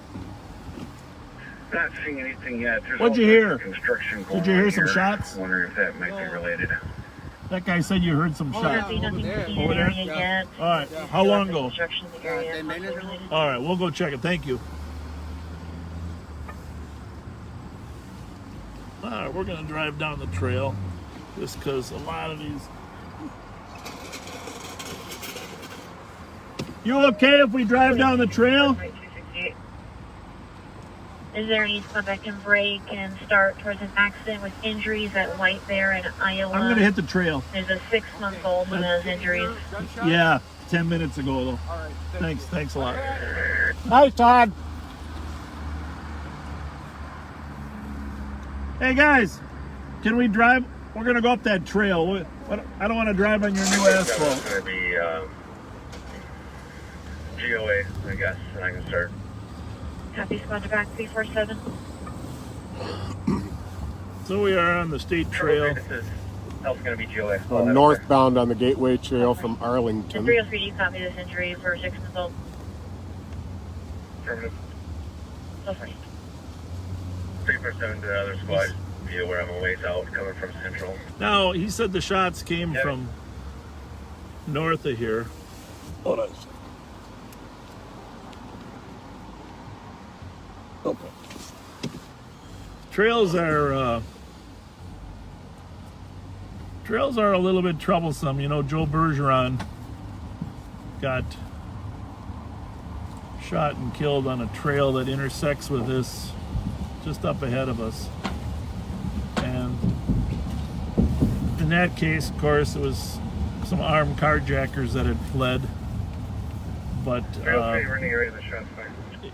Not seeing anything yet. There's What'd you all hear? sorts of construction going Did you hear on some here. shots? Wondering if that might be related. That guy said you heard some shots. Nothing there. seen Over in there? area yet. All right. How long ago? Construction in the area. All right, we'll go check it. Thank you. All right, we're going to drive down the trail just because a lot of these... You okay if we drive down the trail? Is there any spot that can break and start towards an accident with injuries at White Bear in Iowa? I'm going to hit the trail. There's a 6-month-old with those injuries. Yeah, 10 minutes ago, though. All right. Thanks a lot. Hi, Todd. Hey, guys, can we drive? We're going to go up that trail. I don't want to drive on your new asphalt. It's going to be GOA, I guess, and I can start. Copy, squad to back 347. So we are on the state trail. This is going to be GOA. Northbound on the Gateway Trail from And Arlington. 303D, copy this injury for 6-month-old. Affirmative. Go first. 347 to the other squad. Be aware I'm a ways out coming from Central. Now, he said the shots came from north of here. Hold on a second. Okay. Trails are a little bit troublesome. You know, Joe Bergeron got shot and killed on a trail that intersects with this just up ahead of us. And in that case, of course, it was some armed carjackers that had fled. But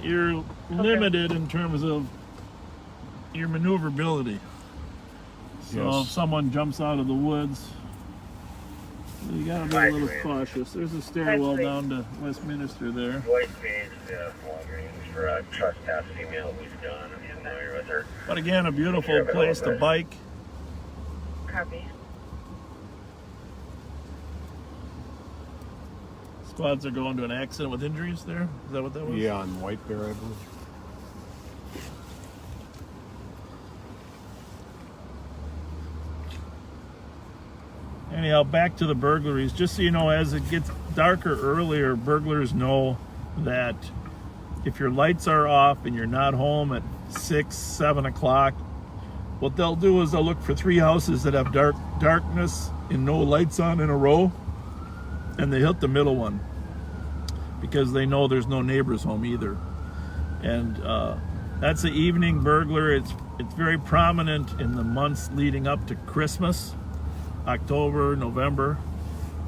you're limited in terms of your maneuverability. So Yes. if someone jumps out of the woods, you gotta be a little cautious. There's a stairwell down to Westminster there. For trespass female who's done. I'm familiar with her. But again, a beautiful place to bike. Copy. Squads are going to an accident with injuries there. Is that what that was? Yeah, on White Bear, I believe. Anyhow, back to the burglaries. Just so you know, as it gets darker earlier, burglars know that if your lights are off and you're not home at 6, 7 o'clock, what they'll do is they'll look for 3 houses that have darkness and no lights on in a row, and they hit the middle one because they know there's no neighbors home either. And that's an evening burglar. It's very prominent in the months leading up to Christmas, October, November.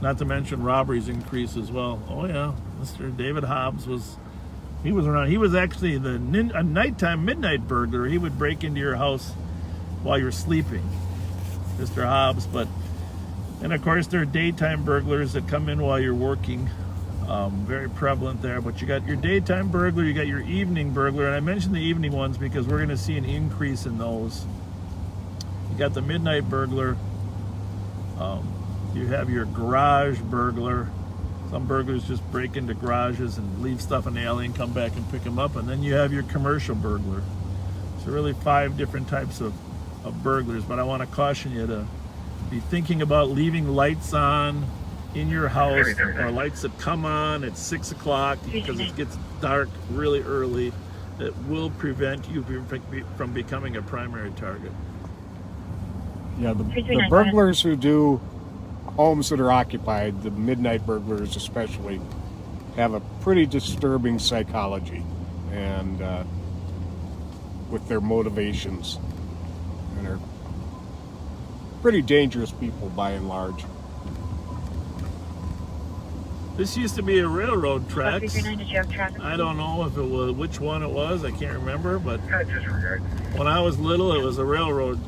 Not to mention robberies increase as well. Oh yeah, Mr. David Hobbs was around. He was actually a nighttime midnight burglar. He would break into your house while you're sleeping, Mr. Hobbs. And of course there are daytime burglars that come in while you're working. Very prevalent there. But you got your daytime burglar, you got your evening burglar, and I mentioned the evening ones because we're going to see an increase in those. You got the midnight burglar. You have your garage burglar. Some burglars just break into garages and leave stuff in the alley and come back and pick them up. And then you have your commercial burglar. So really 5 different types of burglars. But I want to caution you to be thinking about leaving lights on in your house or lights that come on at 6 o'clock because it gets dark really early. That will prevent you from becoming a primary target. Yeah, the burglars who do homes that are occupied, the midnight burglars especially, have a pretty disturbing psychology and with their motivations, and are pretty dangerous people by and large. This used to be a railroad tracks. 339, did you have traffic? I don't know if it was which one it was. I can't remember, but when I was little, it was a railroad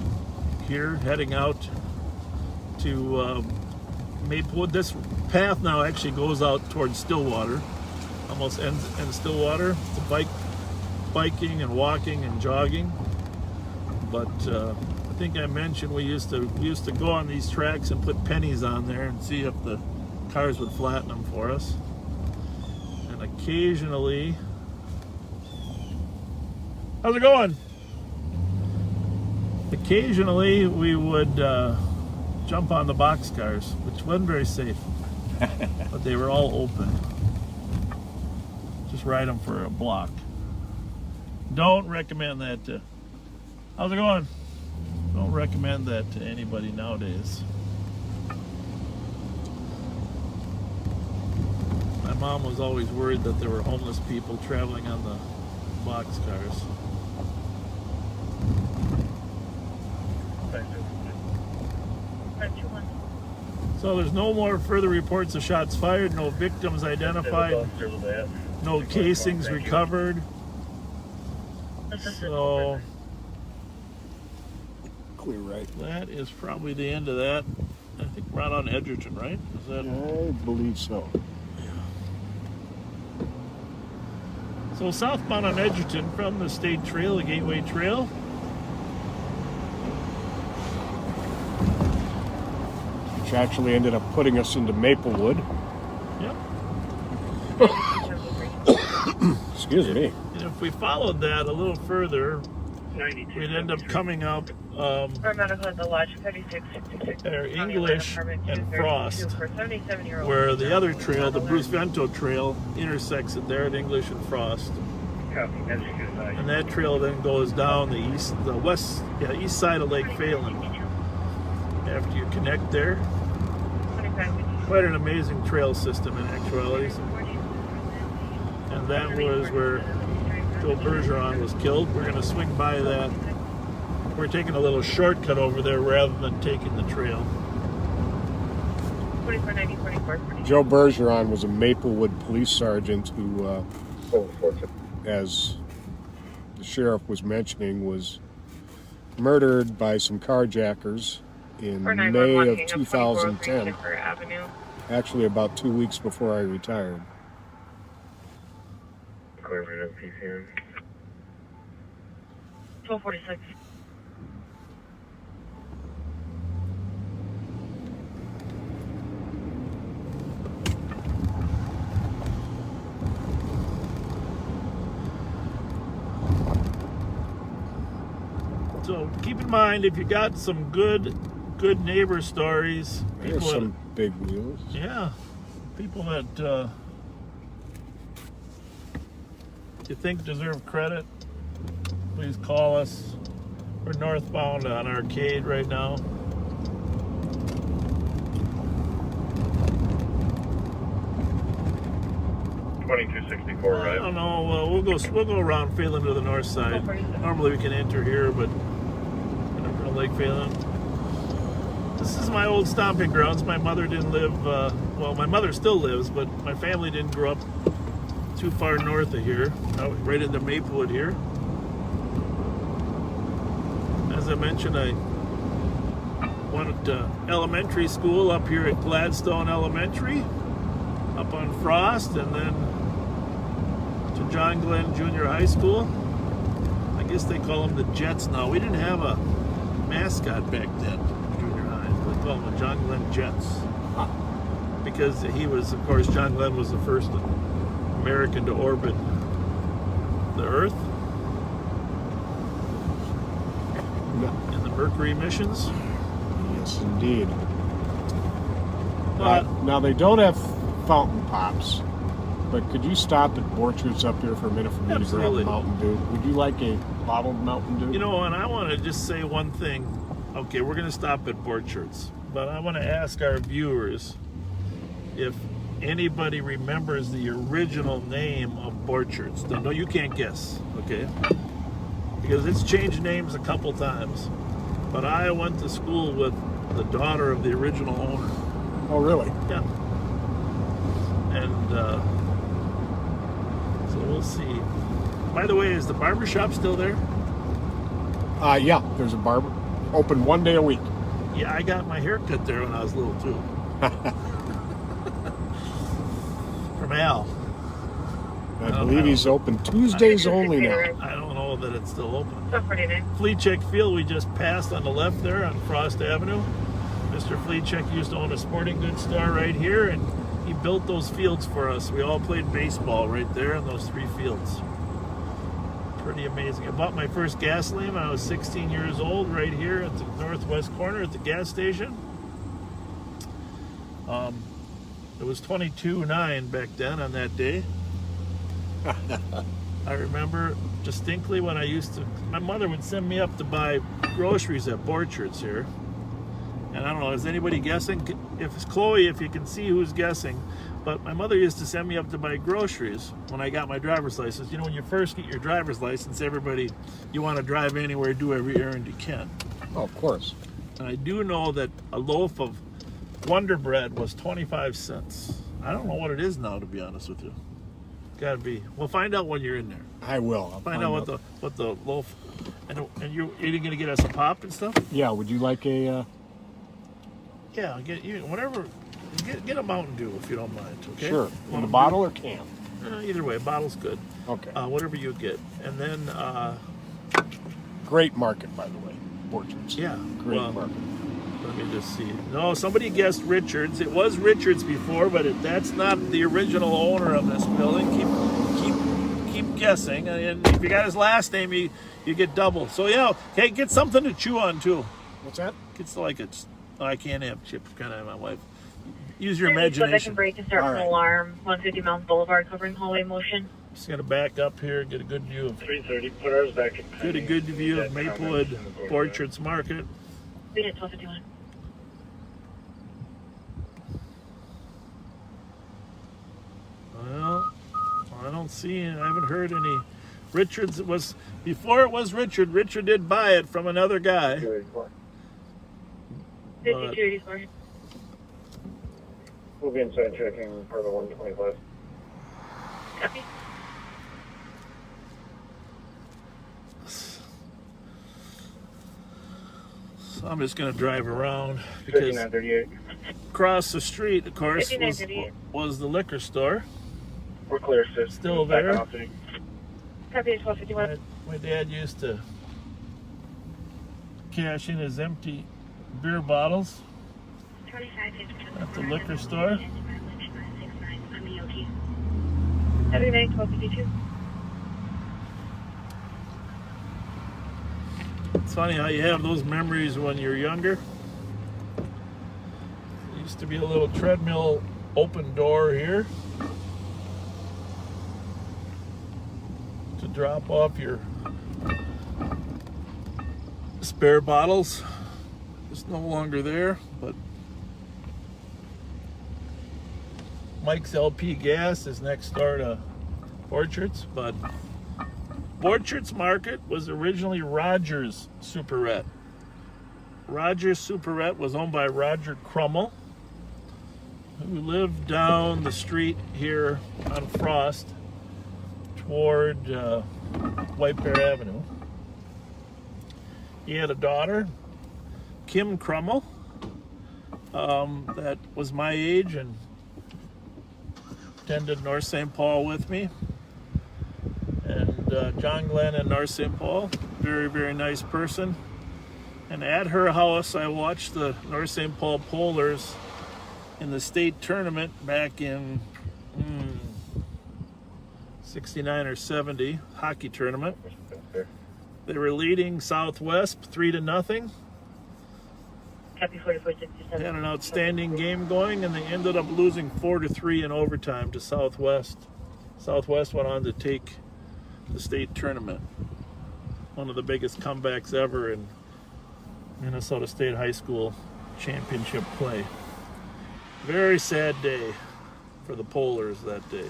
here heading out to Maplewood. This path now actually goes out towards Stillwater, almost ends in Stillwater. It's biking and walking and jogging. But I think I mentioned we used to go on these tracks and put pennies on there and see if the cars would flatten them for us. And occasionally, how's it going? Occasionally we would jump on the boxcars, which wasn't very safe, but they were all open. Just ride them for a block. Don't recommend that to, how's it going? Don't recommend that to anybody nowadays. My mom was always worried that there were homeless people traveling on the boxcars. So there's no more further reports of shots fired, no victims identified, no casings recovered. So Clear right. that is probably the end of that. I think we're out on Edgerton, right? Is that? I believe so. So southbound on Edgerton from the State Trail, the Gateway Trail. Which actually ended up putting us into Maplewood. Yep. Excuse me. And if we followed that a little further, we'd end up coming up Medical at the Lodge 3666. there, English and Frost, where the other trail, the Bruce Vento Trail, intersects it there at English and Frost. And that trail then goes down the east side of Lake Phelan. After you connect there, quite an amazing trail system in actuality. and that was where Joe Bergeron was killed. We're going to swing by that. We're taking a little shortcut over there rather than taking the trail. 2490, Joe Bergeron was a Maplewood police sergeant who, as the sheriff was mentioning, was murdered by some carjackers in May of 2010. Actually, about 2 weeks before I retired. 1246. So keep in mind, if you got some good neighbor stories, There's some big wheels. Yeah, people that you think deserve credit, please call us. We're northbound on Arcade right now. I don't know. We'll go around Phelan to the north side. Normally we can enter here, but we're in Lake Phelan. This is my old stomping grounds. My mother didn't live. Well, my mother still lives, but my family didn't grow up too far north of here. Right into Maplewood here. As I mentioned, I went to elementary school up here at Gladstone Elementary, up on Frost, and then to John Glenn Junior High School. I guess they call them the Jets now. We didn't have a mascot back then, junior high. They call them the John Glenn Jets. Because he was, of course, John Glenn was the first American to orbit the Earth in the Mercury missions. Yes, indeed. Now they don't have fountain pops, but could you stop at Borchard's up here for a minute for me to grab a Mountain Dew? Would you like a bottled Mountain Dew? You know, and I want to just say one thing. Okay, we're going to stop at Borchard's, but I want to ask our viewers if anybody remembers the original name of Borchard's. No, you can't guess, okay? Because it's changed names a couple times. But I went to school with the daughter of the original owner. Oh, really? Yeah. And so we'll see. By the way, is the barber shop still there? Yeah, there's a barber open 1 day a week. Yeah, I got my hair cut there when I was little too. From Al. I believe he's open Tuesdays only now. I don't know that it's still open. Friday. Fleetcheck Field, we just passed on the left there on Frost Avenue. Mr. Fleetcheck used to own a sporting goods store right here, and he built those fields for us. We all played baseball right there in those 3 fields. Pretty amazing. I bought my first gasoline when I was 16 years old right here at the northwest corner at the gas station. It was 22.9 back then on that day. I remember distinctly when my mother would send me up to buy groceries at Borchard's here. And I don't know, is anybody guessing? If it's Chloe, if you can see who's guessing. But my mother used to send me up to buy groceries when I got my driver's license. You know, when you first get your driver's license, you want to drive anywhere, do every errand you can. Oh, of course. And I do know that a loaf of Wonder Bread was 25 cents. I don't know what it is now, to be honest with you. Gotta be. We'll find out when you're in there. I will. I'll find out what the loaf. And you're gonna get us a pop and stuff. Yeah. Would you like a? Yeah. Get you whatever. Get a Mountain Dew if you don't mind. Okay. Sure. In the bottle or can? Either way, bottle's good. Okay. Whatever you get, and then. Great market, by the way. Borchard's. Yeah. Great market. Let me just see. No, somebody guessed Richards. It was Richards before, but that's not the original owner of this building. Keep guessing, and if you got his last name, you get double. So yeah, hey, get something to chew on too. What's that? It's like I can't have chips. Kind of my wife. Use your imagination. I can break and start an alarm. 150 Mountain Boulevard, covering hallway motion. Just gonna back up here, get a good view of. 3:30. Put ours back in. Get a good view of Maplewood Borchard's Market. Read it, 1251. Well, I don't don't see, I haven't heard any. Richard's was, before it was Richard did buy it from another guy. 5284. We'll be inside checking for the 125. Copy. So I'm just going to drive around because 5938. across the street, of course, 5938. was the liquor store. We're clear, sis. Still Back there. on off city. Copy 1251. My dad used to cash in his empty beer bottles at the liquor store. Saturday night, 1252. It's funny how you have those memories when you're younger. There used to be a little treadmill open door here to drop off your spare bottles. It's no longer there, but Mike's LP Gas is next door to Borchert's, but Borchert's Market was originally Rogers Superette. Rogers Superette was owned by Roger Crummell, who lived down the street here on Frost toward White Bear Avenue. He had a daughter, Kim Crummell, that was my age and attended North St. Paul with me. And John Glenn in North St. Paul, very, very nice person. And at her house, I watched the North St. Paul Polars in the state tournament back in 69 or 70, hockey tournament. They were leading Southwest 3-0. Copy 4467. They had an outstanding game going, and they ended up losing 4-3 in overtime to Southwest. Southwest went on to take the state tournament. One of the biggest comebacks ever in Minnesota State High School championship play. Very sad day for the Polars that day.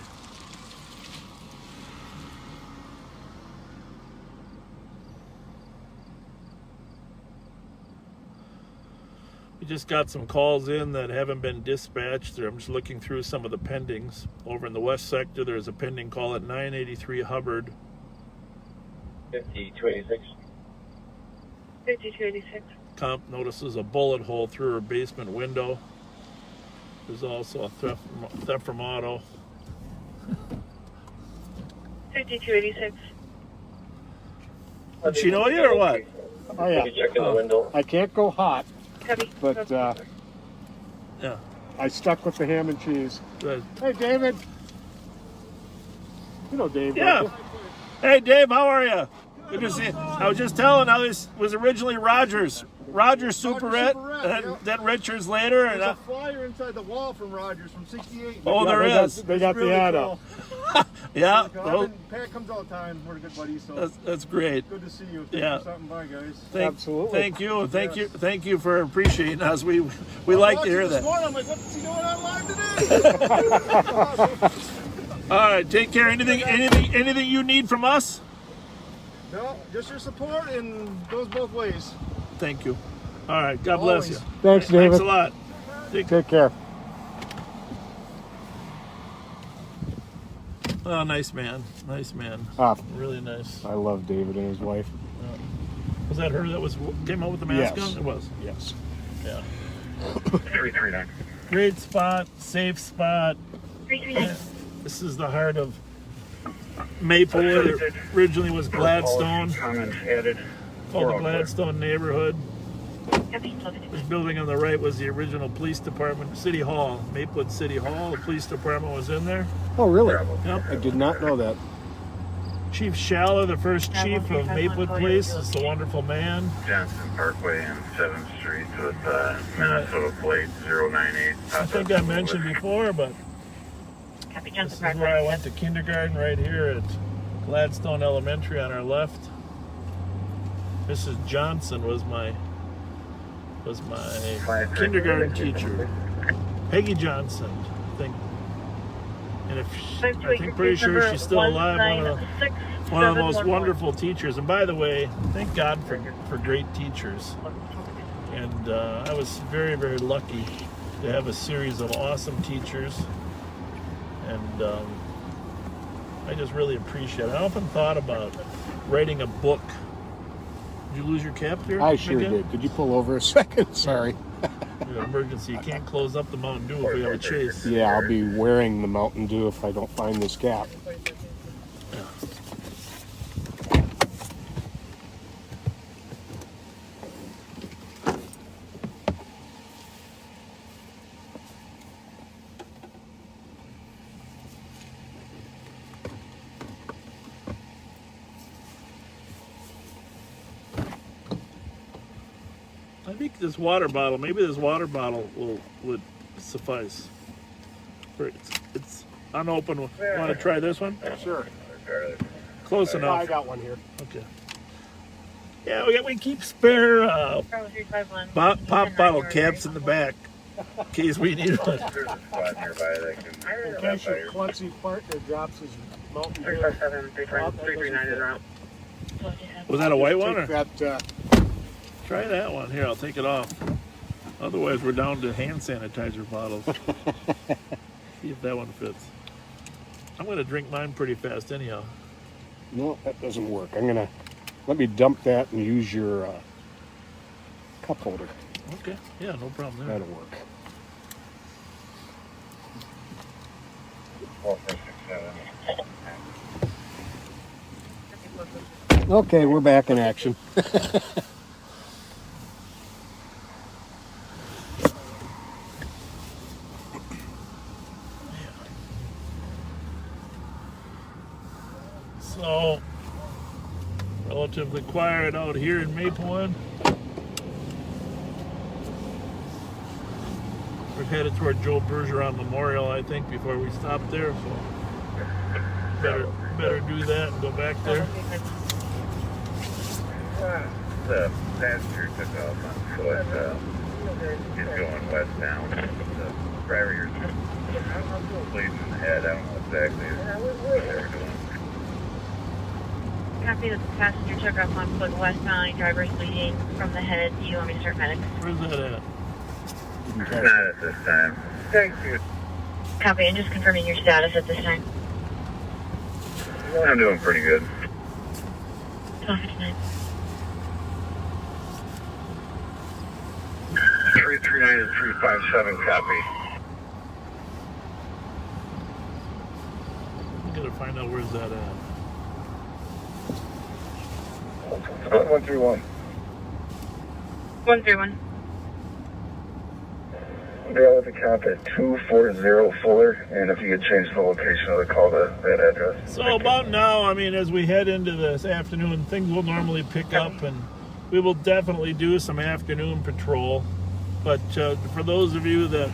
We just got some calls in that haven't been dispatched. I'm just looking through some of the pendings. Over in the west sector, there's a pending call at 983 Hubbard. 5286. 5286. Comp notices a bullet hole through her basement window. There's also a theft from auto. 5286. Did she know you or what? Oh yeah. Check in the window. I can't go hot, Copy. but Yeah. I stuck with the ham and cheese. Good. Hey, David. You know Dave. Yeah. don't you? Hey, Dave, how are you? Good to see you. I was just telling how this was originally Rogers Superette, then Richards later. And There's a flyer inside the wall from Rogers from '68. oh, Yeah, there is. They got Really the ad cool. up. Yeah. So Well, Pat comes all the time. We're good buddies, so that's great. good to see you. Yeah. Something by, guys. Absolutely. Thank you for appreciating us. We like to hear This that. morning, I'm like, what's he doing on live today? All right, take care. Anything you need from us? No, just your support, and goes both ways. Thank you. All right, God bless you. Thanks, David. Thanks a lot. Take care. Oh, nice man. Ah, Really nice. I love David and his wife. Was that her that came out with the mask Yes. on? It was. Yes. Yeah. 339. Great spot, safe spot. 339. This is the heart of Maplewood. It originally was Gladstone. Comments added. Called the Gladstone neighborhood. Copy. This building on the right was the original police department, City Hall, Maplewood City Hall. The police department was in there. Oh, really? Yep. I did not know that. Chief Schaller, the first chief of Maplewood Police, is a wonderful man. Johnson Parkway and 7th Street with Minnesota plate 098. I think I mentioned before, but Copy. this Johnson is Parkway. where I went to kindergarten, right here at Gladstone Elementary on our left. Mrs. Johnson was my kindergarten teacher. Peggy Johnson, I think. And if I think pretty sure she's still alive. One of the most wonderful teachers. And by the way, thank God for great teachers. And I was very, very lucky to have a series of awesome teachers. And I just really appreciate it. I often thought about writing a book. Did you lose your cap there? I sure did. Could you pull over a second? Sorry. Emergency. You can't close up the Mountain Dew if we have a chase. Yeah, I'll be wearing the Mountain Dew if I don't find this cap. I think this water bottle, maybe this water bottle would suffice. It's unopened. Want to try this one? Sure. Close enough. I got one here. Okay. Yeah, we keep spare pop bottle caps in the back in case we need one. There's a spot nearby that can. In case your klutzy partner drops his Mountain Dew. 357-339 is out. Was that a white one? Or? That, Try that one. Here, I'll take it off. Otherwise, we're down to hand sanitizer bottles. See if that one fits. I'm going to drink mine pretty fast anyhow. no, that doesn't work. Let me dump that and use your cup holder. Okay. Yeah, no problem there. That'll work. 4, 5, 6, 7. Okay, we're back in action. So, relatively quiet out here in Maplewood. We're headed toward Joe Bergeron Memorial, I think, before we stop there. So, better do that and go back there. The passenger took off on foot. He's going westbound. The driver here's bleeding in the head. I don't know exactly what they were doing. Copy that the passenger took off on foot westbound, driver's bleeding from the head. Do you want me to start medics? Where's that at? Not at this time. Thank you. Copy, and just confirming your status at this time. I'm doing pretty good. Copy tonight. 339 to 357 copy. I gotta find out where's that at. 131. 131. Dale with the count at 240 Fuller, and if you could change the location of the call to that address. So about now, I mean, as we head into this afternoon, things will normally pick up, and we will definitely do some afternoon patrol. But for those of you that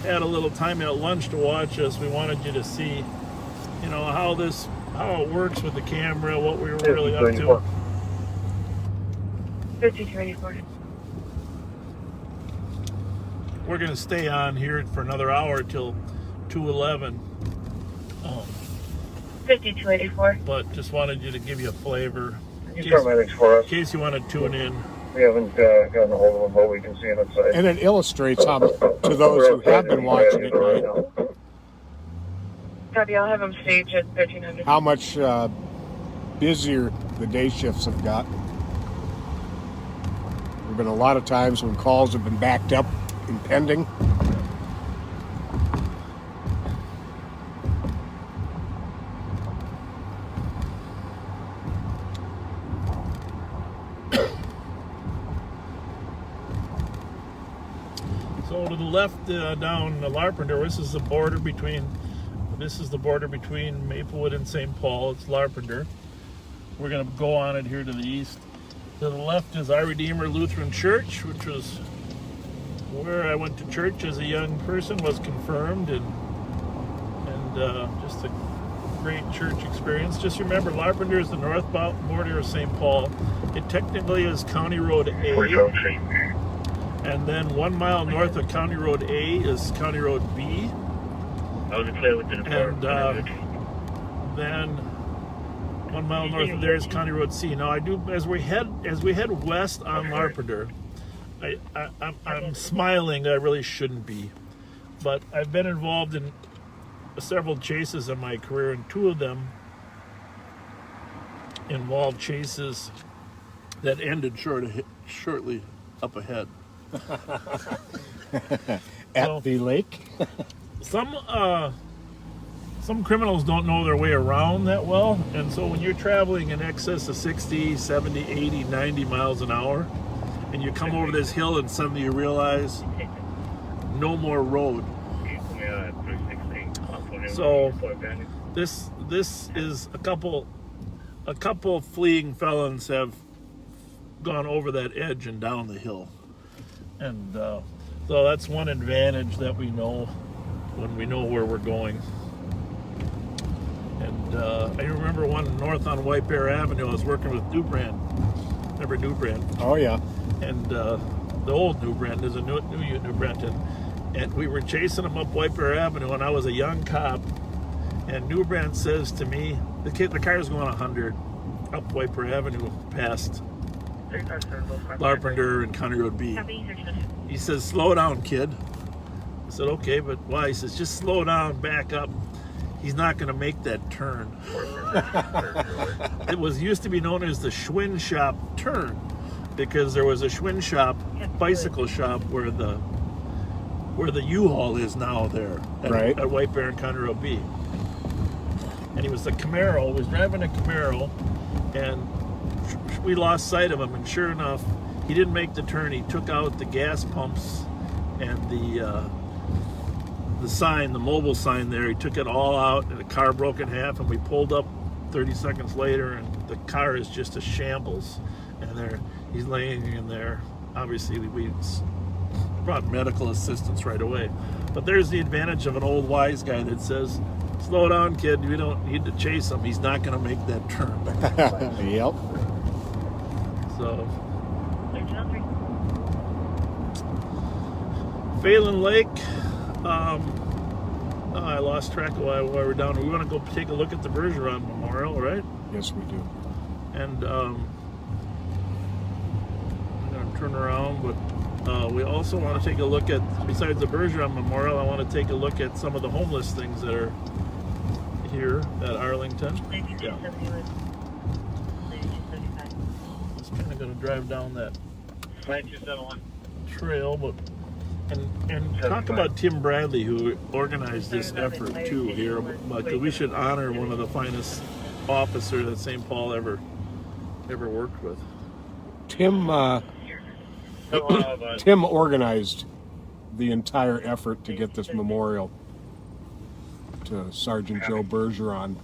had a little time at lunch to watch us, we wanted you to see, you know, how it works with the camera, what we were really up to. 5284. We're going to stay on here for another hour till 2:11. 5284. But just wanted you to give you a flavor in Paramedics for us. case you want to tune in. We haven't gotten a hold of them, but we can see them outside. And it illustrates how, to those who have been watching it, right, Copy, I'll have them stage at 1300. how much busier the day shifts have gotten. There have been a lot of times when calls have been backed up and pending. So to the left down Larpenteur, this is the border between Maplewood and St. Paul. It's Larpenteur. We're going to go on it here to the east. To the left is Our Redeemer Lutheran Church, which was where I went to church as a young person, was confirmed, and just a great church experience. Just remember, Larpenteur is the north border of St. Paul. It technically is County Road A. And then 1 mile north of County Road A is County Road B. was clear within the And then 1 mile north of there is County Road C. Now I do as we head west on Larpenteur. I'm smiling. I really shouldn't be, but I've been involved in several chases in my career, and 2 of them involved chases that ended shortly up ahead. At the lake? Some criminals don't know their way around that well, and so when you're traveling in excess of 60, 70, 80, 90 miles an hour, and you come over this hill and suddenly you realize no more road. So this is a couple fleeing felons have gone over that edge and down the hill, and so that's one advantage that we know when we know where we're going. And I remember one north on White Bear Avenue. I was working with New Brand. Remember New Brand? Oh yeah. And the old New Brand is a new New Brand, and we were chasing them up White Bear Avenue, and I was a young cop. And New Brand says to me, the car's going 100 up White Bear Avenue past Larpenteur and County Road B. He says, "Slow down, kid." I said, "Okay, but why?" He says, "Just slow down, back up. He's not going to make that turn." It used to be known as the Schwinn Shop turn, because there was a Schwinn Shop bicycle shop where the U-Haul is now there at White Bear and County Road B. And he was a Camaro. He was driving a Camaro, and we lost sight of him. And sure enough, he didn't make the turn. He took out the gas pumps and the sign, the mobile sign there. He took it all out, and the car broke in half. And we pulled up 30 seconds later, and the car is just a shambles. And he's laying in there. Obviously, we brought medical assistance right away. But there's the advantage of an old wise guy that says, "Slow down, kid. We don't need to chase him. He's not going to make that turn." Yep. So, Phelan Lake. I lost track of why we're down. We want to go take a look at the Bergeron Memorial, right? Yes, we do. And I'm going to turn around, but we also want to take a look at, besides the Bergeron Memorial, I want to take a look at some of the homeless things that are here at Arlington. Yeah. Just kind of going to drive down that trail, but and talk about Tim Bradley, who organized this effort too here. But we should honor one of the finest officers that St. Paul ever worked with. Tim organized the entire effort to get this memorial to Sergeant Joe Bergeron,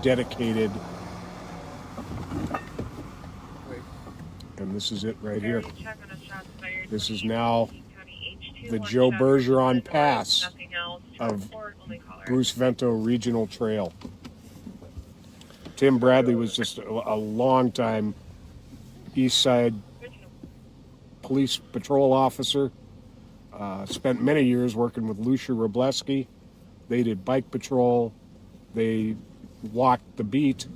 dedicated, and this is it right here. This is now the Joe Bergeron Pass of Bruce Vento Regional Trail. Tim Bradley was just a long time East Side police patrol officer. Spent many years working with Lucia Robleski. They did bike patrol. They walked the beat.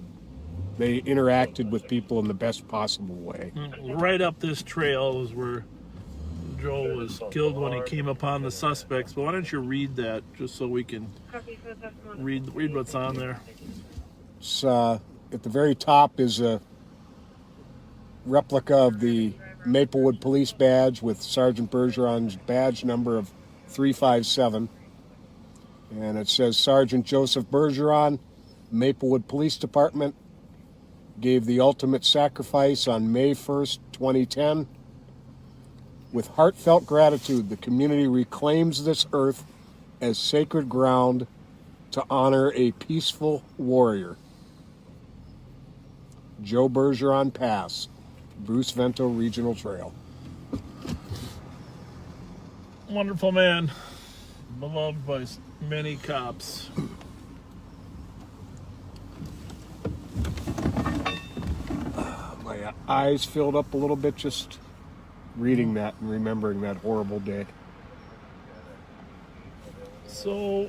They interacted with people in the best possible way. Right up this trail is where Joe was killed when he came upon the suspects. But why don't you read that just so we can read what's on there? It's, at the very top is a replica of the Maplewood police badge with Sergeant Bergeron's badge number of 357. And it says, "Sergeant Joseph Bergeron, Maplewood Police Department, gave the ultimate sacrifice on May 1st, 2010. With heartfelt gratitude, the community reclaims this earth as sacred ground to honor a peaceful warrior. Joe Bergeron Pass, Bruce Vento Regional Trail." Wonderful man, beloved by many cops. My eyes filled up a little bit just reading that and remembering that horrible day. So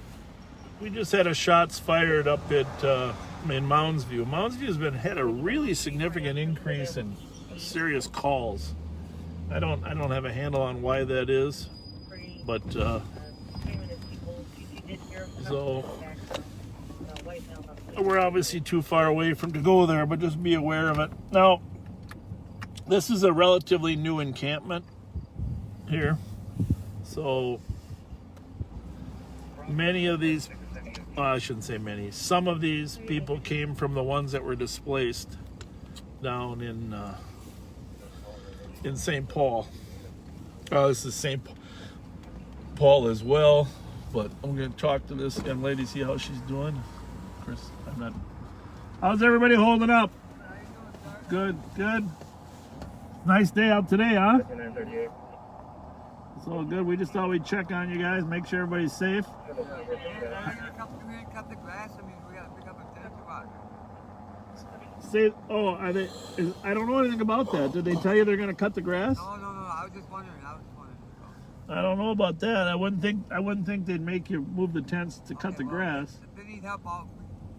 we just had a shots fired up at in Mounds View. Mounds View had a really significant increase in serious calls. I don't have a handle on why that is, but so we're obviously too far away from to go there, but just be aware of it. Now, this is a relatively new encampment here, so many of these, I shouldn't say many, some of these people came from the ones that were displaced down in St. Paul. This is St. Paul as well, but I'm going to talk to this young lady, see how she's doing. Chris, I'm not. How's everybody holding up? Good, good. Nice day out today, huh? It's all good. We just thought we'd check on you guys, make sure everybody's safe. Say, oh, are they? I don't know anything about that. Did they tell you they're going to cut the grass? No. I was just wondering. I don't know about that. I wouldn't think they'd make you move the tents to cut the grass. If they need help, I'll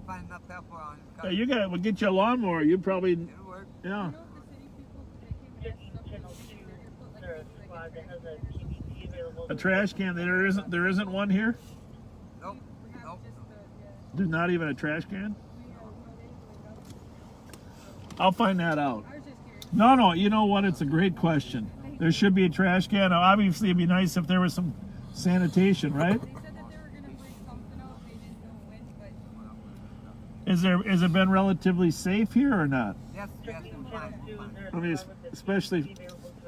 find enough help around. Yeah, you got. We'll get you a lawnmower. You probably. It'll work. Yeah. A trash can. There isn't one here. Nope. There's not even a trash can. I'll find that out. No. You know what? It's a great question. There should be a trash can. Now, obviously, it'd be nice if there was some sanitation, right? Has it been relatively safe here or not? Yes, fine. I mean, especially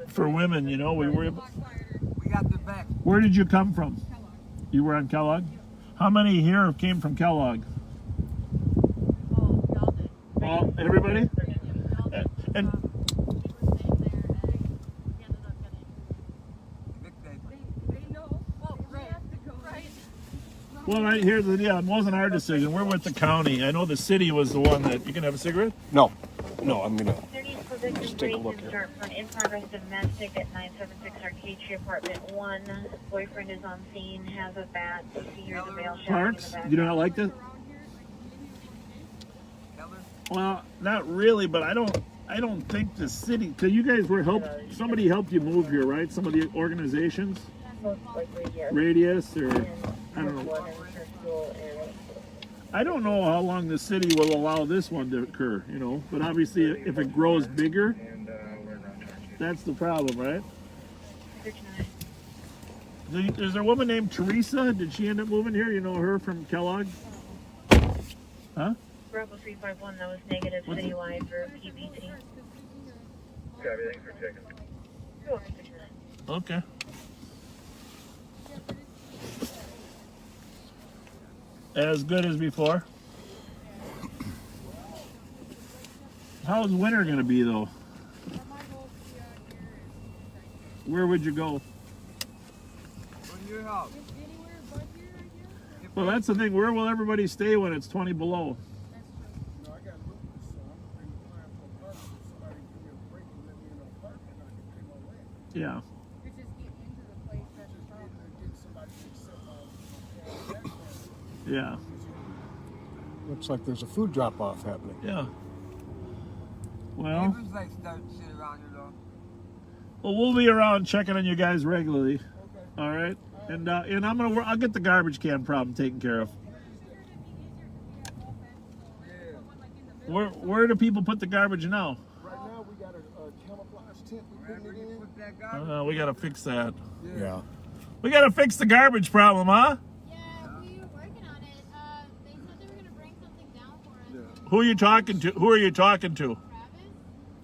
for women, you know, we got the back. Where did you come from? You were on Kellogg? How many here came from Kellogg? All, everybody? And well, right here's the deal. It wasn't our decision. We're with the county. I know the city was the one that. You can have a cigarette? No, I'm gonna just take a look here. For an in-progress domestic at 976 Arcade Street, apartment 1. Boyfriend is on scene, has a bat. See here the male shouting in the Parks? background. You do not like this? Well, not really, but I don't think the city. Cause you guys were somebody helped you move here, right? Some of the organizations. Most likely, yes. Radius or I don't know. I don't know how long the city will allow this one to occur, you know. But obviously, if it grows bigger, that's the problem, right? Is there a woman named Teresa? Did she end up moving here? You know her from Kellogg? Huh? Bravo 351, that was negative citywide for PPT. Everything for checking. Okay. As good as before. How's winter going to be, though? Where would you go? Well, that's the thing. Where will everybody stay when it's 20 below? Yeah. Yeah. Looks like there's a food drop-off happening. Yeah. Well. Neighbors like start shit around here, though. Well, we'll be around checking on you guys regularly. Okay. All right. And I'll get the garbage can problem taken care of. Where do people put the garbage now? Right now we got a camouflage tent we putting it in. We gotta fix that. Yeah. We gotta fix the garbage problem, huh? Yeah, we were working on it. They said they were gonna bring something down for us. Yeah. Who are you talking to? Who are you talking to?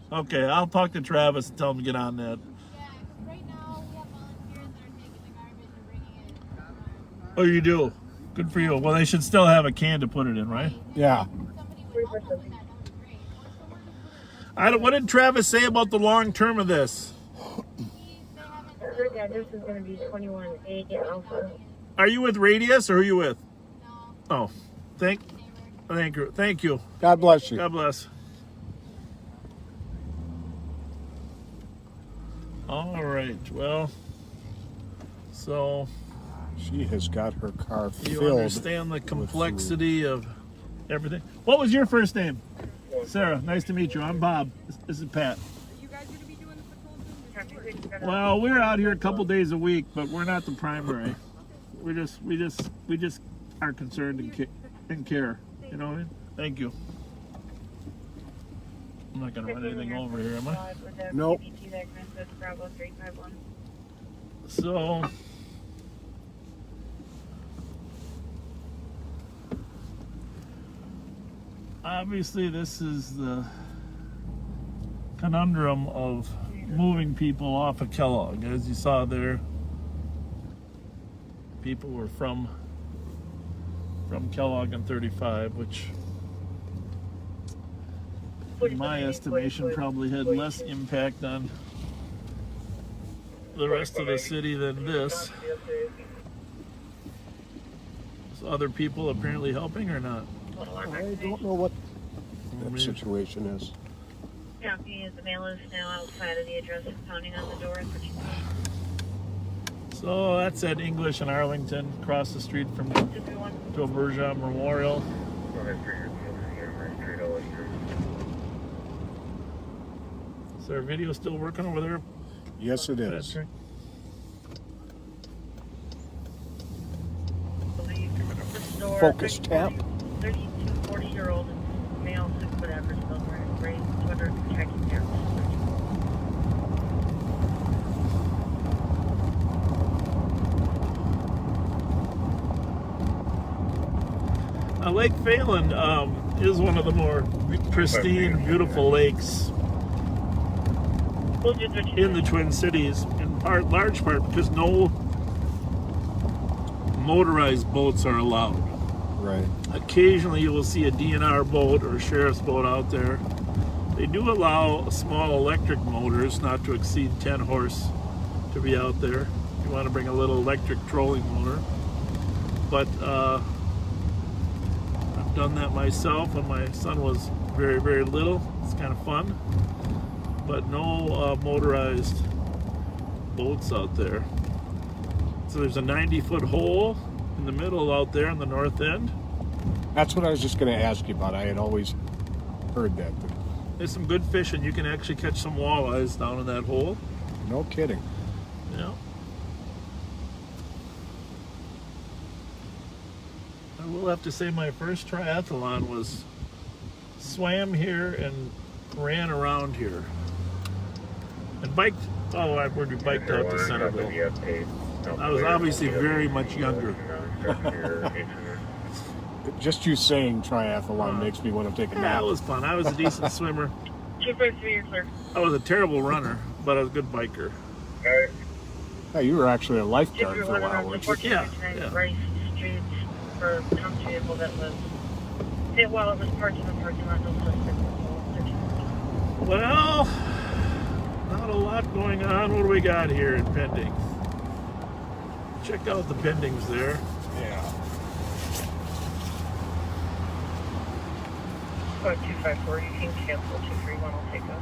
Travis? Okay, I'll talk to Travis and tell him to get on that. Yeah, because right now we have volunteers that are taking the garbage and bringing it. Oh, you do? Good for you. Well, they should still have a can to put it in, right? Yeah. Somebody would help us with that. That would be great. What did Travis say about the long term of this? Yeah, this is going to be 21A Alpha. Are you with Radius or who are you with? No. Oh, thank you. God bless you. God bless. All right. Well, so She has got her car You filled. understand the with complexity of everything. What was your first name? Sarah, nice to meet you. I'm Bob. This is Pat. You guys gonna be doing the patrol? Well, we're out here a couple days a week, but we're not the primary. We just are concerned and care. You know what I mean? Thank you. I'm not gonna run anything over here, am I? Nope. Bravo 351. So, obviously this is the conundrum of moving people off of Kellogg. As you saw there, people were from Kellogg and 35, which in my estimation probably had less impact on the rest of the city than this. Is other people apparently helping or not? I don't know what that situation is. Copy. The mail is now outside of the address and pounding on the door. So that's at English and Arlington, across the street from to Bergeron Memorial. Is our video still working over there? Yes, it is. Patrick? Focus tap. 32, 40-year-old male, 6 foot average, still wearing gray sweater, checking there. Lake Phelan is one of the more pristine, beautiful lakes in the Twin Cities, in large part because no motorized boats are allowed. Right. Occasionally you will see a DNR boat or a sheriff's boat out there. They do allow small electric motors, not to exceed 10 horse, to be out there. If you want to bring a little electric trolling motor. But I've done that myself when my son was very, very little. It's kind of fun. But no motorized boats out there. So there's a 90-foot hole in the middle out there in the north end. That's what I was just going to ask you about. I had always heard that. There's some good fishing. You can actually catch some walleyes down in that hole. No kidding. Yeah. I will have to say my first triathlon was swam here and ran around here. And biked, we biked out to Centerville. I was obviously very much younger. Just you saying triathlon makes me want to take a nap. That was fun. I was a decent swimmer. 253, you're clear. I was a terrible runner, but I was a good biker. Hey, you were actually a lifeguard for a while, weren't you? Yeah. Rice Street for a town vehicle that was hit while it was parked in the parking lot. No suspect. Well, not a lot going on. What do we got here in pending? Check out the pendings there. Yeah. 254, you can cancel 231, I'll take that.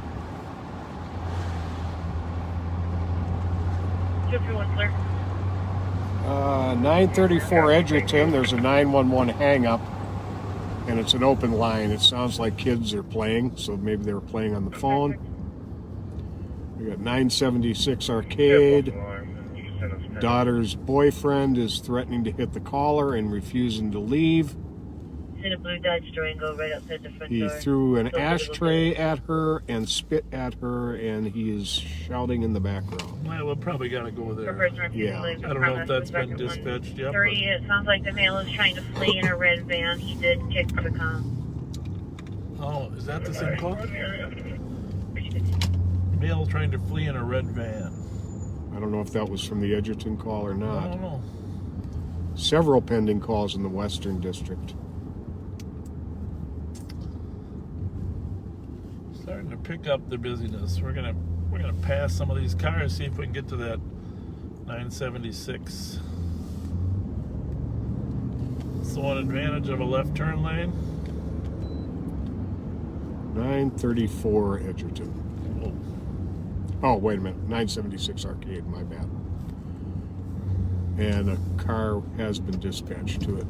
231, clear. 934 Edgerton, there's a 911 hang-up, and it's an open line. It sounds like kids are playing, so maybe they were playing on the phone. We got 976 Arcade. Daughter's boyfriend is threatening to hit the caller and refusing to leave. In a blue Dodge Durango right outside the front He door. threw an ashtray at her and spit at her, and he is shouting in the background. Well, we'll probably got to go there. Yeah. I don't know if that's been dispatched yet. 30, it sounds like the male is trying to flee in a red van. He did kick the cop. Oh, is that the same call? Male trying to flee in a red van. I don't know if that was from the Edgerton call or not. I don't know. Several pending calls in the Western District. Starting to pick up the busyness. We're gonna pass some of these cars, see if we can get to that 976. It's the one advantage of a left turn lane. 934 Edgerton. Oh, wait a minute. 976 Arcade, my bad. and a car has been dispatched to it.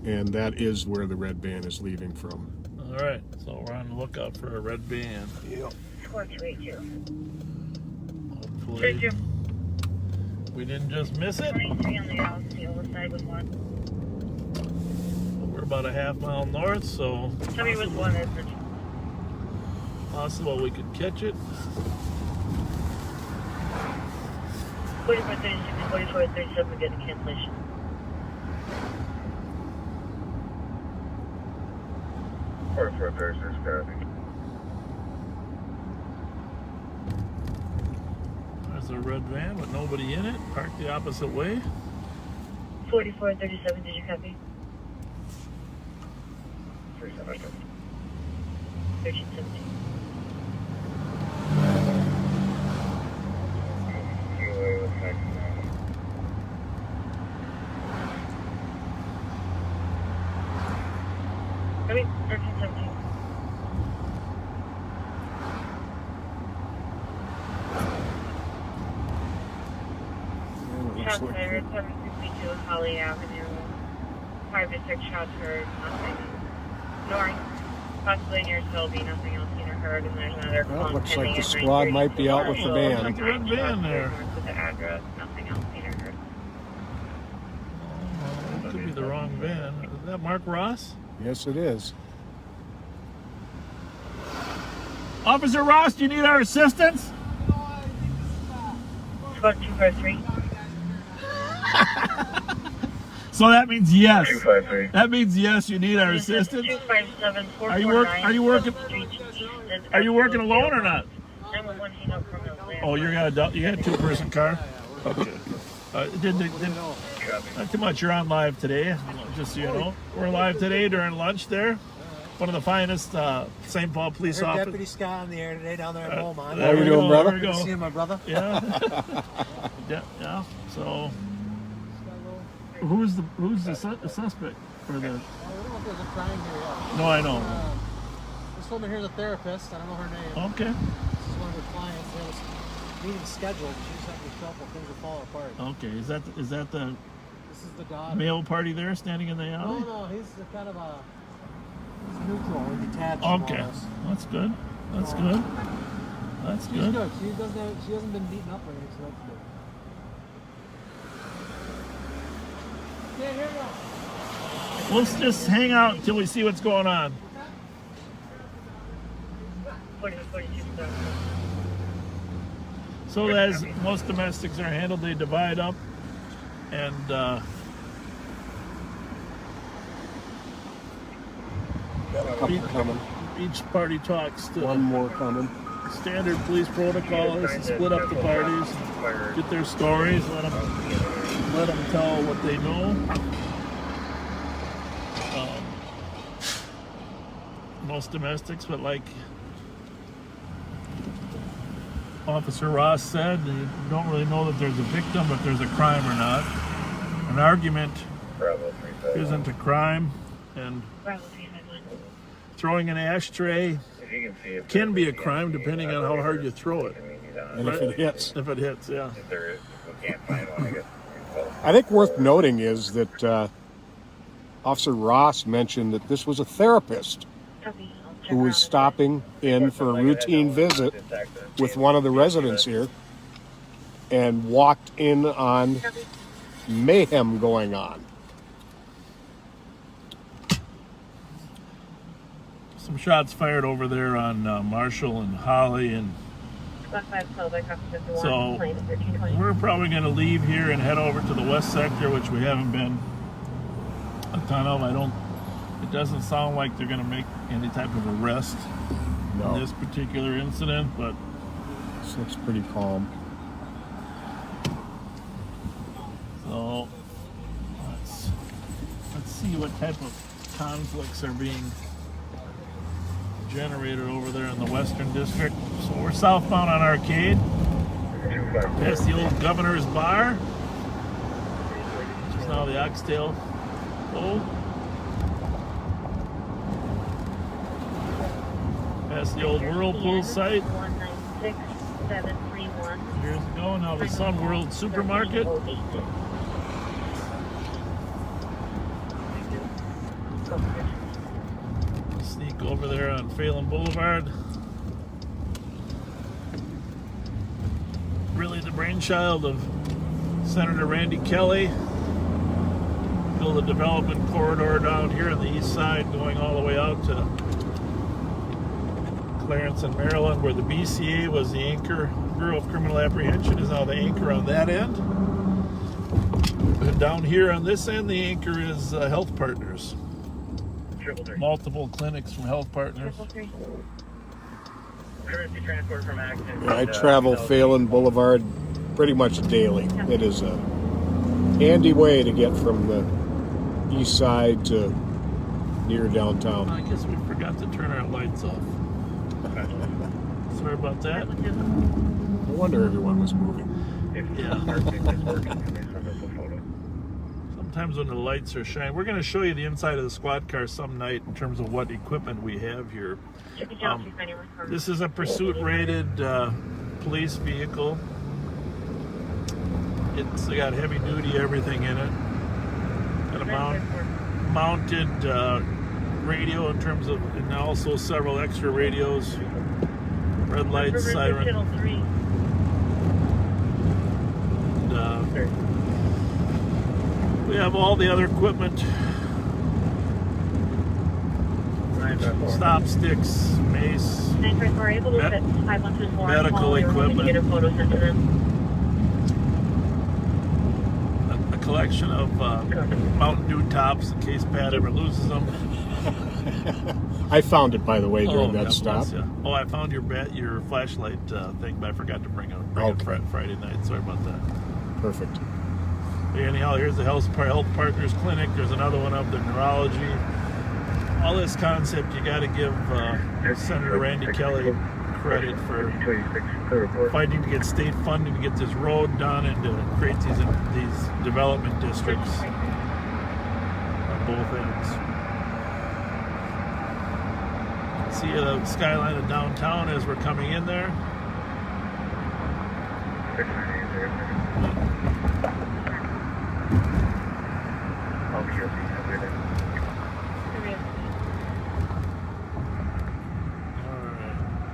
And that is where the red van is leaving from. All right, so we're on the lookout for a red van. Yep. Score 282. Hopefully, we didn't just miss it. 23 on the outside side with 1. We're about a half mile north, so Tell me with 1 is it? possible we could catch it. 4436 and 4437 getting cancellation. For Thursday's copy. There's a red van with nobody in it, parked the opposite way. 4437, did you copy? 1317. I mean, 1317. Shots fired, 762 Holly Avenue. 5 to 6 shots heard, nothing. North, possibly near Sylvie, nothing else seen or heard, and there's another Well, call looks like pending the at squad might be out with the 9:34. van. Like the red van there. North with the address, nothing else seen or heard. It could be the wrong van. Is that Mark Ross? Yes, it is. Officer Ross, do you need our assistance? Squad 243. So that means yes. 253. That means yes, you need our assistance. 257 Are you working alone or not? I'm one hang up from the land. Oh, you got a 2-person car? Okay. Not too much. You're on live today, just so you know. We're live today during lunch there. One of the finest St. Paul police officers. Deputy Scott on the air today down there in Beaumont. How you doing, brother? There we go. See you, my brother. Yeah. Yeah. So, who's the suspect for the? We don't know if there's a crime here yet. No, I know. This woman here's a therapist. I don't know her name. Okay. This is one of her clients. They have a meeting scheduled. She just had to show up when things are falling apart. Okay. Is that the This is the daughter. male party there standing in the No, alley? no, he's kind of a. He's neutral or detached. from Okay. all this. That's good. That's good. That's She's good. good. She hasn't been beaten up or anything, so that's good. Yeah, here we go. Let's just hang out until we see what's going on. 42, So as most domestics are handled, they divide up, and each party talks to One more coming. standard police protocol is to split up the parties, get their stories, let them tell what they know. Most domestics, but like Officer Ross said, you don't really know that there's a victim, if there's a crime or not. An argument isn't a crime, and throwing an ashtray can be a crime depending on how hard you throw it. And if it hits. If it hits, yeah. I think worth noting is that Officer Ross mentioned that this was a therapist who was stopping in for a routine visit with one of the residents here and walked in on mayhem going on. Some shots fired over there on Marshall and Holly, and so we're probably going to leave here and head over to the west sector, which we haven't been a ton of. It doesn't sound like they're going to make any type of arrest in this particular incident, but this looks pretty calm. So let's see what type of conflicts are being generated over there in the Western District. So we're southbound on Arcade, past the old Governor's Bar, which is now the Oxtail Bowl. Past the old Whirlpool site. 196. 731. Years ago, now the Sun World Supermarket. Sneak over there on Phelan Boulevard. Really the brainchild of Senator Randy Kelly. Build a development corridor down here on the east side going all the way out to Clarence and Maryland, where the BCA was the anchor. Bureau of Criminal Apprehension is now the anchor on that end. And down here on this end, the anchor is Health Partners. Multiple clinics from Health Partners. Transport from accident. I travel Phelan Boulevard pretty much daily. It is a handy way to get from the east side to near downtown. I guess we forgot to turn our lights off. Sorry about that. No wonder everyone was moving. Yeah. Sometimes when the lights are shining, we're going to show you the inside of the squad car some night in terms of what equipment we have here. This is a pursuit-rated police vehicle. It's got heavy-duty everything in it. Got a mounted radio in terms of, and also several extra radios. Red lights, siren. And, we have all the other equipment. Stop sticks, mace, medical equipment. A collection of Mountain Dew tops in case Pat ever loses them. I found it, by the way, during that God stop. bless ya. Oh, I found your flashlight thing, but I forgot to bring it Friday night. Sorry about that. Perfect. Anyhow, here's the Health Partners Clinic. There's another one up there, neurology. All this concept, you got to give Senator Randy Kelly credit for fighting to get state funding to get this road done and to create these development districts on both ends. See the skyline of downtown as we're coming in there.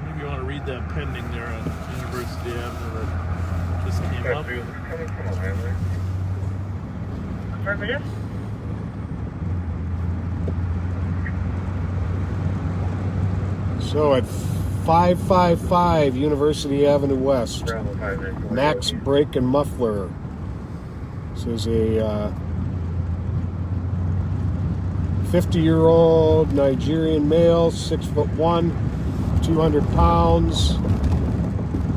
Maybe you want to read that pending there on University Avenue that just came up. Affirmative. So at 555 University Avenue West, Max Brake and Muffler. This is a 50-year-old Nigerian male, 6'1", 200 pounds,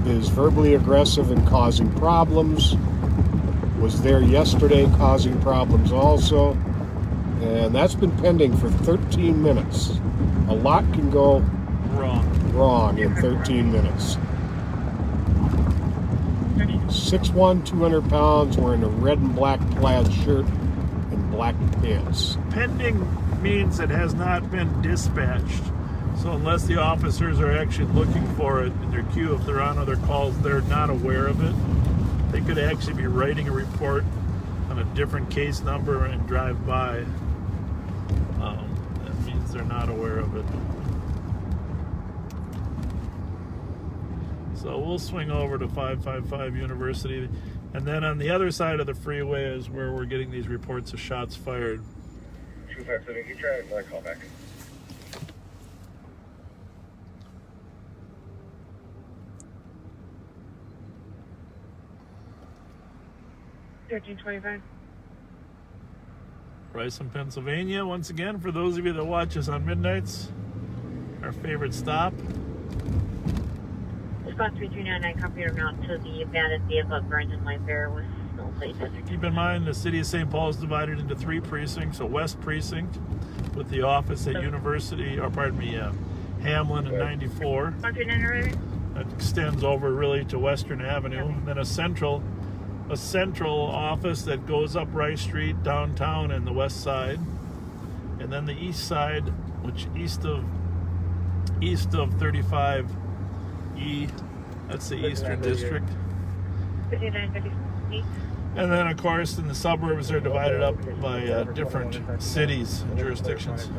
is verbally aggressive and causing problems. Was there yesterday causing problems also. And that's been pending for 13 minutes. A lot can go wrong in 13 minutes. 6'1", 200 pounds, wearing a red and black plaid shirt and black pants. Pending means it has not been dispatched. So unless the officers are actually looking for it in their queue, if they're on other calls, they're not aware of it. They could actually be writing a report on a different case number and drive by. That means they're not aware of it. So we'll swing over to 555 University. And then on the other side of the freeway is where we're getting these reports of shots fired. 257, you try to call back. $13.25. Bryson, Pennsylvania. Once again, for those of you that watch us on midnights, our favorite stop. Squad 3399, computer mount to the abandoned vehicle at Burns Light Bear with no plate. Keep in mind, the city of St. Paul is divided into 3 precincts. A West Precinct with the office at University, or pardon me, Hamlin and 94. That extends over really to Western Avenue. And then a central office that goes up Rice Street, downtown, and the west side. And then the east side, which east of 35E That's the Eastern District. 5950. And then, of course, in the suburbs, they're divided up by different cities and jurisdictions.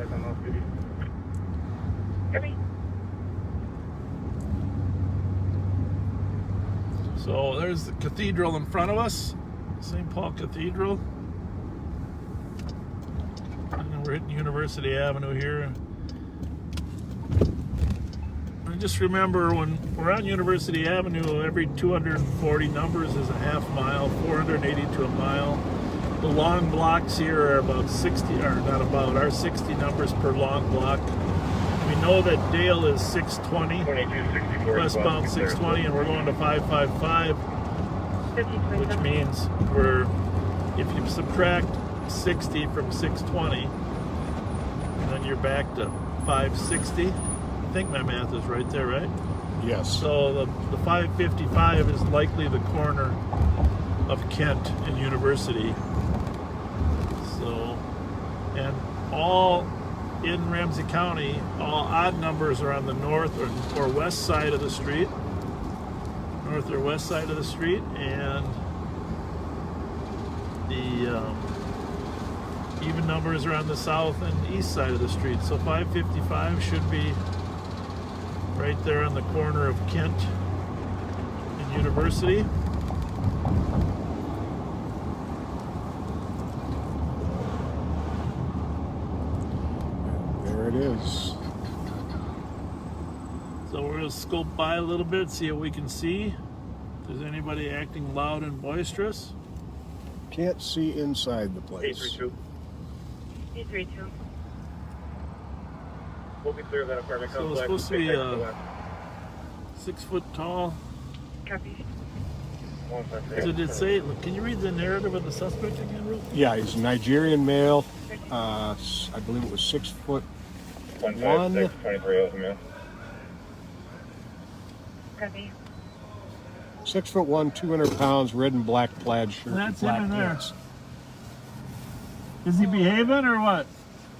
So there's the cathedral in front of us, St. Paul Cathedral. And then we're hitting University Avenue here. And just remember, when we're on University Avenue, every 240 numbers is a half mile, 480 to a mile. The long blocks here are about 60, or not about, are 60 numbers per long block. We know that Dale is 620, westbound 620, and we're going to 555, which means if you subtract 60 from 620, then you're back to 560. I think my math is right there, right? Yes. So the 555 is likely the corner of Kent and University. So, and all in Ramsey County, all odd numbers are on the north or west side of the street. North or west side of the street, and the even numbers are on the south and east side of the street. So 555 should be right there on the corner of Kent and University. There it is. So we're going to scope by a little bit, see what we can see. If there's anybody acting loud and boisterous. Can't see inside the place. 832. We'll be clear of that apartment So complex. it's supposed to be 6 foot tall. Copy. So did it say, can you read the narrative of the suspect again, Ruth? Yeah, he's a Nigerian male. I believe it was 6 foot 1. Copy. 6 foot 1, 200 pounds, red and black plaid shirt. That's black him in there. pants. Is he behaving or what?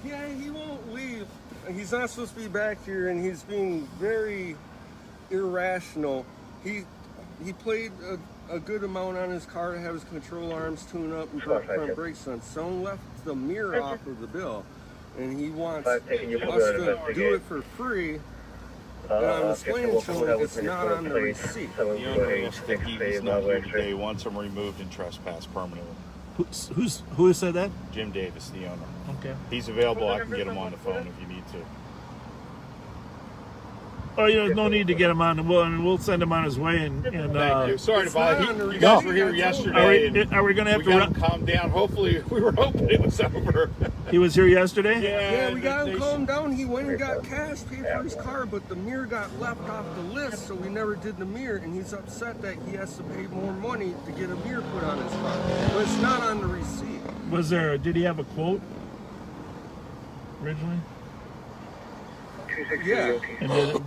Yeah, he won't leave. He's not supposed to be back here, and he's being very irrational. He played a good amount on his car to have his control arms tuned up and front brakes on. Someone left the mirror off of the bill, and he wants us to do it for free. And I'm explaining to him it's not on the receipt. The owner asked that he's not here today, wants him removed and trespassed permanently. Who said that? Jim Davis, the owner. Okay. He's available. I can get him on the phone if you need to. Oh, there's no need to get him on. We'll send him on his way. And Thank you. Sorry to bother you. You guys were here yesterday. Are we going to have to calm down? Hopefully, we were hoping it was over. He was here yesterday? Yeah, we got him calmed down. He went and got cash, paid for his car, but the mirror got left off the list, so we never did the mirror, and he's upset that he has to pay more money to get a mirror put on his car. But it's not on the receipt. Did he have a quote originally? Yeah.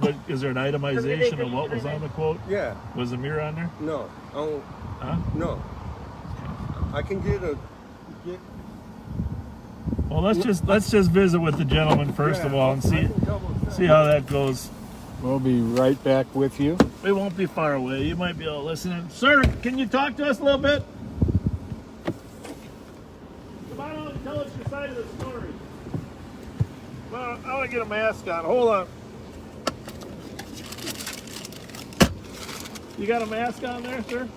But is there an itemization of what was on the quote? Yeah. Was the mirror on there? No. Huh? No. I can get Well, let's just visit with the gentleman first of all and see how that goes. We'll be right back with you. We won't be far away. You might be able to listen. Sir, can you talk to us a little bit? Come on out and tell us your side of the story. Well, I want to get a mask on. Hold on. You got a mask on there, sir?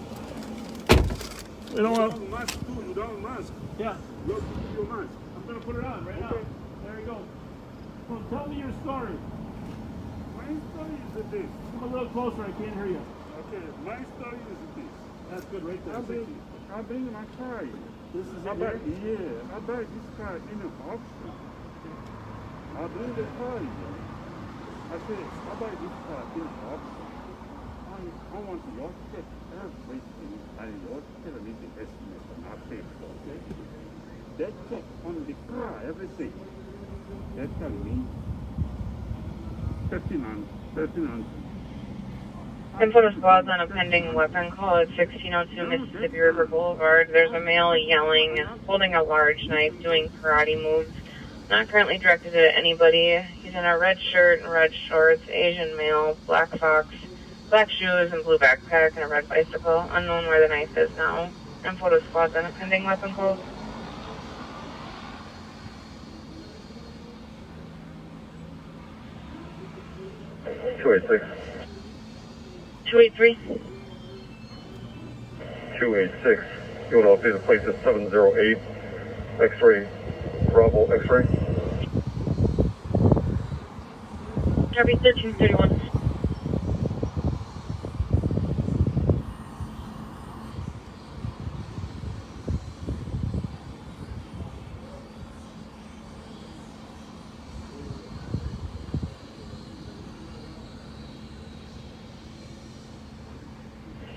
We don't want mask too. You don't mask. Yeah. Your mask. I'm going to put it on right now. There you go. Well, tell me your story. My story is this. Come a little closer. I can't hear you. Okay, my story is this. That's good right there. I bring my car. This is I buy this car in an auction. I bring the car here. I said, I buy this car in an auction. I want your check everything. And your check is the estimate and I pay for it. That check on the car, everything. That tell me 13 Info squads on a pending weapon call at 1602 Mississippi River Boulevard. There's a male yelling, holding a large knife, doing karate moves. Not currently directed at anybody. He's in a red shirt and red shorts, Asian male, black fox, Black shoes and blue backpack and a red bicycle. Unknown where the knife is now. And photo squads on a pending weapon calls. 286. 283. 286. Philadelphia, the place is 708. X-ray. Bravo, X-ray. Copy 1331.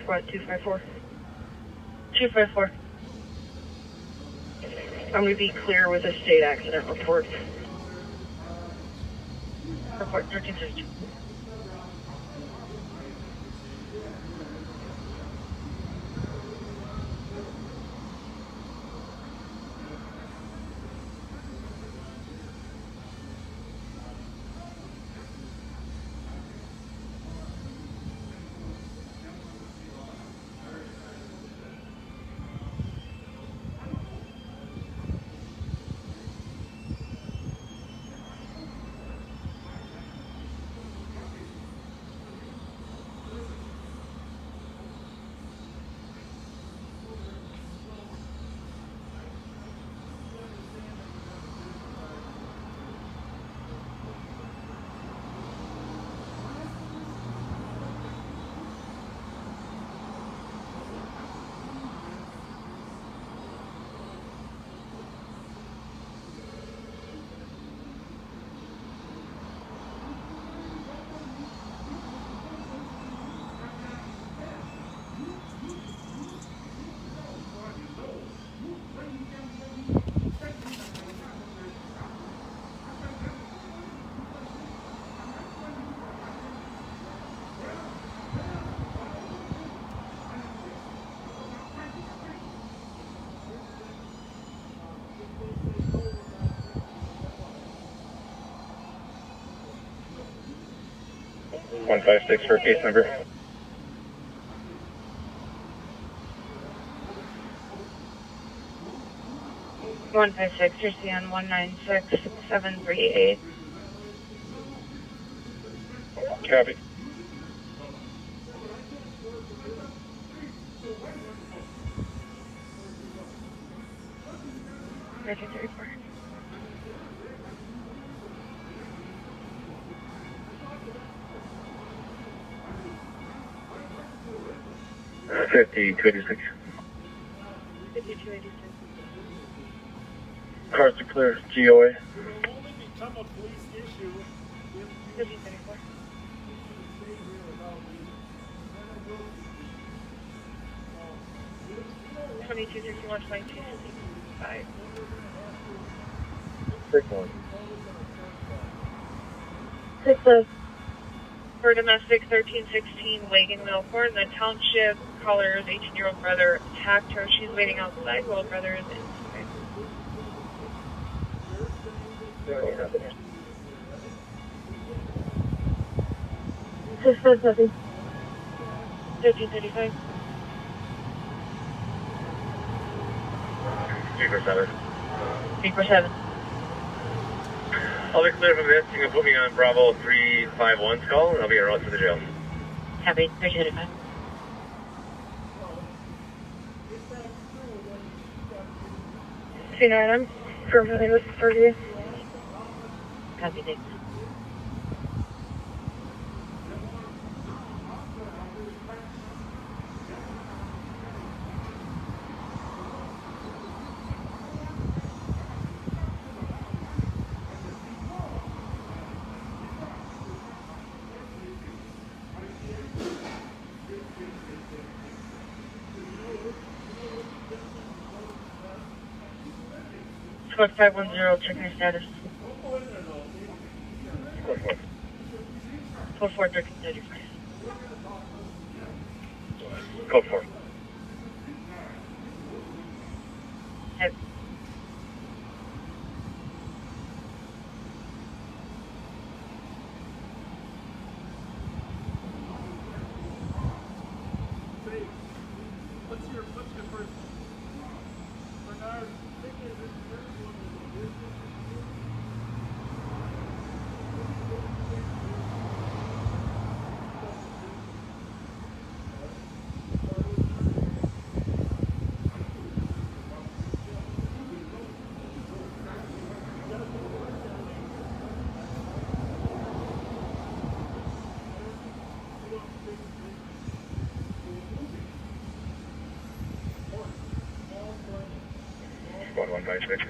Squad 254. 254. I'm going to be clear with a state accident report. Report 1332. One 156 for case number. One 56, you're CN 196738. Copy. Roger 34. Fifty 286. 5286. Cars are clear. GOA. It will only become a police issue if 1534. $22.61, $22.65. 6-1. 6 for domestic 1316 Wagon Millcorn. The township caller's 18-year-old brother attacked her. She's waiting outside while brother is inside. 1335. 347. 347. I'll be clear from this. You can put me on Bravo 351's call, and I'll be en route to the jail. Copy. 1335. C9, I'm familiar with Fergie. Copy, thanks. Squad 510, checking your status. Code 4, 1335. Code 4. Head. 1156.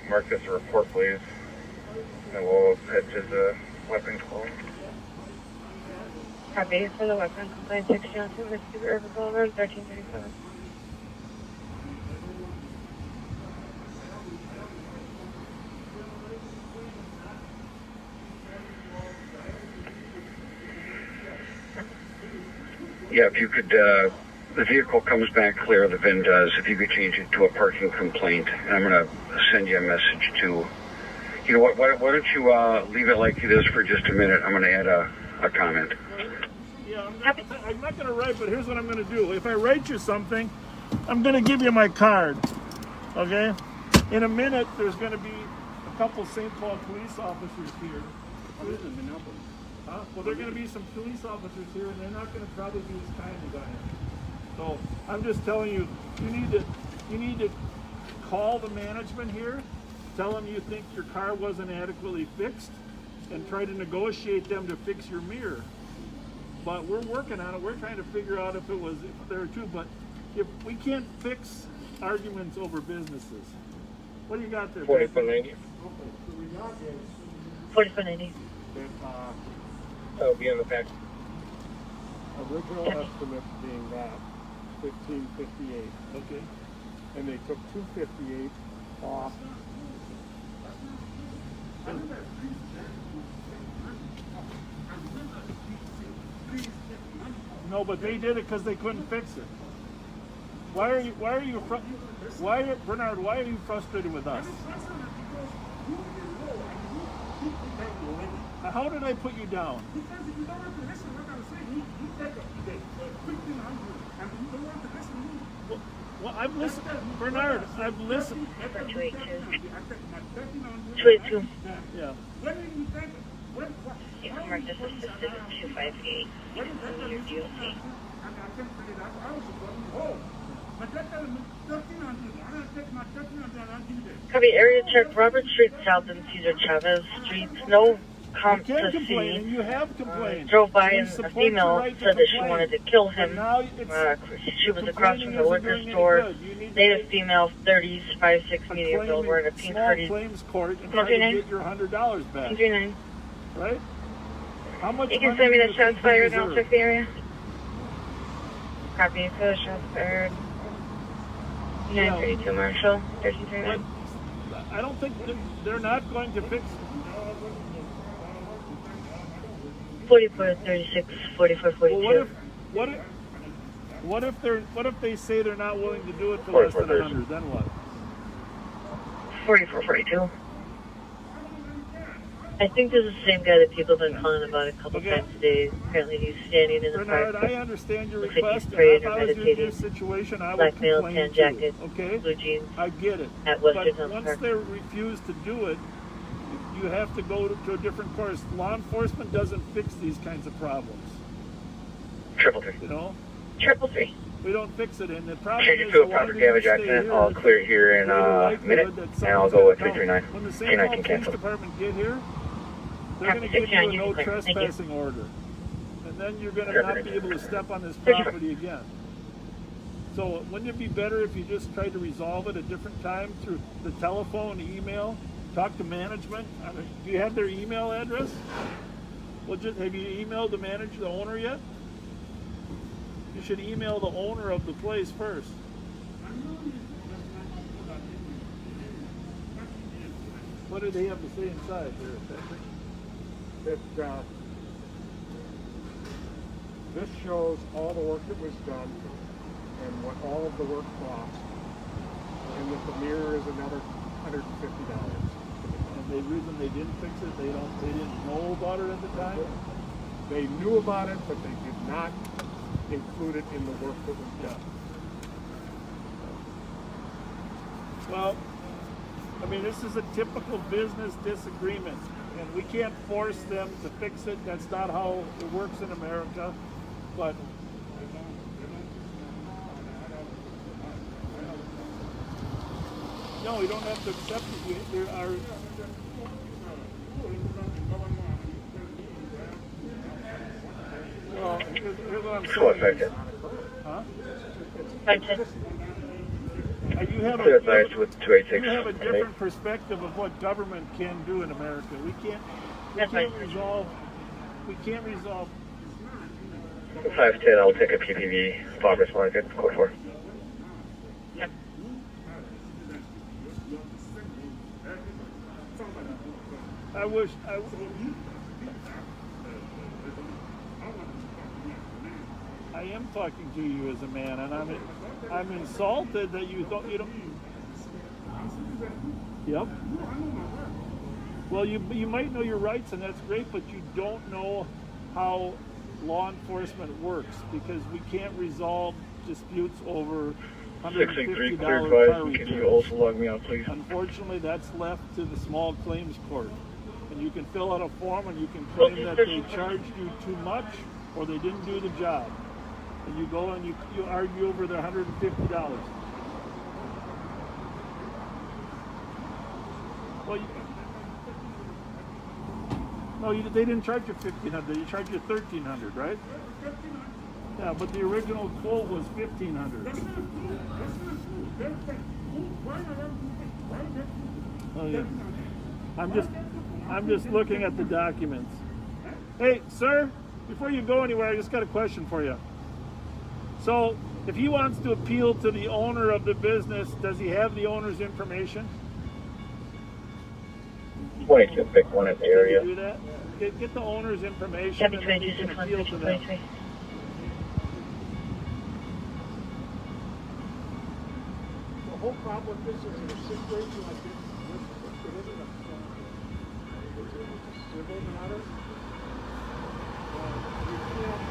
Mark this a report, please. And we'll head to the weapons call. Copy for the weapon. Complaint 60 on 2 Mississippi River Boulevard, 1337. Yeah, if you could, the vehicle comes back clear, the VIN does. If you could change it to a parking complaint, and I'm going to send you a message to, you know what, why don't you leave it like it is for just a minute? I'm going to add a comment. Yeah, I'm not going to write, but here's what I'm going to do. If I write you something, I'm going to give you my card, okay? In a minute, there's going to be a couple St. Paul police officers here. Well, there are going to be some police officers here, and they're not going to probably be as kind as I am. So I'm just telling you, you need to call the management here, tell them you think your car wasn't adequately fixed, and try to negotiate them to fix your mirror. But we're working on it. We're trying to figure out if there too. But if we can't fix arguments over businesses, what do you got there? 4490. 4490. That'll be on the back. Original estimate being that 1558. Okay. And they took 258 off. No, but they did it because they couldn't fix it. Bernard, why are you frustrated with us? How did I put you down? Because if you don't want to listen to what I'm saying, you take the 1500 and you don't want to listen to me. Well, I've listened, Bernard, I've listened. 282. Yeah. When did you take it? Yeah, Mark, this is Pacific 258. Your DOC. And I can't put it out. I was going home. But that tells me 1300. I don't take my 1300 and I'll give it. Copy, area check, Robert Street South and Cesar Chavez Streets. No comp You to can't complain, and see. you have complained. Drove by We and a support female your right to said that she complain. wanted to kill him. But now it's- She was across from complaining the isn't liquor doing any store. good. You need to Native take female, 30s, 5'6", medium claim build, wearing a in pink small hoodie. claims court and try to 139? get your $100 back. 139. Right? How much You can money send me do the you shots think you fired and I'll deserve? check the area. Copy for the shots fired. 932 Marshall, 1339. I don't think they're not going to fix it. 4436, 4442. Well, what if they say they're not willing to do it for less than 100? Then what? 4442. I think this is the same guy that people have been calling about a couple times today. Apparently he's standing in the Bernard, park. I understand your Looks like request. he's praying If or I was in meditating. your situation, I would Black male, complain tan too. jacket, Okay? blue jeans. I get it. At But Western Hills once Park. they refuse to do it, you have to go to a different course. Law enforcement doesn't fix these kinds of problems. 333. You know? 333. We don't fix it, and the problem Change it is to a the longer property you damage stay accident. here, I'll clear it here in the greater a likelihood minute, that and I'll someone's go with gonna come. 339. When the St. 319 Paul Police cancel. Department get here, they're Copy, going to give you a 69, no you can clear. Thank you. trespassing order. And then you're going to Sure. not be able to step on this Thank you. property again. So wouldn't it be better if you just tried to resolve it a different time through the telephone, email, talk to management? I mean, do you have their email address? Well, have you emailed the owner yet? You should email the owner of the place first. What do they have to say inside there, Fletcher? That this shows all the work that was done and what all of the work cost, and that the mirror is another $150. And the reason they didn't fix it, they didn't know about it at the time? They knew about it, but they did not include it in the work that was done. Well, I mean, this is a typical business disagreement, and we can't force them to fix it. That's not how it works in America. But no, we don't have to accept it. There are. Well, here's what I'm saying. Full effective. Huh? 510. You have Clear advice with 286. you have a different perspective of what government can do in America. We can't resolve. 510, I'll take a PPV, Farmers Market, code 4. Yep. I am talking to you as a man, and I'm insulted that you don't. Yep. Well, you might know your rights, and that's great, but you don't know how law enforcement works, because we can't resolve disputes over $150 car repairs. Can you also log me out, please? Unfortunately, that's left to the small claims court. And you can fill out a form and you can claim that they charged you too much or they didn't do the job. And you go and you argue over the $150. Well, they didn't charge you $1,500. They charged you $1,300, right? Yeah, but the original quote was $1,500. Oh yeah. I'm just looking at the documents. Hey, sir, before you go anywhere, I just got a question for you. So, if he wants to appeal to the owner of the business, does he have the owner's information? 22, pick one at the area. Can you do that? Get the owner's information and then you can appeal to them. The whole problem with this is in a situation like this, it isn't a civil matter. You can't,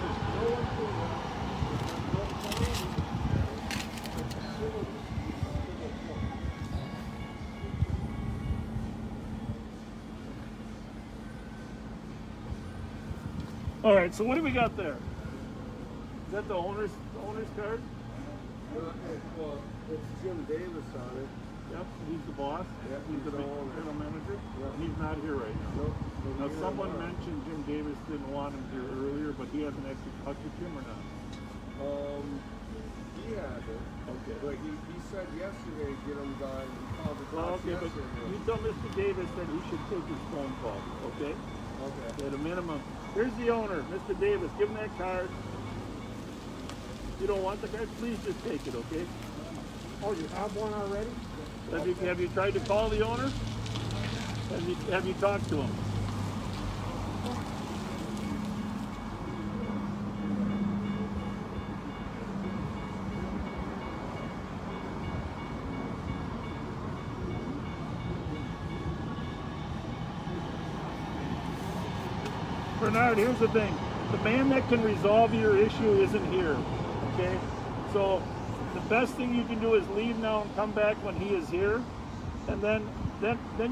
there's no one to there's no claim. It's a civil court. All right, so what do we got there? Is that the owner's card? Well, it's Jim Davis on it. Yep, he's the boss. Yep, he's the general manager. Yep. He's not here right now. Nope. Now, someone mentioned Jim Davis didn't want him here earlier, but he hasn't actually talked to Jim or not. He hasn't. Okay. But he said yesterday, get him done. He called the Well, cops okay, but yesterday. you tell Mr. Davis that he should take his phone call, okay? Okay. At a minimum. Here's the owner, Mr. Davis. Give him that card. You don't want the card? Please just take it, okay? Oh, you have one already? Have you tried to call the owner? Have you talked to him? Bernard, here's the thing. The man that can resolve your issue isn't here, okay? So the best thing you can do is leave now and come back when he is here, and then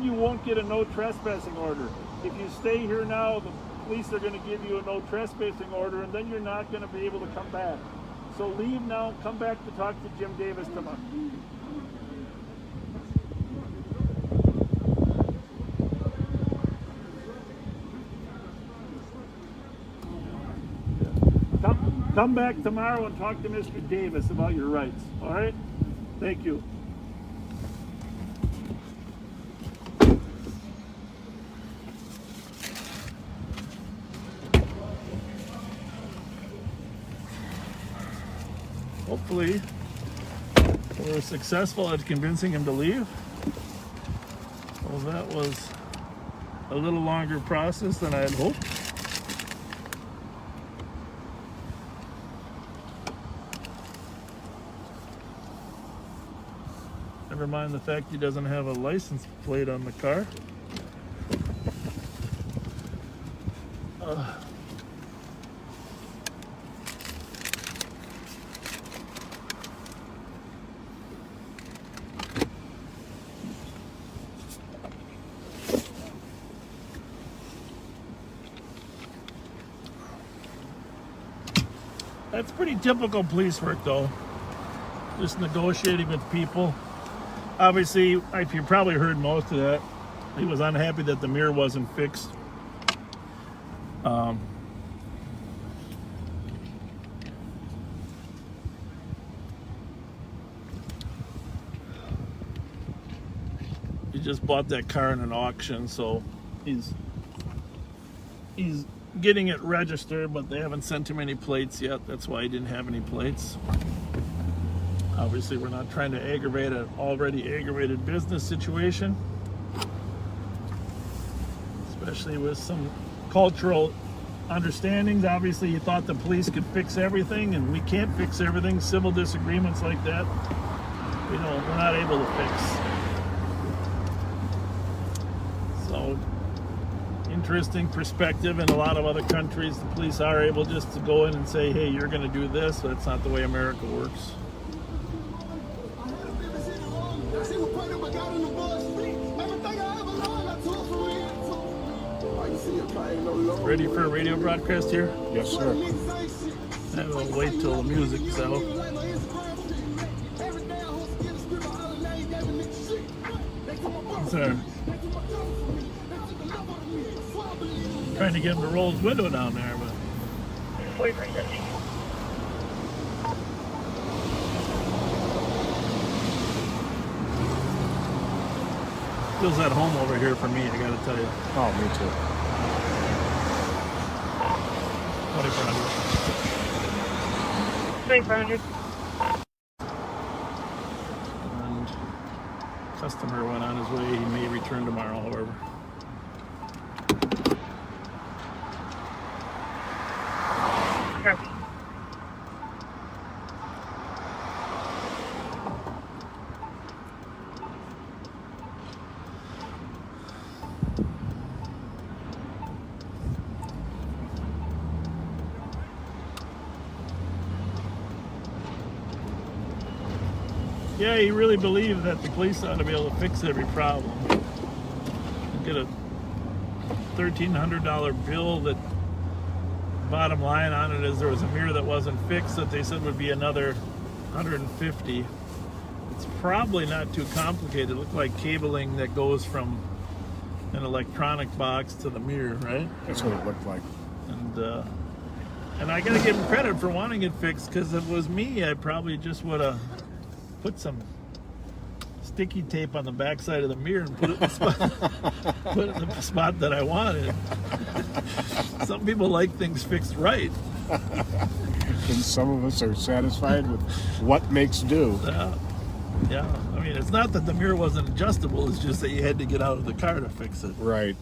you won't get a no trespassing order. If you stay here now, the police are going to give you a no trespassing order, and then you're not going to be able to come back. So leave now, come back to talk to Jim Davis tomorrow. Come back tomorrow and talk to Mr. Davis about your rights, all right? Thank you. Hopefully, we're successful at convincing him to leave. Well, that was a little longer process than I had hoped. Never mind the fact he doesn't have a license plate on the car. That's pretty typical police work, though. Just negotiating with people. Obviously, you probably heard most of that. He was unhappy that the mirror wasn't fixed. He just bought that car in an auction, so he's getting it registered, but they haven't sent him any plates yet. That's why he didn't have any plates. Obviously, we're not trying to aggravate an already aggravated business situation, especially with some cultural understandings. Obviously, he thought the police could fix everything, and we can't fix everything. Civil disagreements like that, we're not able to fix. So, interesting perspective. In a lot of other countries, the police are able just to go in and say, hey, you're going to do this. That's not the way America works. Ready for a radio broadcast here? Yes, sir. I will wait till the music's out. Trying to get him to roll his window down there, but feels at home over here for me, I gotta tell you. Oh, me too. 2400. And customer went on his way. He may return tomorrow, however. Copy. Yeah, he really believed that the police ought to be able to fix every problem. Get a $1,300 bill that bottom line on it is there was a mirror that wasn't fixed that they said would be another $150. It's probably not too complicated. It looked like cabling that goes from an electronic box to the mirror, right? That's what it looked like. And I gotta give him credit for wanting it fixed, because if it was me, I probably just would have put some sticky tape on the backside of the mirror and put it in the spot that I wanted. Some people like things fixed right. And some of us are satisfied with what makes do. Yeah. I mean, it's not that the mirror wasn't adjustable, it's just that you had to get out of the car to fix it. Right.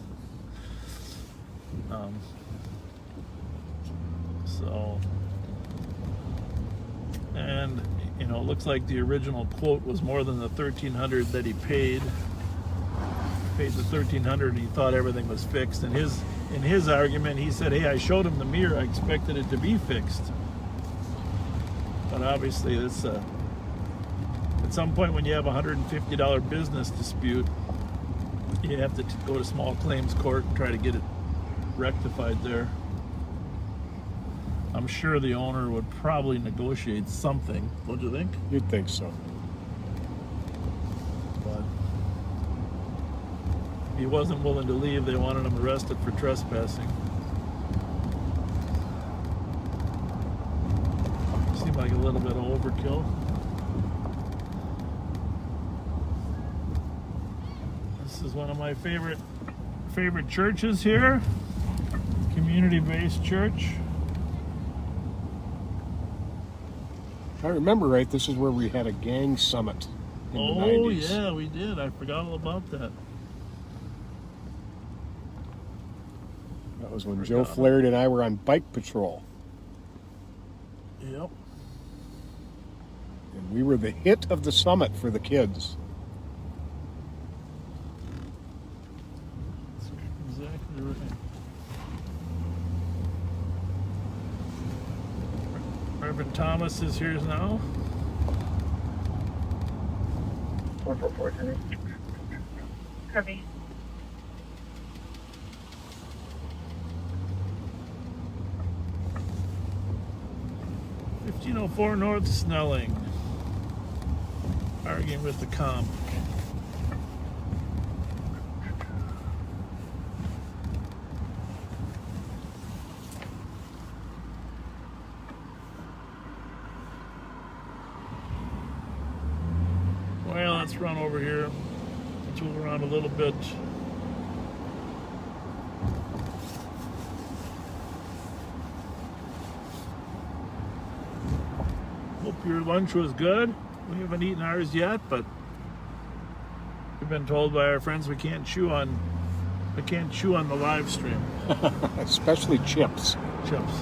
And it looks like the original quote was more than the $1,300 that he paid. He paid the $1,300 and he thought everything was fixed. And in his argument, he said, hey, I showed him the mirror, I expected it to be fixed. But obviously, it's at some point when you have a $150 business dispute, you have to go to small claims court and try to get it rectified there. I'm sure the owner would probably negotiate something. Don't you think? You'd think so. But he wasn't willing to leave. They wanted him arrested for trespassing. Seemed like a little bit of overkill. This is one of my favorite churches here. Community-based church. If I remember right, this is where we had a gang summit in the 90s. Yeah, we did. I forgot all about that. That was when Joe Flaherty and I were on bike patrol. Yep. And we were the hit of the summit for the kids. That's exactly right. Reverend Thomas is here now. 444, Copy. .1504 North Snelling. Arguing with the comp. Well, let's run over here. tool around a little bit. Hope your lunch was good. We haven't eaten ours yet, but we've been told by our friends we can't chew on the live stream. Especially chips. Chips.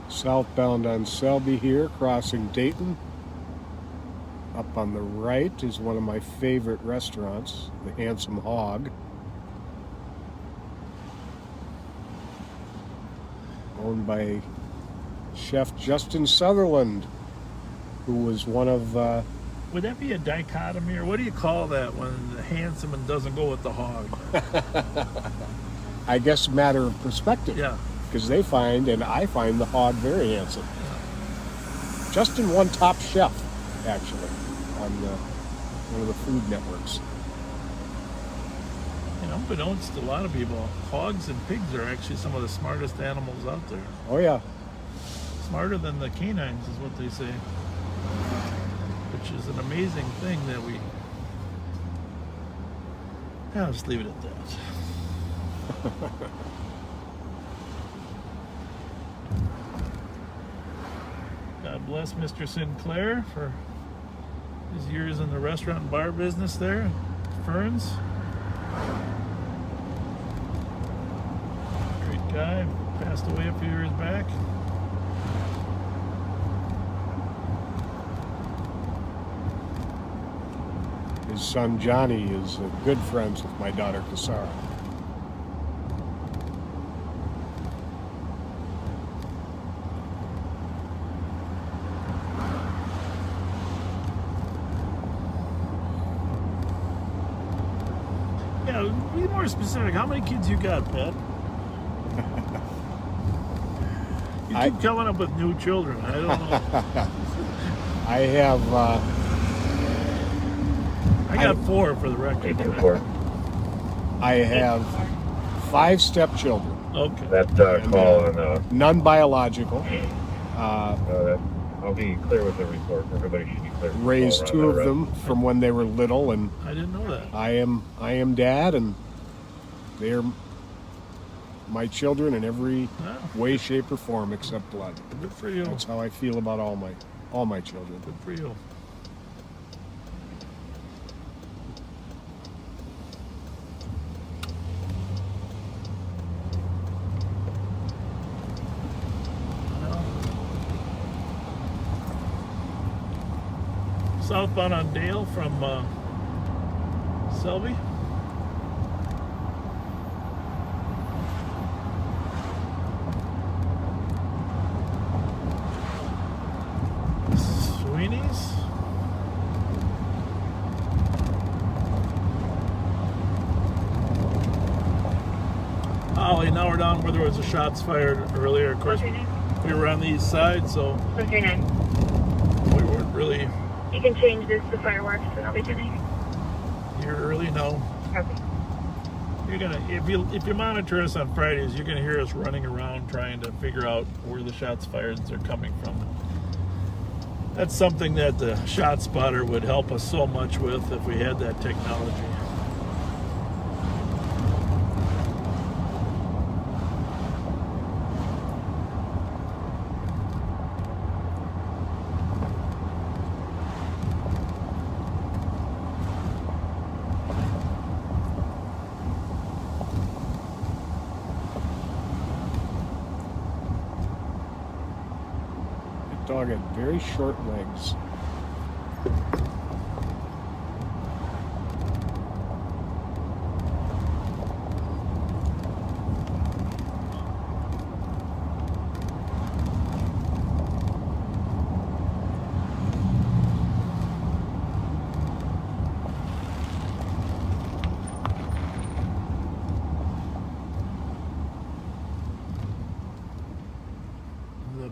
Southbound on Selby here, crossing Dayton. Up on the right is one of my favorite restaurants, the Handsome Hog. Owned by Chef Justin Sutherland, who was one of... Would that be a dichotomy, or what do you call that when the handsome and doesn't go with the hog? I guess a matter of perspective. Yeah. Because they find, and I find, the hog very handsome. Justin won Top Chef, actually, on one of the food networks. You know, unbeknownst to a lot of people, hogs and pigs are actually some of the smartest animals out there. Oh, yeah. Smarter than the canines is what they say. Which is an amazing thing that we... I'll just leave it at that. God bless Mr. Sinclair for his years in the restaurant and bar business there at Ferns. Great guy, passed away a few years back. His son Johnny is good friends with my daughter Casara. Yeah, be more specific. How many kids you got, Pat? You keep coming up with new children. I don't know. I have... I got 4 for the record. 4. I have 5 stepchildren. Okay. That call on... None biological. I'll be clear with the report. Everybody should be clear. Raised 2 of them from when they were little, and I didn't know that. I am dad, and they're my children in every way, shape, or form except blood. Good for you. That's how I feel about all my children. Good for you. Southbound on Dale from Selby. Sweeney's. Holly, now we're down where there was a shots fired earlier. Of course, we were on the east side, so we weren't really... You can change this to fireworks and I'll be turning. You're early, no. Okay. You're gonna if you monitor us on Fridays, you're gonna hear us running around trying to figure out where the shots fired are coming from. That's something that the shot spotter would help us so much with if we had that technology. dog had very short legs.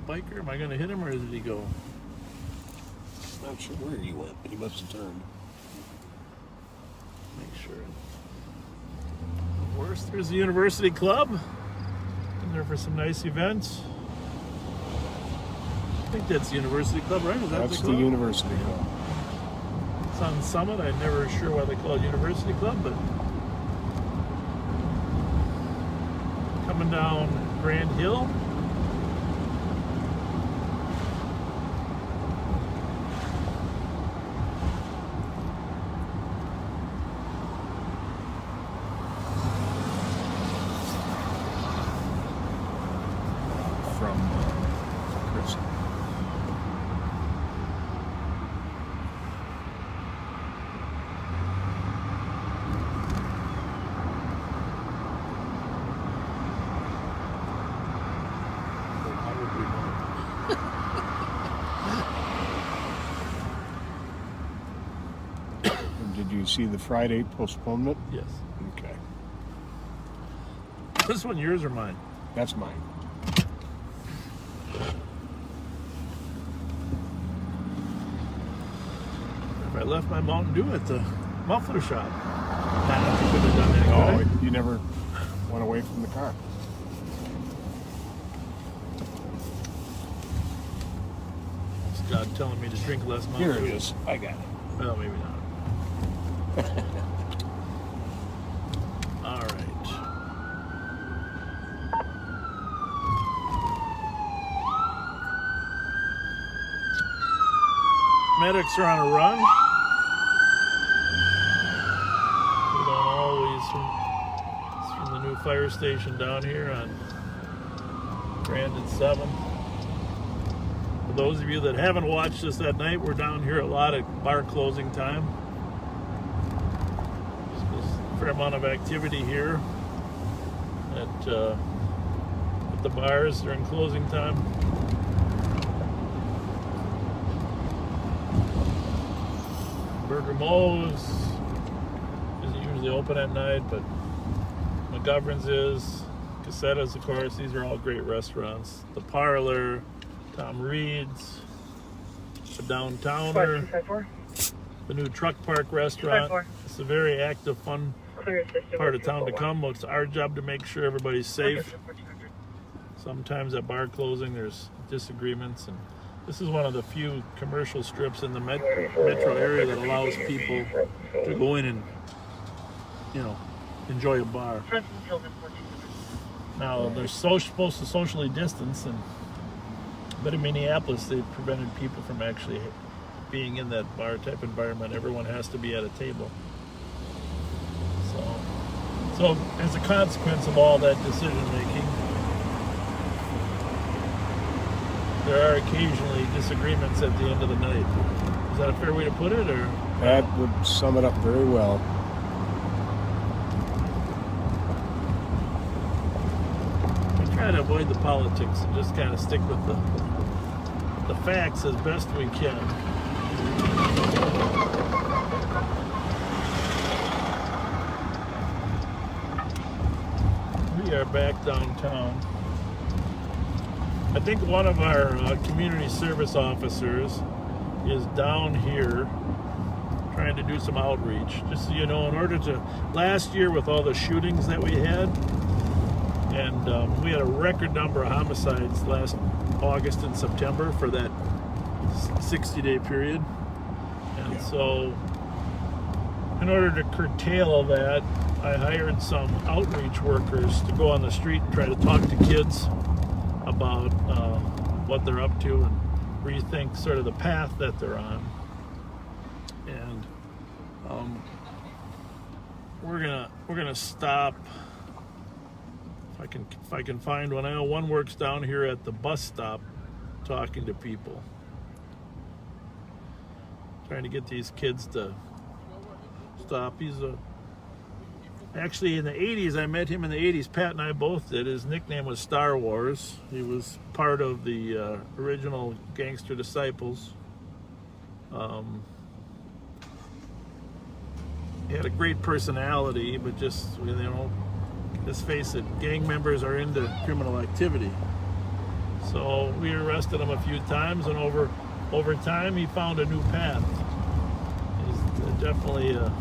Biker, am I going to hit him or did he go? Not sure where he went, but he must have turned. Make sure. Of course, there's the University Club. Been there for some nice events. I think that's the University Club, right? Is that That's the the club? University Club. It's on Summit. I'm never sure why they call it University Club, but coming down Grand Hill. Chris. Did you see the Friday postponement? Yes. Okay. This one yours or mine? That's mine. If I left my Mountain Dew at the muffler shop, I could have done that. Oh, could I? you never went away from the car. It's God telling me to drink less Mountain Here Dew. it is. I got it. Well, maybe not. All right. Medics are on a run. We're going always from the new fire station down here on Grand and 7. For those of you that haven't watched us that night, we're down here a lot at bar closing time. There's a fair amount of activity here at the bars during closing time. Burger Mo's isn't usually open at night, but McGovern's is. Casetta's, of course. These are all great restaurants. The Parlor, Tom Reed's, the Downtowner, the new Truck Park restaurant. It's a very active, fun part of town to come. It's our job to make sure everybody's safe. Sometimes at bar closing there's disagreements, and this is one of the few commercial strips in the metro area that allows people to go in and, enjoy a bar. Now, they're supposed to socially distance, but in Minneapolis, they've prevented people from actually being in that bar type environment. Everyone has to be at a table. So as a consequence of all that decision making, there are occasionally disagreements at the end of the night. Is that a fair way to put it, or? That would sum it up very well. We try to avoid the politics and just kind of stick with the facts as best we can. We are back downtown. I think one of our community service officers is down here trying to do some outreach. Just so you know, in order to, last year with all the shootings that we had, and we had a record number of homicides last August and September for that 60-day period. And so in order to curtail that, I hired some outreach workers to go on the street and try to talk to kids about what they're up to and rethink sort of the path that they're on. And we're gonna stop if I can find one. I know one works down here at the bus stop talking to people. trying to get these kids to stop. He's actually in the 80s. I met him in the 80s. Pat and I both did. His nickname was Star Wars. He was part of the original Gangster Disciples. He had a great personality, but just, you know, let's face it, gang members are into criminal activity. So we arrested him a few times, and over time he found a new path. He's definitely a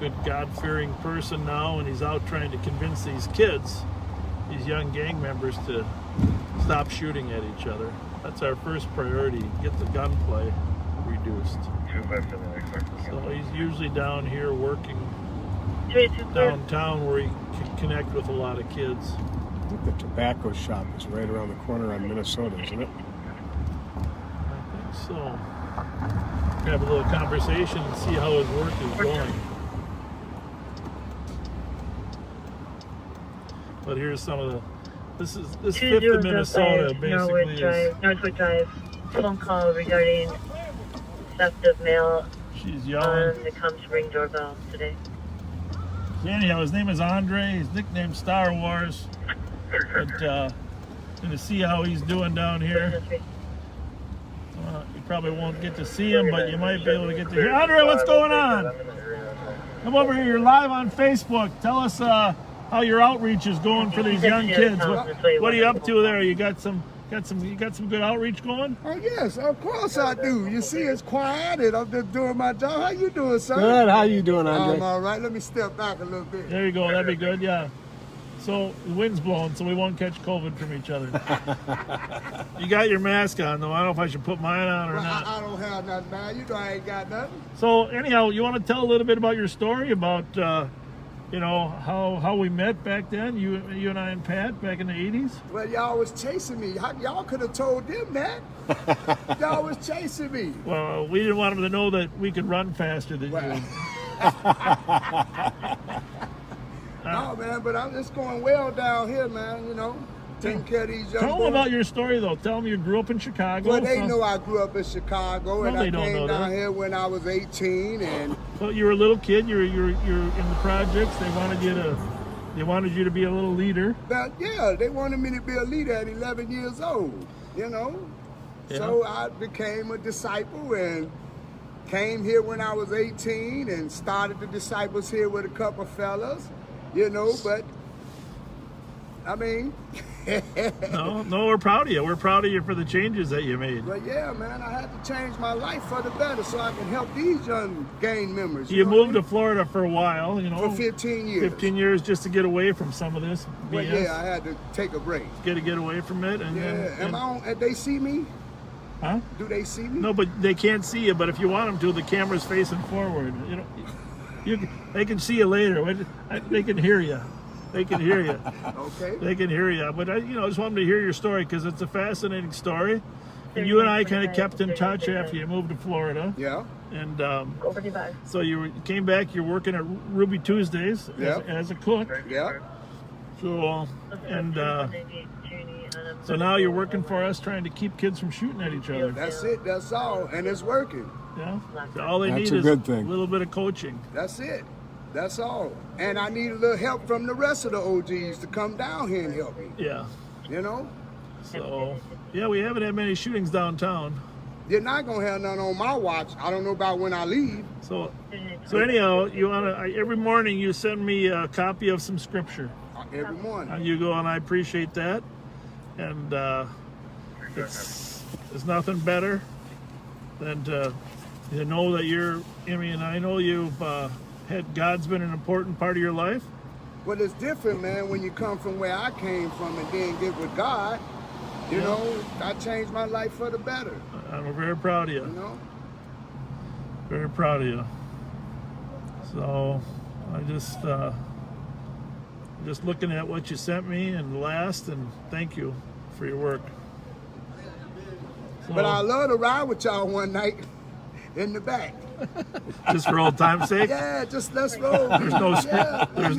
good God-fearing person now, and he's out trying to convince these kids, these young gang members, to stop shooting at each other. That's our first priority, get the gunplay reduced. So he's usually down here working downtown where he can connect with a lot of kids. I think the tobacco shop is right around the corner on Minnesota, isn't it? I think so. Have a little conversation and see how his work is going. But here's some of the. This 5th of Minnesota, basically. Northwood Drive. Phone call regarding theft of mail. She's yelling. On the Comes Ring doorbell today. Anyhow, his name is Andre. His nickname Star Wars. But going to see how he's doing down here. You probably won't get to see him, but you might be able to get to hear. Andre, what's going on? Come over here. You're live on Facebook. Tell us how your outreach is going for these young kids. What are you up to there? You got some good outreach going? Oh yes, of course I do. You see, it's quiet, and I'm just doing my job. How you doing, sir? Good. How you doing, Andre? I'm all right. Let me step back a little bit. There you go. That'd be good. Yeah. So the wind's blowing, so we won't catch COVID from each other. You got your mask on, though. I don't know if I should put mine on or not. I don't have nothing, man. You know I ain't got nothing. So anyhow, you want to tell a little bit about your story about, you know, how we met back then, you and I and Pat back in the 80s? Well, y'all was chasing me. Y'all could have told them that. Y'all was chasing me. Well, we didn't want them to know that we could run faster than you. No, man, but I'm just going well down here, man, you know, taking care of these young Tell boys. them about your story, though. Tell them you grew up in Chicago. Well, they know I grew up in Chicago, and I came down that. here when I was 18, and... Well, you were a little kid. You're in the projects. They wanted you to be a little leader. But, yeah, they wanted me to be a leader at 11 years old, you know. Yeah. So I became a disciple and came here when I was 18 and started the disciples here with a couple fellas. You know, but I mean, no, we're proud of you. We're proud of you for the changes that you made. But yeah, man, I had to change my life for the better so I can help these young gang members. You moved to Florida for a while, you know. For 15 years. 15 years just to get away from some of this BS. Well, yeah, I had to take a break. Get away from it, and Am I on? They see me? Huh? Do they see me? No, but they can't see you. But if you want them to, the camera's facing forward. You know. They can see you later. They can hear you. They can hear you. Okay. They can hear you. But I just want them to hear your story because it's a fascinating story. And you and I kind of kept in touch after you moved to Florida. Yeah. And so you came back. You're working at Ruby Tuesdays as a cook. Yeah. So so now you're working for us, trying to keep kids from shooting at each other. That's it. That's all, and it's working. Yeah. So all they need is a little bit of coaching. That's it. That's all. And I need a little help from the rest of the OGs to come down here and help me. Yeah. You know? So, yeah, we haven't had many shootings downtown. You're not going to have none on my watch. I don't know about when I leave. So anyhow, you want to, every morning you send me a copy of some scripture. Every morning. You go, and I appreciate that. And there's nothing better than to know that I know you've God's been an important part of your life. Well, it's different, man, when you come from where I came from and then get with God. You know, I changed my life for the better. I'm very proud of you. You know? Very proud of you. So I just looking at what you sent me and thank you for your work. But I love to ride with y'all one night in the back. Just for old time's sake? Yeah, just let's roll. There's no Yeah, there's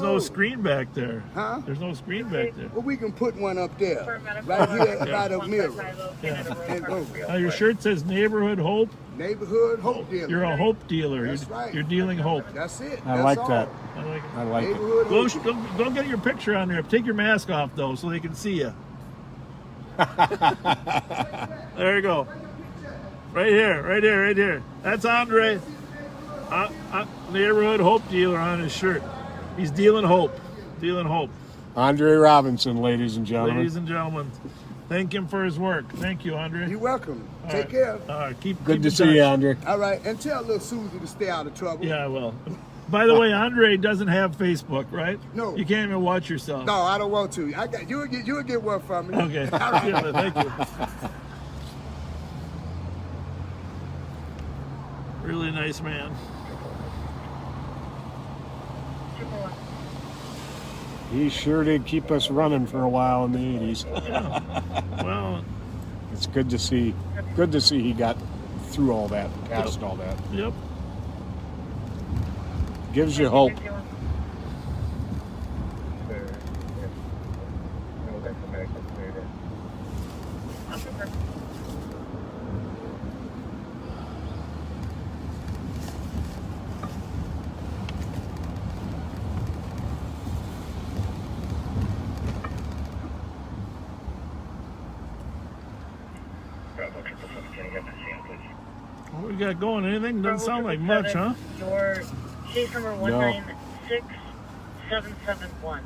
no roll. screen back there. Huh? There's no screen back there. Well, we can put one up there, right here by the mirror. And go. Now your shirt says Neighborhood Hope. Neighborhood hope dealer. You're a hope dealer. That's right. You're dealing hope. That's it. I That's like all. that. I like it. I like it. Neighborhood hope. Go get your picture on there. Take your mask off though, so they can see you. There you go. Right here, right here, right here. That's Andre. Neighborhood hope dealer on his shirt. He's dealing hope. Dealing hope. Andre Robinson, ladies and gentlemen. Ladies and gentlemen, thank him for his work. Thank you, Andre. You're welcome. All Take right. care. All right, keep Good to in see touch. you, Andre. All right, and tell little Susie to stay out of trouble. Yeah, I will. By the way, Andre doesn't have Facebook, right? No. You can't even watch yourself. No, I don't want to. I got you'll get one from me. Okay. All right. Yeah, thank you. Really nice man. He sure did keep us running for a while in the 80s. Yeah. Well, It's good to see. Good to see he got through all that, past all that. yep. Gives you hope. What we got going? Anything? Doesn't sound like much, huh? Your case number 196771.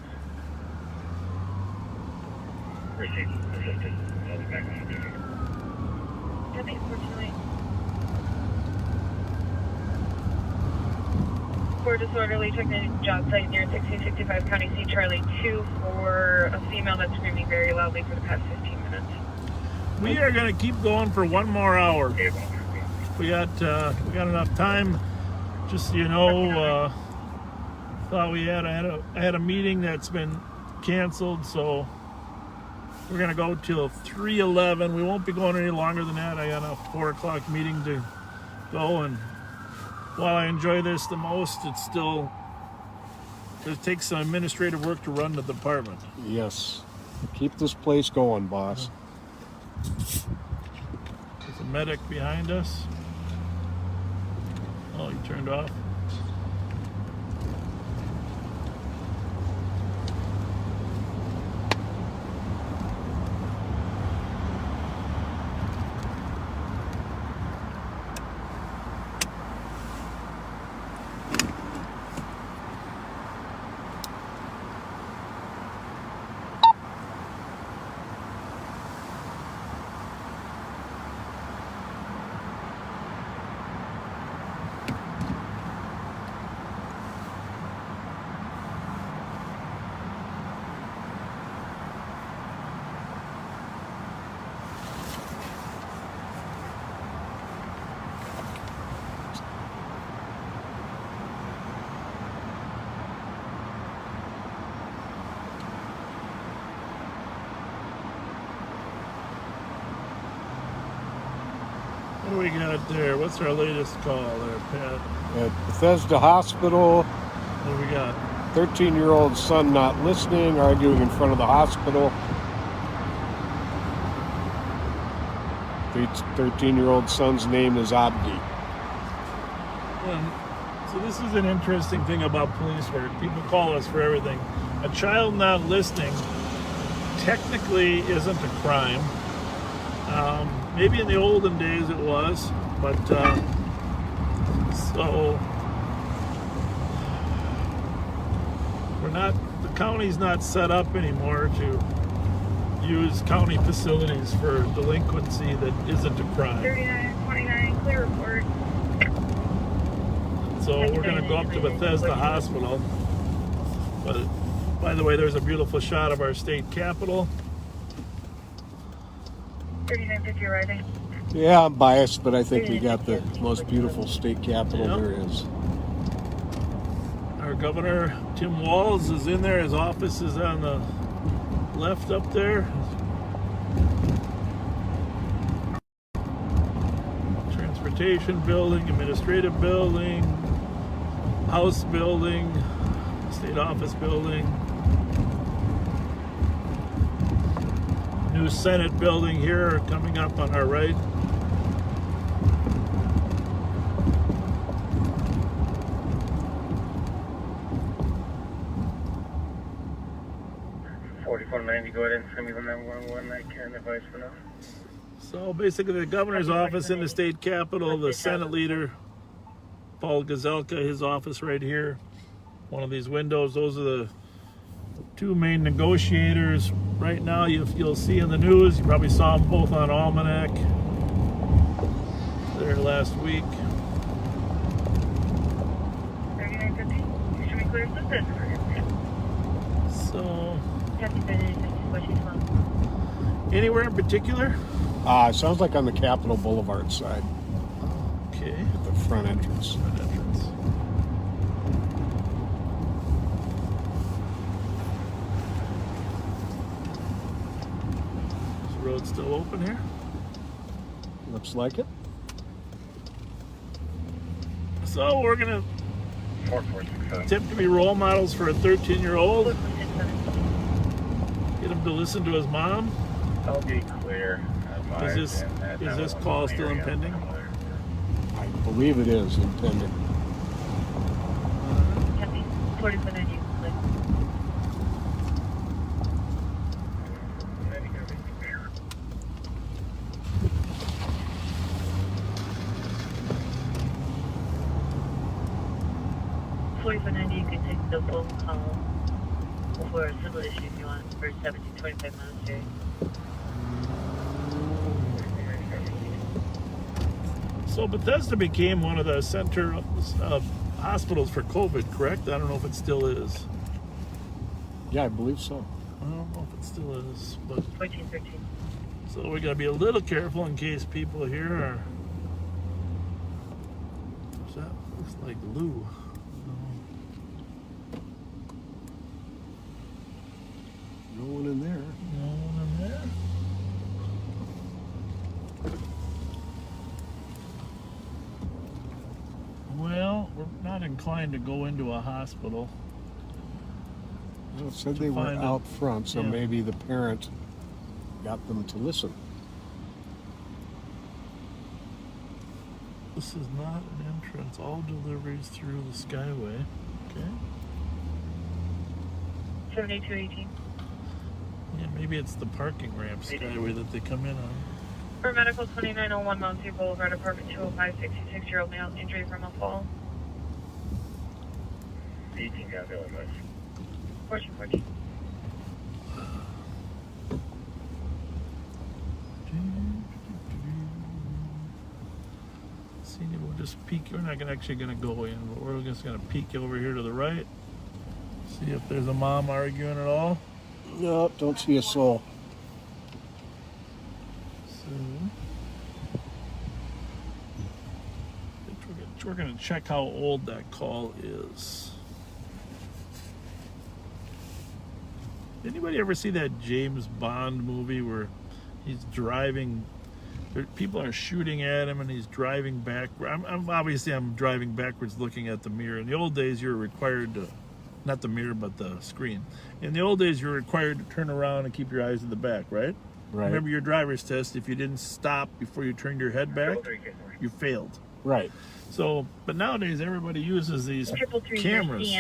Received. Assisted. I'll be back on duty. Copy, 428. For disorderly, checking in job site near 1665 County C. Charlie 2 for a female that's screaming very loudly for the past 15 minutes. We are going to keep going for one more hour. We got enough time. Just so you know, thought I had a meeting that's been canceled, so we're gonna go till 3:11. We won't be going any longer than that. I got a 4 o'clock meeting to go, and while I enjoy this the most, it takes some administrative work to run the department. Yes. Keep this place going, boss. There's a medic behind us. Oh, he turned off. What do we got there? What's our latest call there, Pat? At Bethesda Hospital, What do we got? 13-year-old son not listening, arguing in front of the hospital. The 13-year-old son's name is Abdi. So this is an interesting thing about police work. People call us for everything. A child not listening technically isn't a crime. Maybe in the olden days it was, but so the county's not set up anymore to use county facilities for delinquency that isn't a crime. 3929, clear report. So we're going to go up to Bethesda Hospital. But by the way, there's a beautiful shot of our state capitol. 3950 arriving. Yeah, I'm biased, but I think we got the most beautiful state capitol there is. Our governor, Tim Walz, is in there. His office is on the left up there. transportation building, administrative building, house building, state office building, new Senate building here coming up on our right. Go ahead and send me the 911 care advice for now. So basically the governor's office in the state capitol, the Senate leader, Paul Gazelka, his office right here. One of these windows, those are the two main negotiators. Right now you'll see in the news, you probably saw them both on Almanac there last week. 3950, should we clear assistance? So, anywhere in particular? Sounds like on the Capitol Boulevard side. Okay. At the front entrance. Is the road still open here? Looks like it. So we're gonna attempt to be role models for a 13-year-old. Get him to listen to his mom. I'll be clear. Is this call still impending? I believe it is impending. 4490. 4490, you can take the phone call for a civil issue if you want for 1725 military. So Bethesda became one of the center hospitals for COVID, correct? I don't know if it still is. Yeah, I believe so. I don't know if it still is, but 1413. so we gotta be a little careful in case people here are. That looks like Lou. No one in there. No one in there. Well, we're not inclined to go into a hospital. Well, it said they were out front, so maybe the parent got them to listen. This is not an entrance. All deliveries through the Skyway. Okay. 7218. Yeah, maybe it's the parking ramp Skyway that they come in on. For medical 2901 Mount View Boulevard, apartment 205, 66-year-old male, injury from a fall. 18 got the much. 1414. See, we'll just peek. We're not actually going to go in, but we're just going to peek over here to the right. See if there's a mom arguing at all. No, don't see a soul. So we're going to check how old that call is. Anybody ever see that James Bond movie where he's driving? People are shooting at him and he's driving back. I'm driving backwards looking at the mirror. In the old days, you were required to, not the mirror, but the screen. In the old days, you were required to turn around and keep your eyes in the back, right? Right. Remember your driver's test, if you didn't stop before you turned your head back, you failed. Right. So, but nowadays everybody uses these cameras.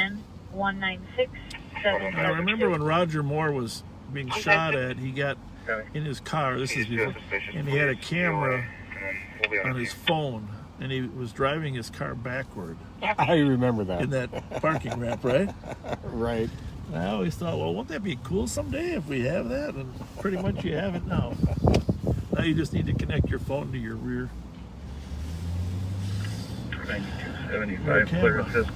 196. I remember when Roger Moore was being shot at, he got in his car, this is before, and he had a camera on his phone, and he was driving his car backward. I remember that. In that parking ramp, right? Right. And I always thought, well, won't that be cool someday if we have that? And pretty much you have it now. Now you just need to connect your phone to your rear. 9275, clear assist.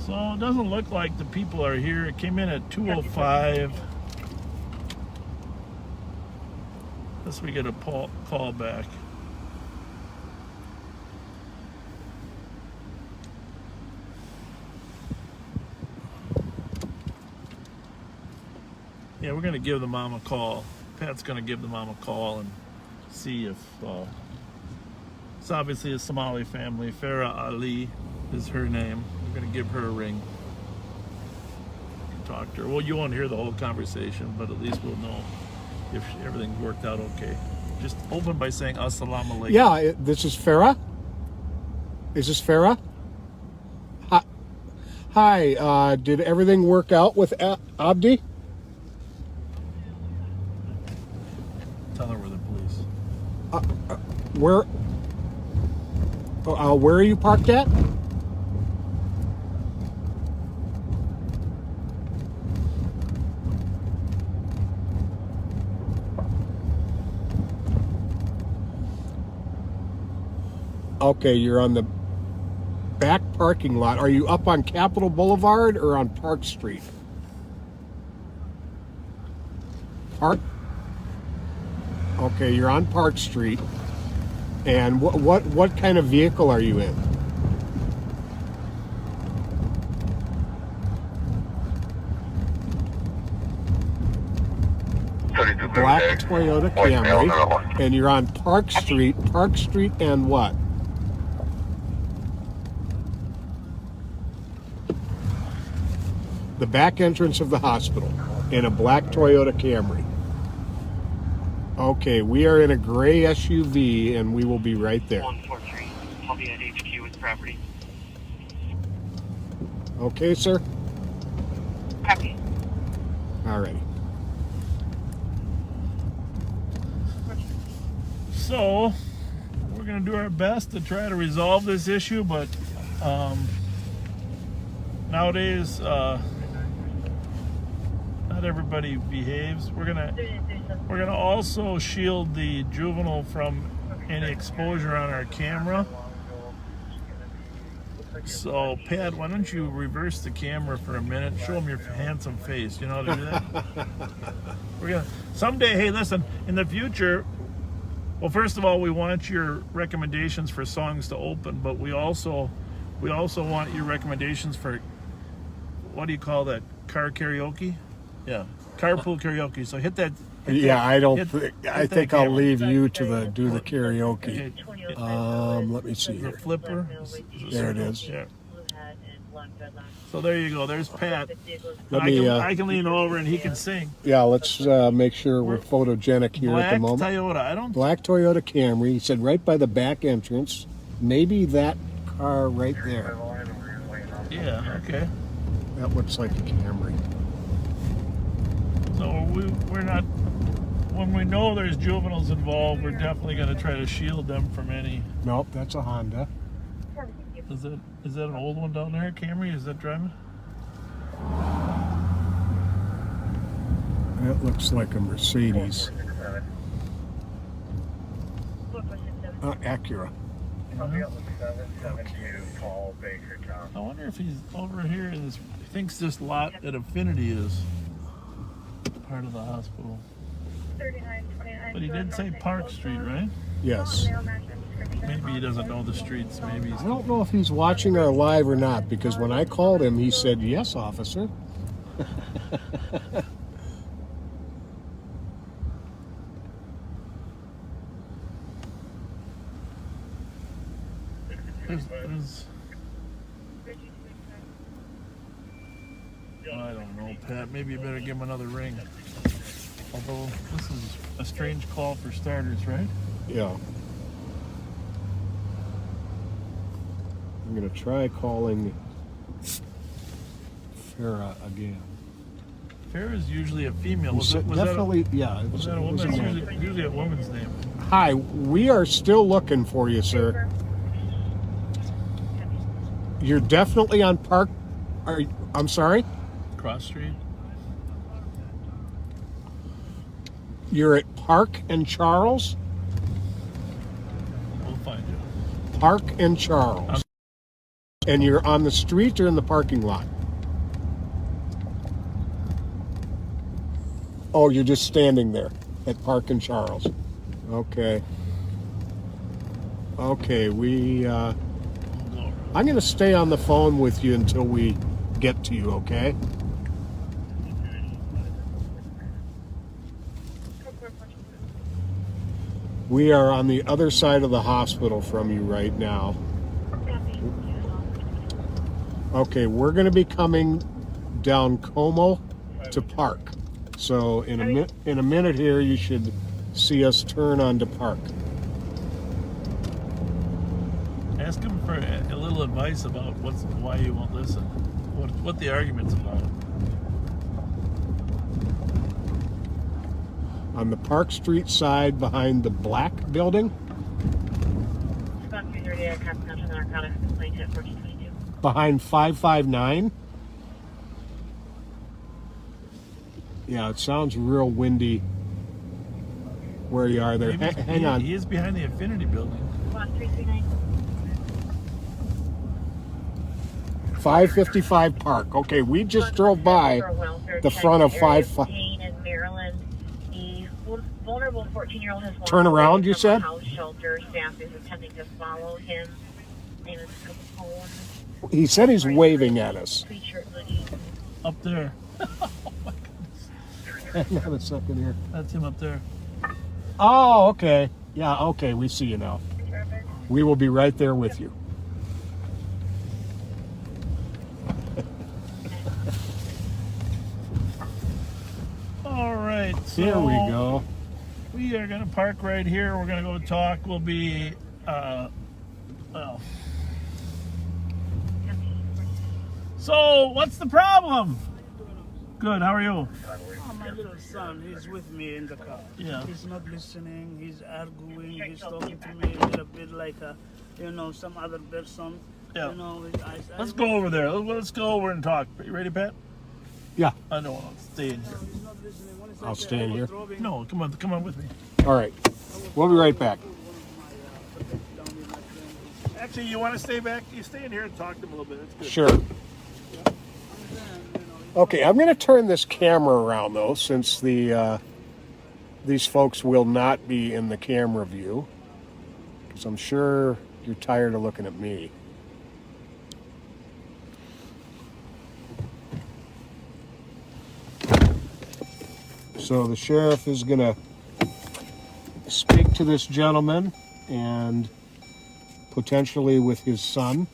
So it doesn't look like the people are here. It came in at 2:05. Unless we get a call back. Yeah, we're going to give the mom a call. Pat's going to give the mom a call and see if It's obviously a Somali family. Farah Ali is her name. We're going to give her a ring. Talk to her. Well, you won't hear the whole conversation, but at least we'll know if everything worked out okay. Just open by saying Assalamu alaikum. Yeah, this is Farah. Is this Farah? Hi, did everything work out with Abdi? Tell her we're the police. Where are you parked at? Okay, you're on the back parking lot. Are you up on Capitol Boulevard or on Park Street? Park? Okay, you're on Park Street. And what kind of vehicle are you in? Black Toyota Camry. And you're on Park Street. Park Street and what? The back entrance of the hospital in a black Toyota Camry. Okay, we are in a gray SUV and we will be right there. 143. I'll be at HQ with property. Okay, sir? Copy. Alrighty. So, we're going to do our best to try to resolve this issue, but nowadays, not everybody behaves. We're gonna also shield the juvenile from any exposure on our camera. So, Pat, why don't you reverse the camera for a minute? Show them your handsome face. You know how to do that? We're gonna someday. Hey, listen. In the future, well, first of all, we want your recommendations for songs to open, but we also want your recommendations for, what do you call that? Car karaoke? Yeah, carpool karaoke. So hit that. I think I'll leave you to do the karaoke. Let me see here. The flipper. There it is. Yeah. So there you go. There's Pat. I can lean over and he can sing. Yeah, let's make sure we're photogenic here at the moment. Black Toyota Camry. He said right by the back entrance. Maybe that car right there. Yeah. Okay. That looks like a Camry. So we're not. When we know there's juveniles involved, we're definitely going to try to shield them from any. Nope, that's a Honda. Is that an old one down there, Camry? Is that driving? That looks like a Mercedes. Acura. I wonder if he's over here in this. He thinks this lot at Affinity is part of the hospital. But he did say Park Street, right? Yes. Maybe he doesn't know the streets. Maybe he's... I don't know if he's watching our live or not, because when I called him, he said, "Yes, officer." I don't know, Pat. Maybe you better give him another ring. Although this is a strange call for starters, right? Yeah. I'm going to try calling Farah again. Farah is usually a female. Was definitely, that a woman? It's usually a woman's name. Hi, we are still looking for you, sir. You're definitely on Park. I'm sorry? Cross Street. You're at Park and Charles? We'll find you. Park and Charles. And you're on the street or in the parking lot? Oh, you're just standing there at Park and Charles. Okay. Okay, I'm going to stay on the phone with you until we get to you, okay? We are on the other side of the hospital from you right now. Okay, we're going to be coming down Como to Park. So in a minute here, you should see us turn onto Park. Ask him for a little advice about why you won't listen. What the argument's about. On the Park Street side behind the black building. Behind 559. Yeah, it sounds real windy where you are there. Hang on. He is behind the Infinity building. 555 Park. Okay, we just drove by the front of 55. Vulnerable 14-year-old has Turn around, you said? House shelter. Staff is attempting to follow him. Name is Capone. He said he's waving at us. Up there. Hang on a second here. That's him up there. Oh, okay. Yeah, okay, we see you now. We will be right there with you. All right. So here we go. We are going to park right here. We're going to go talk. We'll be, So, what's the problem? Good, how are you? Oh, my little son, he's with me in the car. Yeah. He's not listening, he's arguing, he's talking to me a little bit like some other person. Yeah. Let's I go over there. Let's go over and talk. You ready, Pat? Yeah. I don't want to stay in here. I'll stay in here. No, come on with me. All right. We'll be right back. Actually, you want to stay back? You stay in here and talk to him a little bit. That's good. Sure. Okay, I'm going to turn this camera around, though, since these folks will not be in the camera view, because I'm sure you're tired of looking at me. So the sheriff is going to speak to this gentleman and potentially with his son.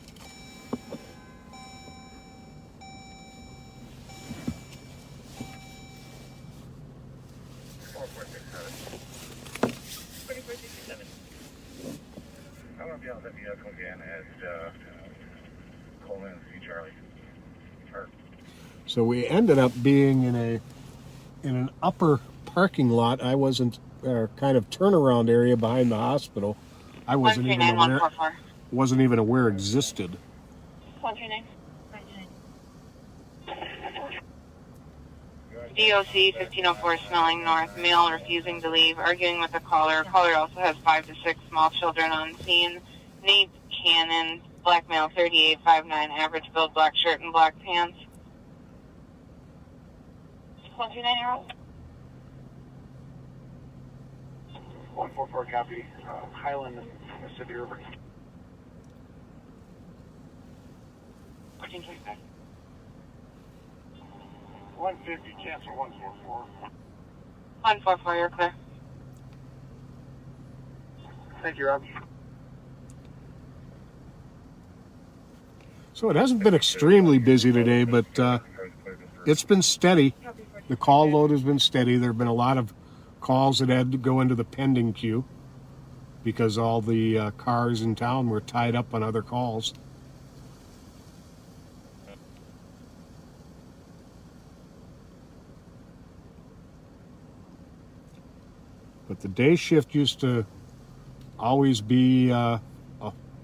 I'm going to be on the vehicle again at Colin C. Charlie. So we ended up being in an upper parking lot. I wasn't kind of turnaround area behind the hospital. I wasn't even aware existed. 139. DOC 1504 Smelling North. Male refusing to leave, arguing with the caller. Caller also has 5 to 6 small children on scene. Nate Cannon, black male, 38'5'9", average build, black shirt and black pants. 139-year-old. 144 copy. Highland, Mississippi River. 1425. 150, cancel 144. 144, you're clear. Thank you, Rob. So it hasn't been extremely busy today, but it's been steady. The call load has been steady. There have been a lot of calls that had to go into the pending queue because all the cars in town were tied up on other calls. But the day shift used to always be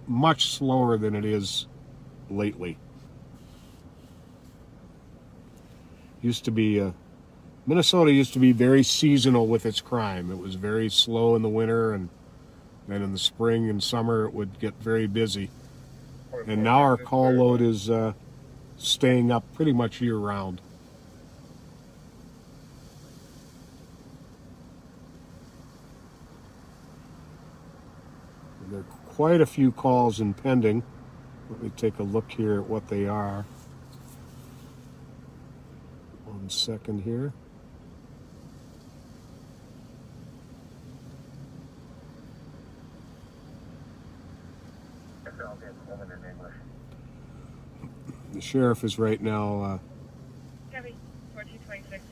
much slower than it is lately. Used to be Minnesota used to be very seasonal with its crime. It was very slow in the winter, and then in the spring and summer it would get very busy. And now our call load is staying up pretty much year round. There are quite a few calls in pending. Let me take a look here at what they are. 1 second here. The sheriff is right now Copy. 1426.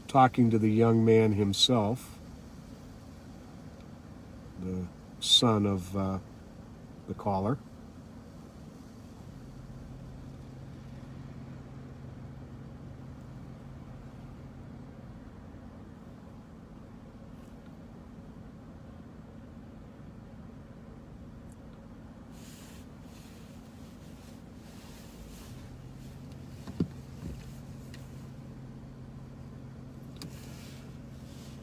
talking to the young man himself, the son of the caller.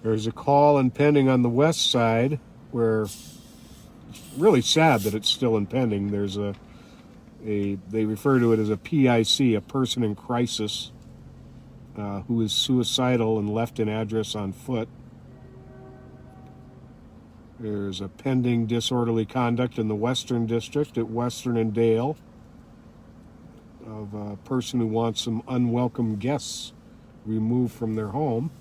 There's a call impending on the west side where it's really sad that it's still impending. There's they refer to it as a PIC, a person in crisis, who is suicidal and left an address on foot. There's a pending disorderly conduct in the Western District at Western and Dale of a person who wants some unwelcome guests removed from their home.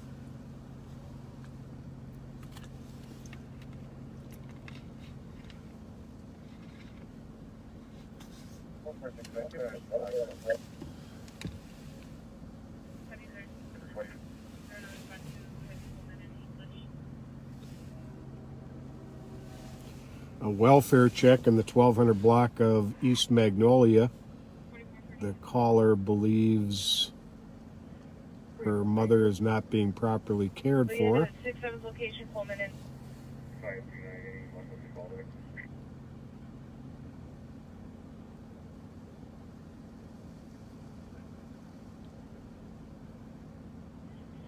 A welfare check in the 1200 block of East Magnolia. The caller believes her mother is not being properly cared for. 6-7 location, Coleman and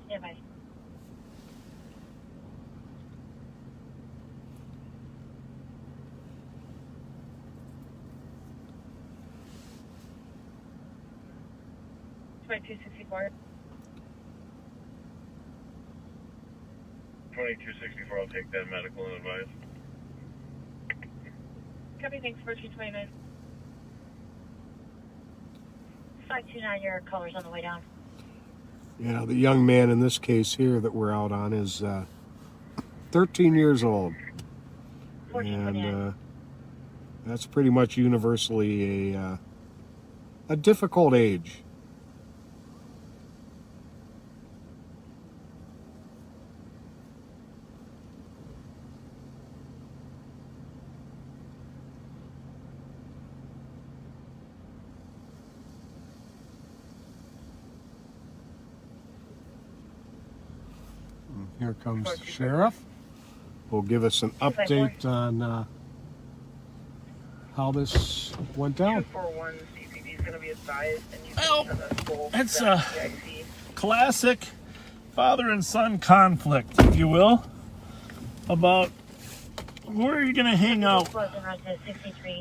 Yeah, bye. Twenty 264. 2264, I'll take that medical and advice. Copy, thanks, 1429. 529, your caller's on the way down. Yeah, the young man in this case here that we're out on is 13 years old. And that's pretty much universally a difficult age. Here comes the sheriff. Will give us an update on how this went down. 241 CCD is going to be advised, and you Well, can send a full it's a PIC. classic father and son conflict, if you will, about where are you going to hang out.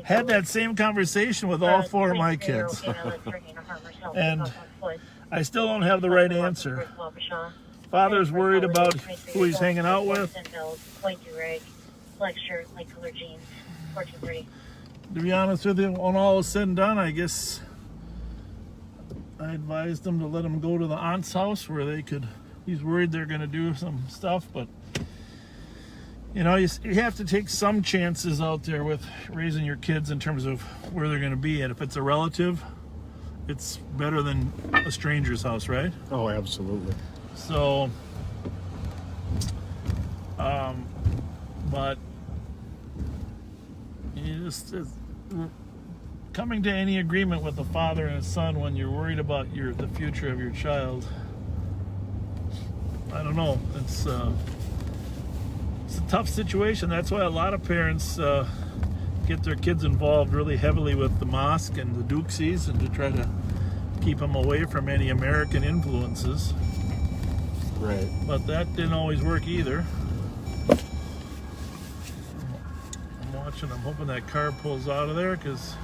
Had that same conversation with all four of my kids. And I still don't have the right answer. Father's worried about who he's hanging out with. Fletcher, light color jeans, 1430. To be honest with you, when all is said and done, I guess I advised him to let him go to the aunt's house where they could, he's worried they're going to do some stuff, but you know, you have to take some chances out there with raising your kids in terms of where they're going to be. And if it's a relative, it's better than a stranger's house, right? Oh, absolutely. So, but you just coming to any agreement with a father and a son when you're worried about the future of your child, I don't know. It's a tough situation. That's why a lot of parents get their kids involved really heavily with the mosque and the Dukesies, and to try to keep them away from any American influences. Right. But that didn't always work either. I'm watching, I'm hoping that car pulls out of there, because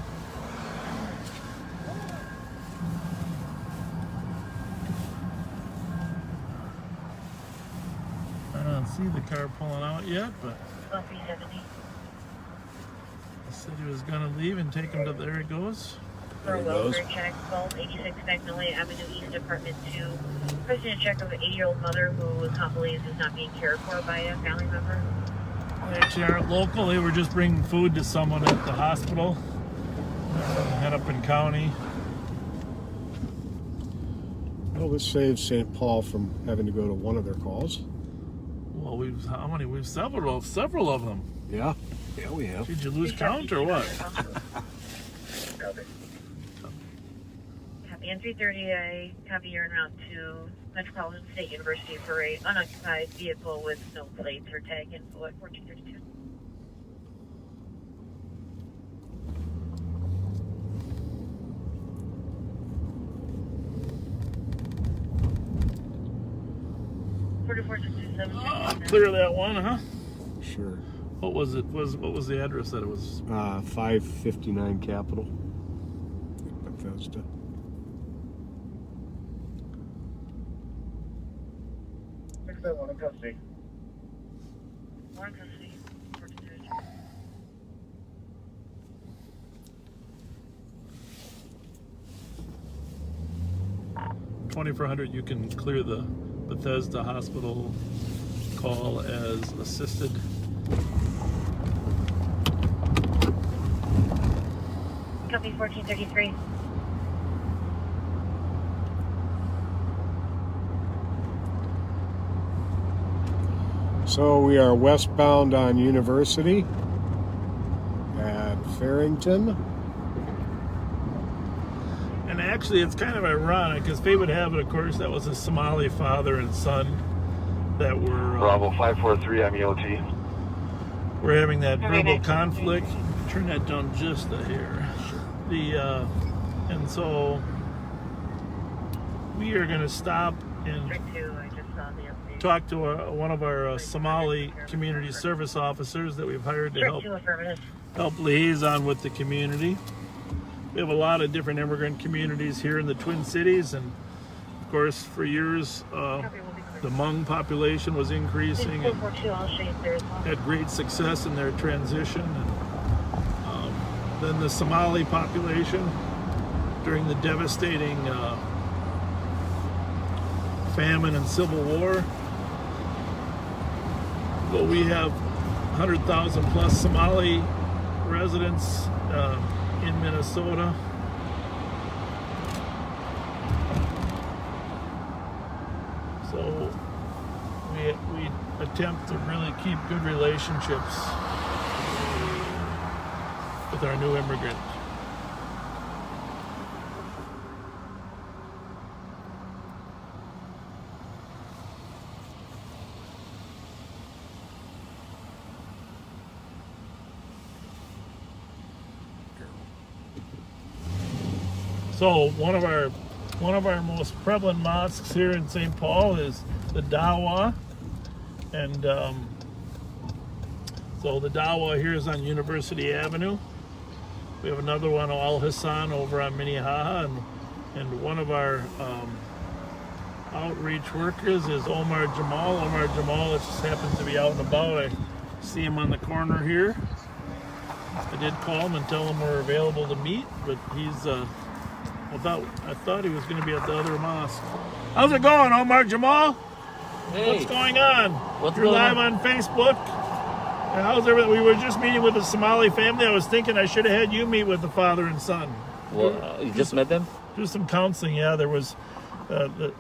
I don't see the car pulling out yet, but 370. I said he was going to leave and take him to, there he goes. For a welfare check, 1286 Magnolia Avenue East, Apartment 2. Posting a check of an 80-year-old mother who Tom believes is not being cared for by a family member. They actually aren't local. They were just bringing food to someone at the hospital. Head up in county. Well, this saves St. Paul from having to go to one of their calls. Well, we've several of them. Yeah, we have. Did you lose count or what? Copy. And 330, I copy you're en route to Metropolitan State University for a unoccupied vehicle with no plates or tag info at 1432. Clear that one, huh? Sure. What was it? What was the address that it was? 559 Capitol, Bethesda. Fix that one in custody. One custody. 1432. 2400. You can clear the Bethesda Hospital call as assisted. Copy 1433. So we are westbound on University at Farrington. And actually, it's kind of ironic because they would have it, of course, that was a Somali father and son that were Bravo 543, I'm EOT. We're having that verbal conflict. Turn that down just a hair. And so we are going to stop and talk to one of our Somali community service officers that we've hired to help liaison with the community. We have a lot of different immigrant communities here in the Twin Cities, and of course, for years, the Hmong population was increasing and had great success in their transition. And then the Somali population during the devastating famine and civil war. But we have 100,000 plus Somali residents in Minnesota. So we attempt to really keep good relationships with our new immigrant. So one of our most prevalent mosques here in St. Paul is the Dawa, and so the Dawa here is on University Avenue. We have another one, Al Hassan, over on Minnehaha, and one of our outreach workers is Omar Jamal. Omar Jamal just happens to be out and about. I see him on the corner here. I did call him and tell him we're available to meet, but he's I thought he was going to be at the other mosque. How's it going, Omar Jamal? Hey. What's going on? You're live on Facebook. And how's everything? We were just meeting with a Somali family. I was thinking I should have had you meet with the father and son. Well, you just met them? Do some counseling. Yeah, there was the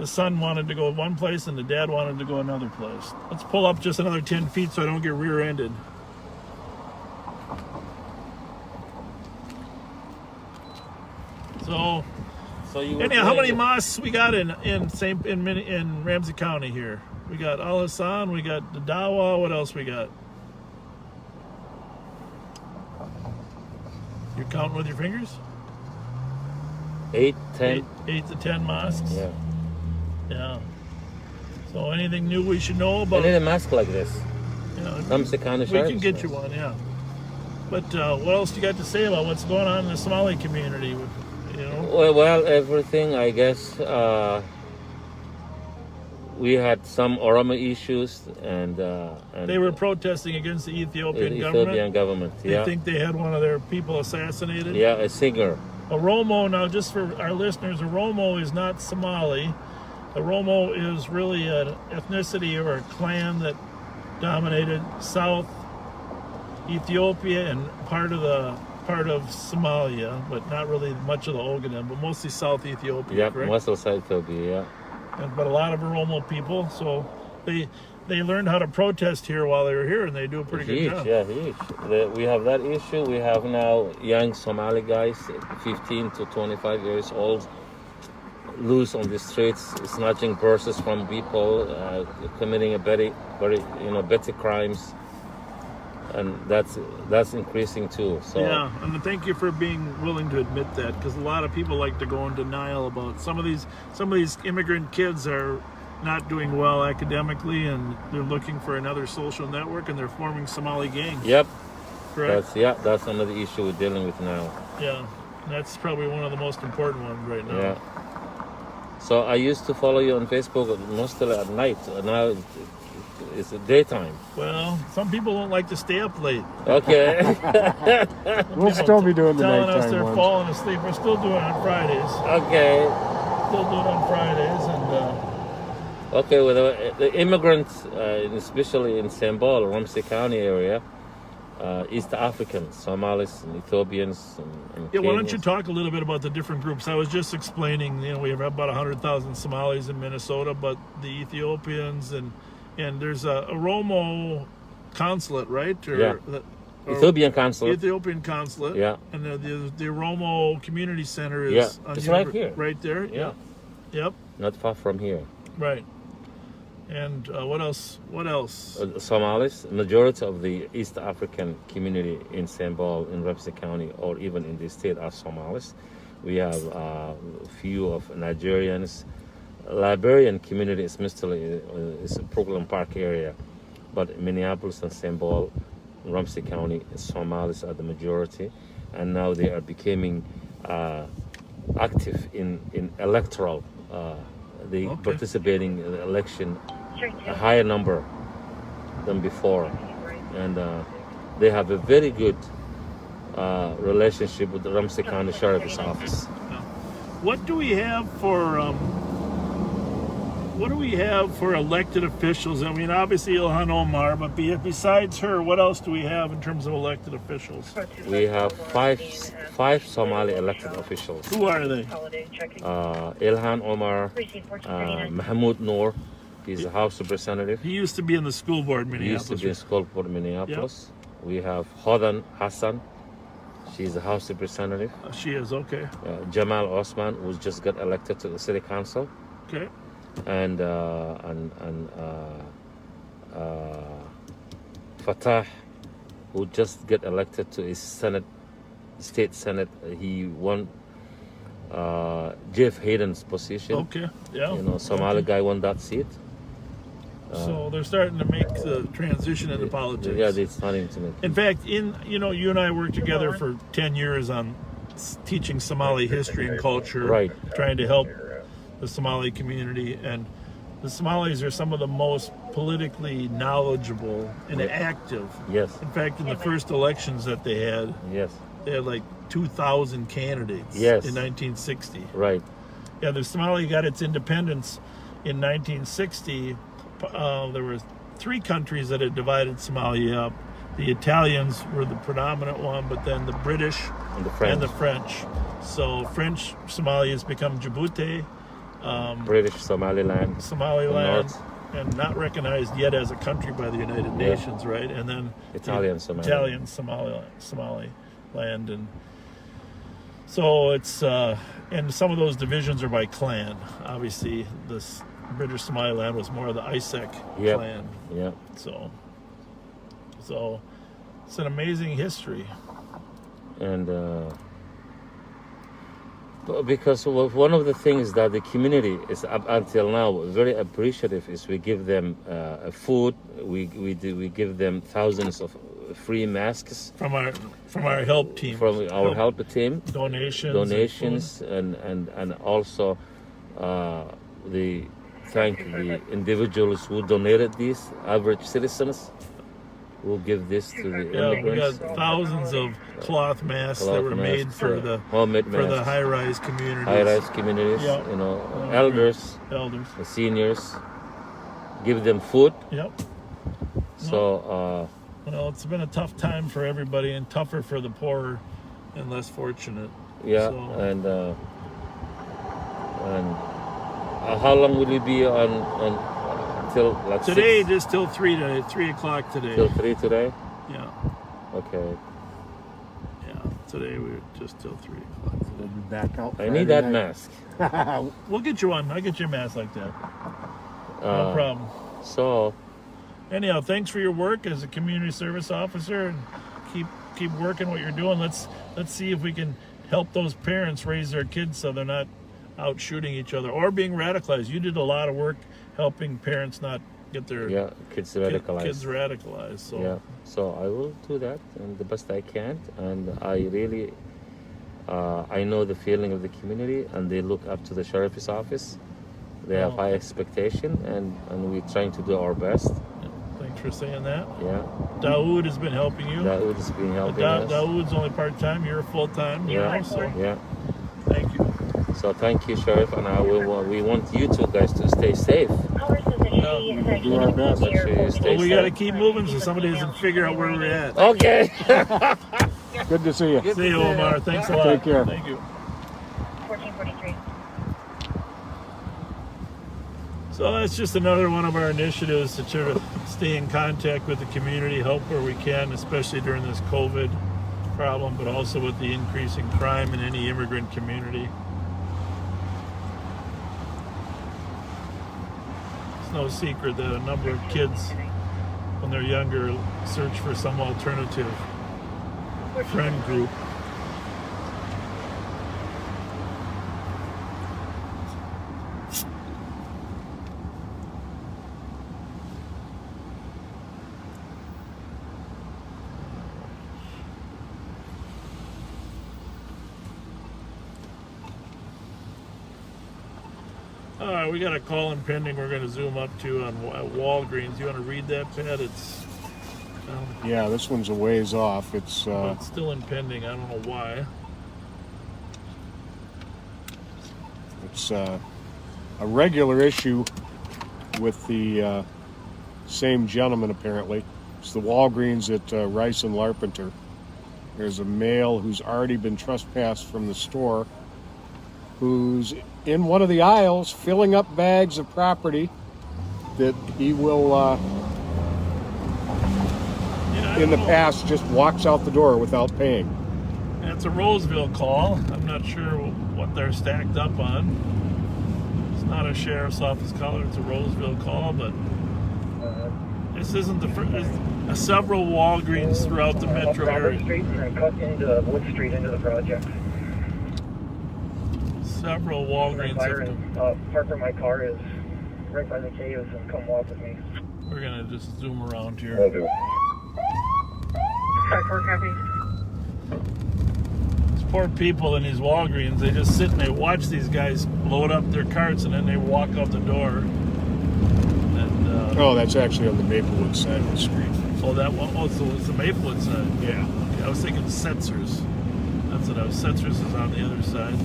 son wanted to go one place and the dad wanted to go another place. Let's pull up just another 10 feet so I don't get rear-ended. So anyhow, how many mosques we got in Ramsey County here? We got Al Hassan, we got the Dawa. What else we got? You're counting with your fingers? 8, 10. 8 to 10 mosques. Yeah. Yeah. So anything new we should know about? I need a mask like this. Yeah. We can get you one, yeah. But what else do you got to say about what's going on in the Somali community? You know? Well, everything, I guess. We had some Oromo issues, and they were protesting against the Ethiopian government. Yeah. They think they had one of their people assassinated. Yeah, a singer. Oromo, now just for our listeners, Oromo is not Somali. Oromo is really an ethnicity or a clan that dominated South Ethiopia and part of the part of Somalia, but not really much of the Ogaden, but mostly South Ethiopia, Yeah, correct? most of South Ethiopia, yeah. But a lot of Oromo people, so they learned how to protest here while they were here, and they do a pretty good job. Yeah, huge. We have that issue. We have now young Somali guys, 15 to 25 years old, loose on the streets, snatching purses from people, committing a very petty crimes, and that's increasing too. So yeah, and thank you for being willing to admit that, because a lot of people like to go in denial about some of these immigrant kids are not doing well academically, and they're looking for another social network, and they're forming Somali gangs. Yep. Correct? That's another issue we're dealing with now. Yeah, that's probably one of the most important ones right now. Yeah. So I used to follow you on Facebook mostly at night. Now it's daytime. Well, some people don't like to stay up late. Okay. We'll still be doing the telling nighttime us they're ones. falling asleep. We're still doing it on Fridays. Okay. Still doing it on Fridays, and okay, well, the immigrants, especially in Sambal, Ramsey County area, East Africans, Somalis, and Ethiopians, and yeah. Why don't you Kenyans. talk a little bit about the different groups? I was just explaining. We have about 100,000 Somalis in Minnesota, but the Ethiopians and there's a Oromo consulate, right? Yeah. Ethiopian consulate. Ethiopian consulate. Yeah. And the Oromo Community Center is Yeah, on it's right here. Right there. Yeah. Yep. Not far from here. Right. And what else? What else? Somalis, majority of the East African community in Sambal, in Ramsey County, or even in the state are Somalis. We have a few of Nigerians. Liberian community is mostly is Brooklyn Park area, but Minneapolis and Sambal, Ramsey County, Somalis are the majority, and now they are becoming active in electoral. They participating in the election a higher number than before, and they have a very good relationship with the Ramsey County Sheriff's Office. What do we have for elected officials? I mean, obviously Ilhan Omar, but besides her, what else do we have in terms of elected officials? We have five Somali elected officials. Who are they? Ilhan Omar, Mahmoud Noor, he's a House Representative. He used to be in the school board in He Minneapolis. used to be in school board in Minneapolis. Yep. We have Hodan Hassan, she's a House Representative. She is, okay. Jamal Osman, who just got elected to the City Council. Okay. And Fatah, who just got elected to his state senate. He won Jeff Hayden's position. Okay, yeah. Somali guy won that seat. So they're starting to make the transition into politics. Yeah, they're starting to make. In fact, you and I worked together for 10 years on teaching Somali history and culture, right? Trying to help the Somali community, and the Somalis are some of the most politically knowledgeable and active. Yes. In fact, in the first elections that they had, they had like 2,000 candidates. Yes. In 1960. Right. Yeah, the Somali got its independence in 1960. There were 3 countries that had divided Somalia up. The Italians were the predominant one, but then the British and the French. So French Somalia has become Djibouti. British Somaliland, and not recognized yet as a country by the United Nations, right? And then Italian Somaliland, and so it's and some of those divisions are by clan. Obviously, this British Somaliland was more of the Isaac clan. Yeah. So it's an amazing history. And because one of the things that the community is up until now very appreciative is we give them food. We give them thousands of free masks from our help team. From our help team. Donations and also the thank the individuals who donated these, average citizens. We'll give this to the immigrants. We got thousands of cloth masks that were made for the homemade for the high-rise communities. High-rise communities, elders, the seniors. Give them food. Yep. So. Well, it's been a tough time for everybody, and tougher for the poorer and less fortunate. Yeah, So, and how long will you be on till like today, 6? just till 3 o'clock today. Till 3 today? Yeah. Okay. Yeah. Today we're just till 3 o'clock. We'll be back out. I need that mask. We'll get you one. I'll get you a mask like that. No problem. So, anyhow, thanks for your work as a community service officer, and keep working what you're doing. Let's see if we can help those parents raise their kids so they're not out shooting each other or being radicalized. You did a lot of work helping parents not get their kids radicalized. Kids radicalized. So so I will do that and the best I can, and I really I know the feeling of the community, and they look up to the sheriff's office. They have high expectation, and we're trying to do our best. Thanks for saying that. Yeah. Dawood has been helping you. Dawood has been helping us. Dawood's only part-time. You're full-time. Yeah. So Yeah. thank you. So thank you, Sheriff, and we want you two guys to stay safe. We'll do our best. Make sure you stay Well, we safe. got to keep moving so somebody doesn't figure out where we're at. Okay. Good to see you. See you, Omar. Thanks a lot. Take care. Thank you. 1443. So that's just another one of our initiatives to try to stay in contact with the community, help where we can, especially during this COVID problem, but also with the increasing crime in any immigrant community. It's no secret that a number of kids, when they're younger, search for some alternative friend group. All right, we got a call impending we're going to zoom up to on Walgreens. You want to read that, Pat? It's yeah, this one's a ways off. It's still impending. I don't know why. It's a regular issue with the same gentleman, apparently. It's the Walgreens at Rice and Larpenteur. There's a male who's already been trespassed from the store, who's in one of the aisles filling up bags of property that he will, in the past, just walks out the door without paying. And it's a Roseville call. I'm not sure what they're stacked up on. It's not a sheriff's office call, it's a Roseville call, but this isn't the first. Several Walgreens throughout the metro area. Street and cut into Wood Street into the project. Several Walgreens. Park where my car is, right by the caves, and come walk with me. We're gonna just zoom around here. Will do. 5-4 copy. These poor people in these Walgreens, they just sit and they watch these guys load up their carts and then they walk out the door. And, oh, that's actually on the Maplewood side of the street. Oh, that one. Oh, so it's the Maplewood side. Yeah. Okay, I was thinking Setzer's. That's what I was. Setzer's is on the other side.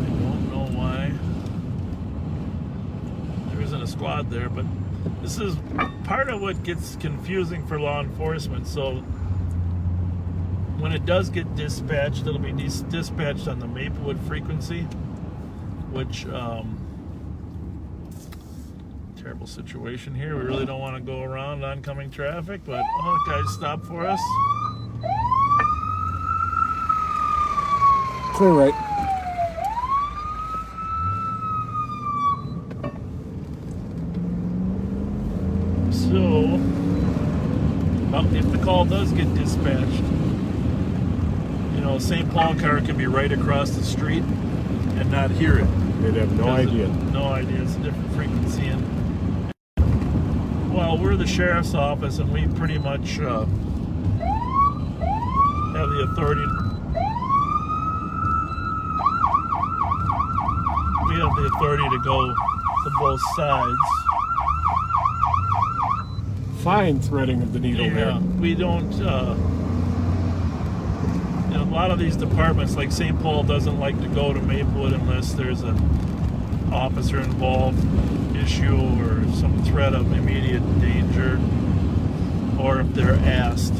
I don't know why there isn't a squad there, but this is part of what gets confusing for law enforcement. So when it does get dispatched, it'll be dispatched on the Maplewood frequency, which terrible situation here. We really don't want to go around oncoming traffic, but guys, stop for us. Clear right. So, if the call does get dispatched, St. Paul car can be right across the street and not hear it. They'd have no idea. No idea. It's a different frequency. And well, we're the sheriff's office, and we pretty much have the authority. We have the authority to go to both sides. Fine threading of the needle there. We don't. A lot of these departments, like St. Paul, doesn't like to go to Maplewood unless there's an officer involved issue or some threat of immediate danger, or if they're asked.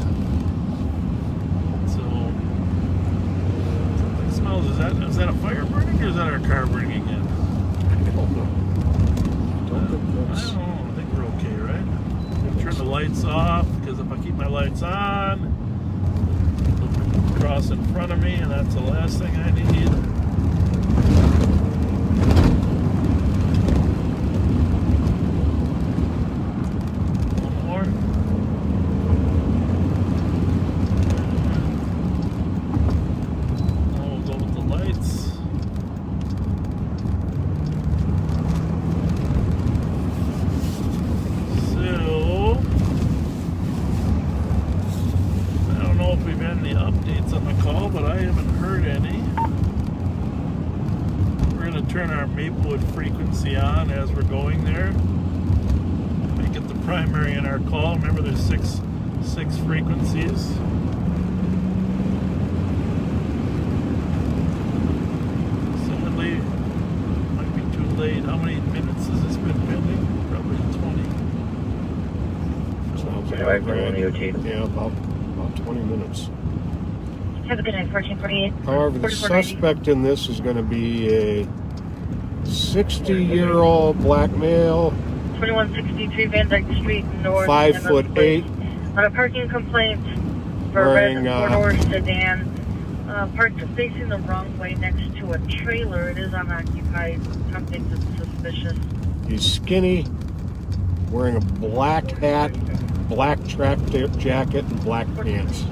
Is that a fire burning or is that our car burning again? I don't know. I don't know. I think we're okay, right? Turn the lights off, because if I keep my lights on, they'll cross in front of me, and that's the last thing I need. One more. Now we'll go with the lights. If we've had any updates on the call, but I haven't heard any. We're going to turn our Maplewood frequency on as we're going there. Make it the primary in our call. Remember, there's six frequencies. Sadly, might be too late. How many minutes has this been pending? Probably 20. Yeah, about 20 minutes. Have a good night, 1448. However, the suspect in this is going to be a 60-year-old black male, 2163 Van Dyke Street North. 5'8", On a parking complaint for wearing a red four-door sedan, parked facing the wrong way next to a trailer. It is unoccupied. Something suspicious. he's skinny, wearing a black hat, black track jacket, and black pants.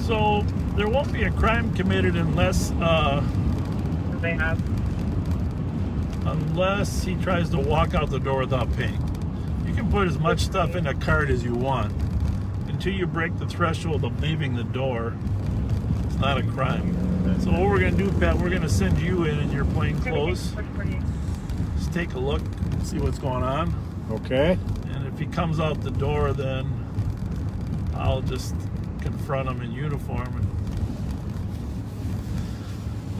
So there won't be a crime committed unless They have. unless he tries to walk out the door without paying. You can put as much stuff in a cart as you want. Until you break the threshold of leaving the door, it's not a crime. So what we're going to do, Pat, we're going to send you in your plain clothes. Just take a look, see what's going on. Okay. And if he comes out the door, then I'll just confront him in uniform.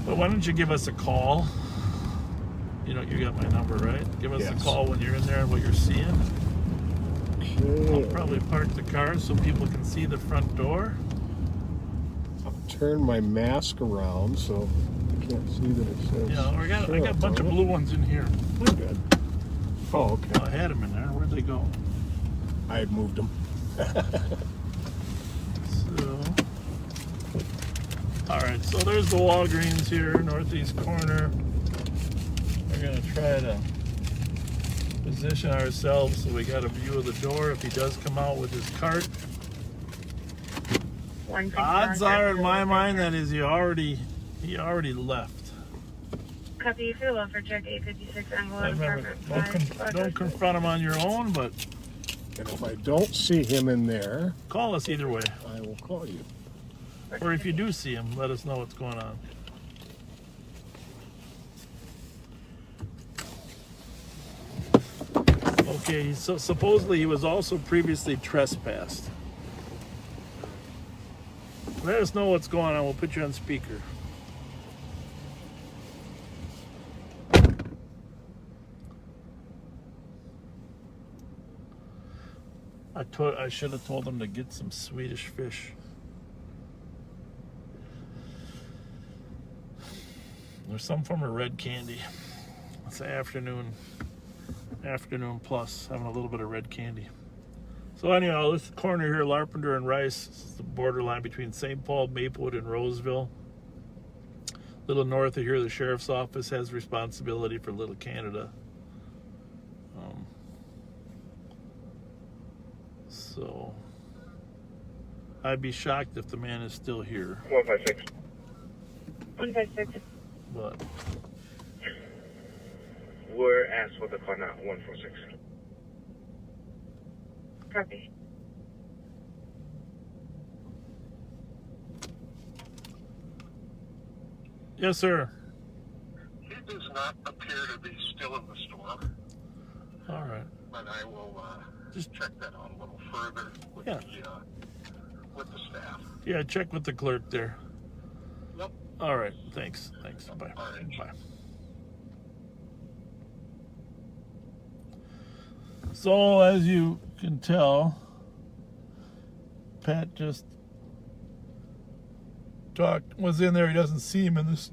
But why don't you give us a call? You know, you got my number, right? Give us a call when you're in there and what you're seeing. Okay. I'll probably park the car so people can see the front door. I'll turn my mask around so you can't see that it says. Yeah, I got a bunch of blue ones in here. We're good. Oh, okay. I had them in there. Where'd they go? I had moved them. So, all right. So there's the Walgreens here, northeast corner. We're gonna try to position ourselves so we got a view of the door if he does come out with his cart. Odds are, in my mind, that is he already left. Copy, you feel for check 856 angle. Remember, don't confront him on your own, but and if I don't see him in there, call us either way. I will call you. Or if you do see him, let us know what's going on. Okay, so supposedly he was also previously trespassed. Let us know what's going on. We'll put you on speaker. I should have told him to get some Swedish fish. There's some form of red candy. It's the afternoon plus, having a little bit of red candy. So anyhow, this corner here, Larpenteur and Rice, is the borderline between St. Paul, Maplewood, and Roseville. A little north of here, the sheriff's office has responsibility for Little Canada. So I'd be shocked if the man is still here. 156. 156. But We're asked for the car now, 146. Copy. yes, sir. He does not appear to be still in the store. All right. But I will just check that out a little further with, with the staff. Yeah, check with the clerk there. Yep. All right. Thanks. Bye. Bye. So, as you can tell, Pat just was in there. He doesn't see him in this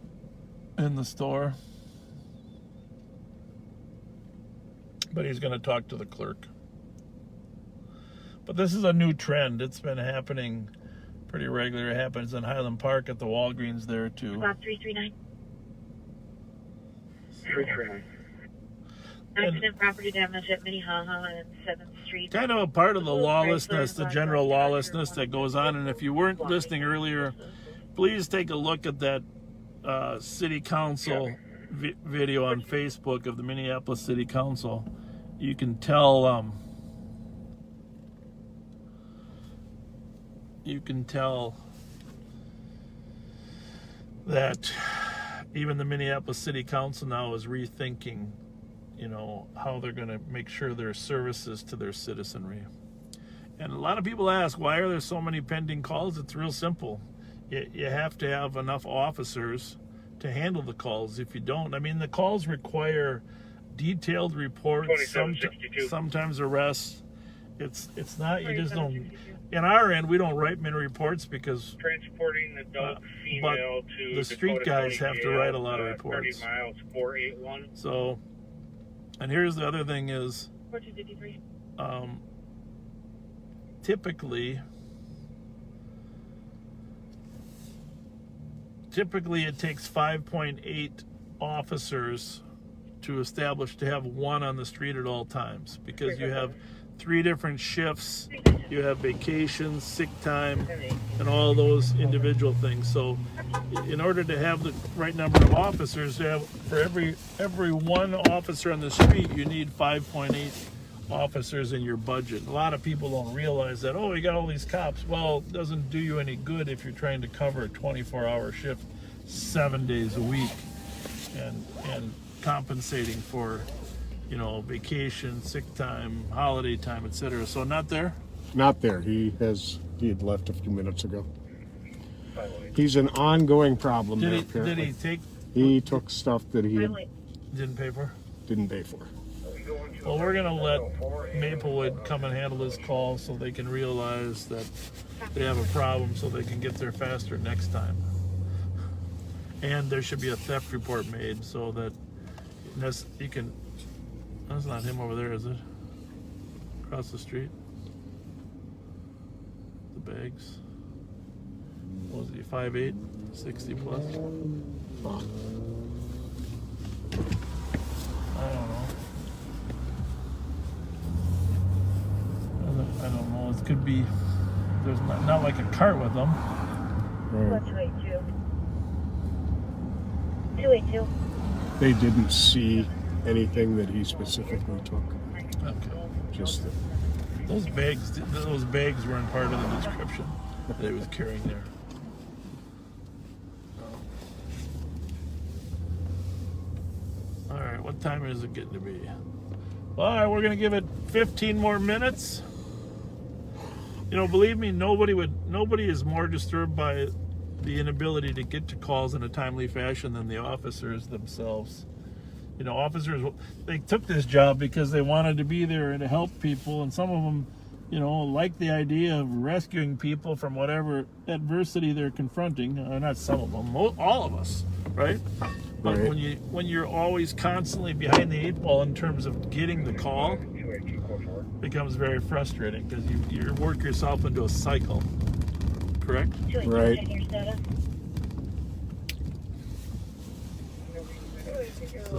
in the store. But he's going to talk to the clerk. But this is a new trend. It's been happening pretty regular. It happens in Highland Park at the Walgreens there too. About 339. 339. Accident property damage at Minnehaha and 7th Street. Kind of a part of the lawlessness, the general lawlessness that goes on. And if you weren't listening earlier, please take a look at that city council video on Facebook of the Minneapolis City Council. You can tell that even the Minneapolis City Council now is rethinking, you know, how they're going to make sure their services to their citizenry. And a lot of people ask, why are there so many pending calls? It's real simple. You have to have enough officers to handle the calls. If you don't, I mean, the calls require detailed reports, sometimes arrests. It's not, you just don't, in our end, we don't write many reports because transporting the dog female to the street guys have to write a lot of reports. 30 miles, 481. So, and here's the other thing is, 1453. Typically it takes 5.8 officers to establish to have one on the street at all times, because you have 3 different shifts, you have vacations, sick time, and all those individual things. So in order to have the right number of officers, for every one officer on the street, you need 5.8 officers in your budget. A lot of people don't realize that. Oh, you got all these cops. Well, it doesn't do you any good if you're trying to cover a 24-hour shift 7 days a week and compensating for, you know, vacation, sick time, holiday time, etc. So not there? Not there. He had left a few minutes ago. He's an ongoing problem there, apparently. He took stuff that he didn't pay for? Didn't pay for. Well, we're going to let Maplewood come and handle this call so they can realize that they have a problem, so they can get there faster next time. And there should be a theft report made so that you can... That's not him over there, is it? Across the street? The bags. What was he, 5'8", 60 plus? I don't know. I don't know. It could be. There's not like a cart with them. Right. 282. They didn't see anything that he specifically took. Okay. Just those bags weren't part of the description that he was carrying there. All right, what time is it getting to be? All right, we're gonna give it 15 more minutes. You know, believe me, nobody is more disturbed by the inability to get to calls in a timely fashion than the officers themselves. You know, officers, they took this job because they wanted to be there and to help people, and some of them, you know, like the idea of rescuing people from whatever adversity they're confronting. Not some of them, all of us, right? But when you're always constantly behind the 8 ball in terms of getting the call, it becomes very frustrating because you work yourself into a cycle. Correct? Right. So,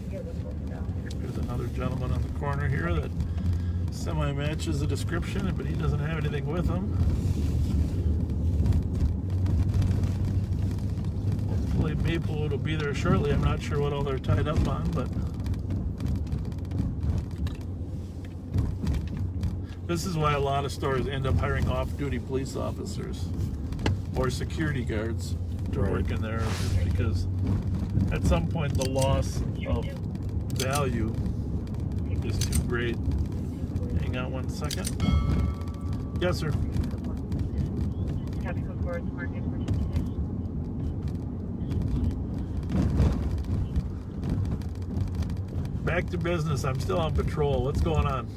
there's another gentleman on the corner here that semi-matches the description, but he doesn't have anything with him. Hopefully Maplewood will be there shortly. I'm not sure what all they're tied up on, but this is why a lot of stores end up hiring off-duty police officers or security guards to work in there, because at some point the loss of value is too great. Hang on one second. Yes, sir. Back to business. I'm still on patrol. What's going on?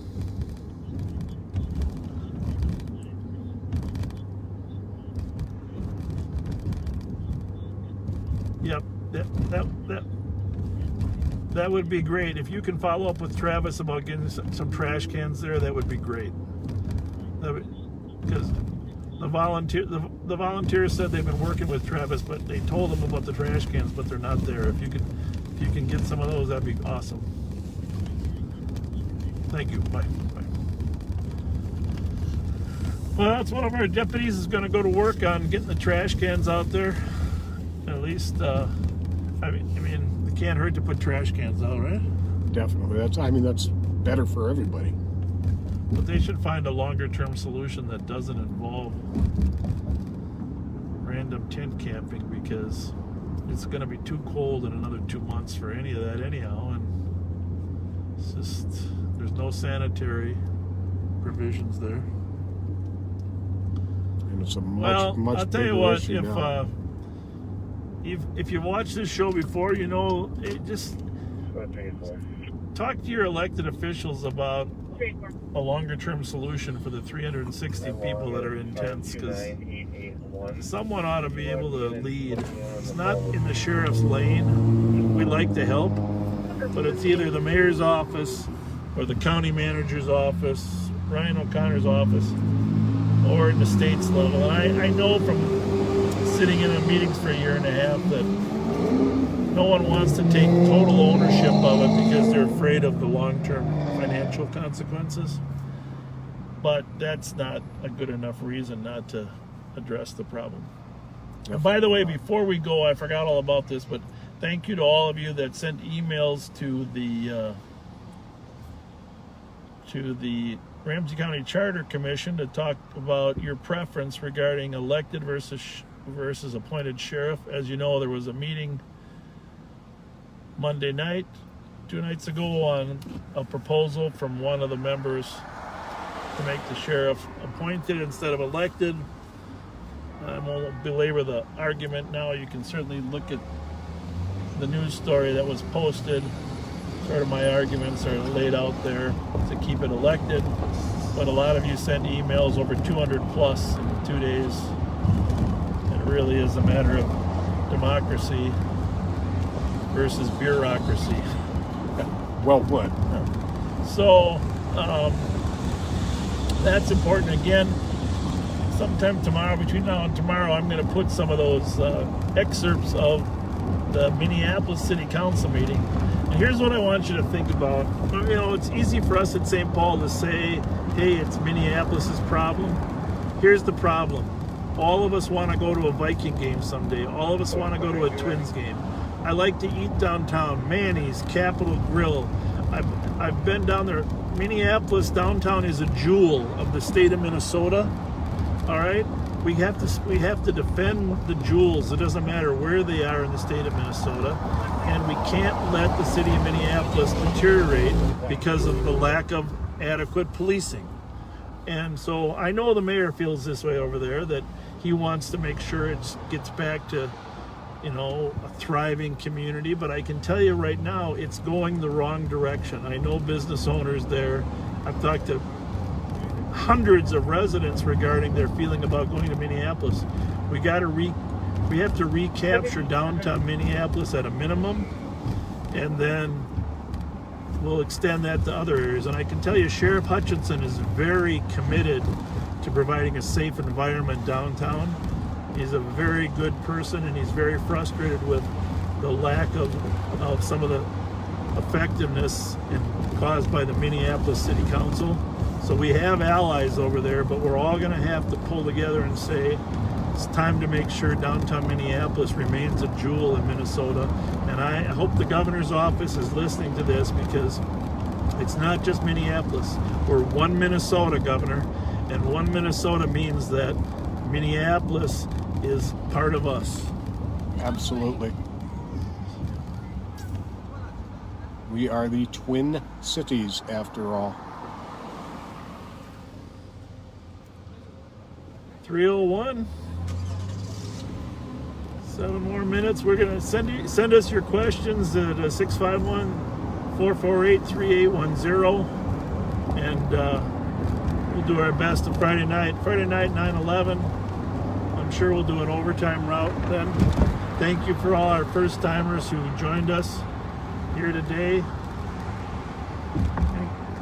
Yep, that would be great. If you can follow up with Travis about getting some trash cans there, that would be great. Because the volunteers said they've been working with Travis, but they told them about the trash cans, but they're not there. If you can get some of those, that'd be awesome. Thank you. Bye. Well, that's one of our deputies is going to go to work on getting the trash cans out there. At least, I mean, it can't hurt to put trash cans out, right? Definitely. That's better for everybody. But they should find a longer-term solution that doesn't involve random tent camping, because it's going to be too cold in another 2 months for any of that anyhow, and it's just, there's no sanitary provisions there. And it's a much I'll tell you what, if you've watched this show before, you know, just talk to your elected officials about a longer-term solution for the 360 people that are in tents, because someone ought to be able to lead. It's not in the sheriff's lane. We like to help, but it's either the mayor's office or the county manager's office, Ryan O'Connor's office, or in the state's level. And I know from sitting in meetings for a year and a half that no one wants to take total ownership of it because they're afraid of the long-term financial consequences. But that's not a good enough reason not to address the problem. And by the way, before we go, I forgot all about this, but thank you to all of you that sent emails to the Ramsey County Charter Commission to talk about your preference regarding elected versus appointed sheriff. As you know, there was a meeting Monday night, 2 nights ago, on a proposal from one of the members to make the sheriff appointed instead of elected. I won't belabor the argument now. You can certainly look at the news story that was posted. Sort of my arguments are laid out there to keep it elected, but a lot of you sent emails, over 200 plus in 2 days. It really is a matter of democracy versus bureaucracy. Well put. So that's important. Again, sometime tomorrow, between now and tomorrow, I'm going to put some of those excerpts of the Minneapolis City Council meeting. And here's what I want you to think about. You know, it's easy for us at St. Paul to say, hey, it's Minneapolis's problem. Here's the problem. All of us want to go to a Viking game someday. All of us want to go to a Twins game. I like to eat downtown. Manny's, Capitol Grill. I've been down there. Minneapolis downtown is a jewel of the state of Minnesota. All right? We have to defend the jewels. It doesn't matter where they are in the state of Minnesota. And we can't let the city of Minneapolis deteriorate because of the lack of adequate policing. And so I know the mayor feels this way over there, that he wants to make sure it gets back to, you know, a thriving community. But I can tell you right now, it's going the wrong direction. I know business owners there. I've talked to hundreds of residents regarding their feeling about going to Minneapolis. We have to recapture downtown Minneapolis at a minimum, and then we'll extend that to other areas. And I can tell you, Sheriff Hutchinson is very committed to providing a safe environment downtown. He's a very good person, and he's very frustrated with the lack of some of the effectiveness caused by the Minneapolis City Council. So we have allies over there, but we're all going to have to pull together and say it's time to make sure downtown Minneapolis remains a jewel in Minnesota. And I hope the governor's office is listening to this, because it's not just Minneapolis. We're one Minnesota, Governor, and one Minnesota means that Minneapolis is part of us. Absolutely. We are the Twin Cities, after all. 3:01. 7 more minutes. We're going to send us your questions at 651-448-3810, and we'll do our best on Friday night. Friday night, 9/11. I'm sure we'll do an overtime route then. Thank you for all our first timers who joined us here today.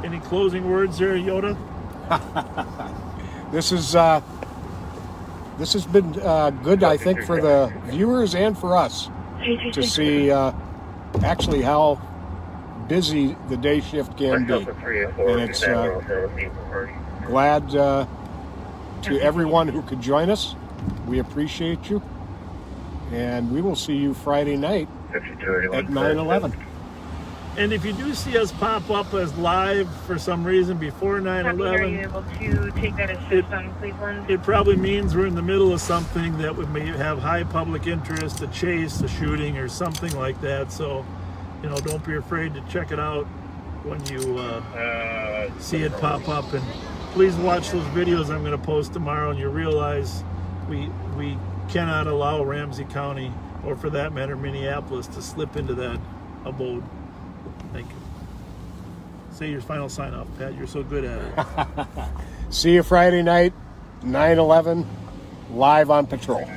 Any closing words there, Yoda? This has been good, I think, for the viewers and for us to see actually how busy the day shift can be. And it's glad to everyone who could join us. We appreciate you. And we will see you Friday night at 9/11. And if you do see us pop up as live for some reason before 9/11, are you able to take that assist on Cleveland? it probably means we're in the middle of something that would may have high public interest, a chase, a shooting, or something like that. So, you know, don't be afraid to check it out when you see it pop up. And please watch those videos I'm going to post tomorrow, and you realize we cannot allow Ramsey County, or for that matter Minneapolis, to slip into that abode. Thank you. Say your final sign off, Pat. You're so good at it. See you Friday night, 9/11, live on patrol.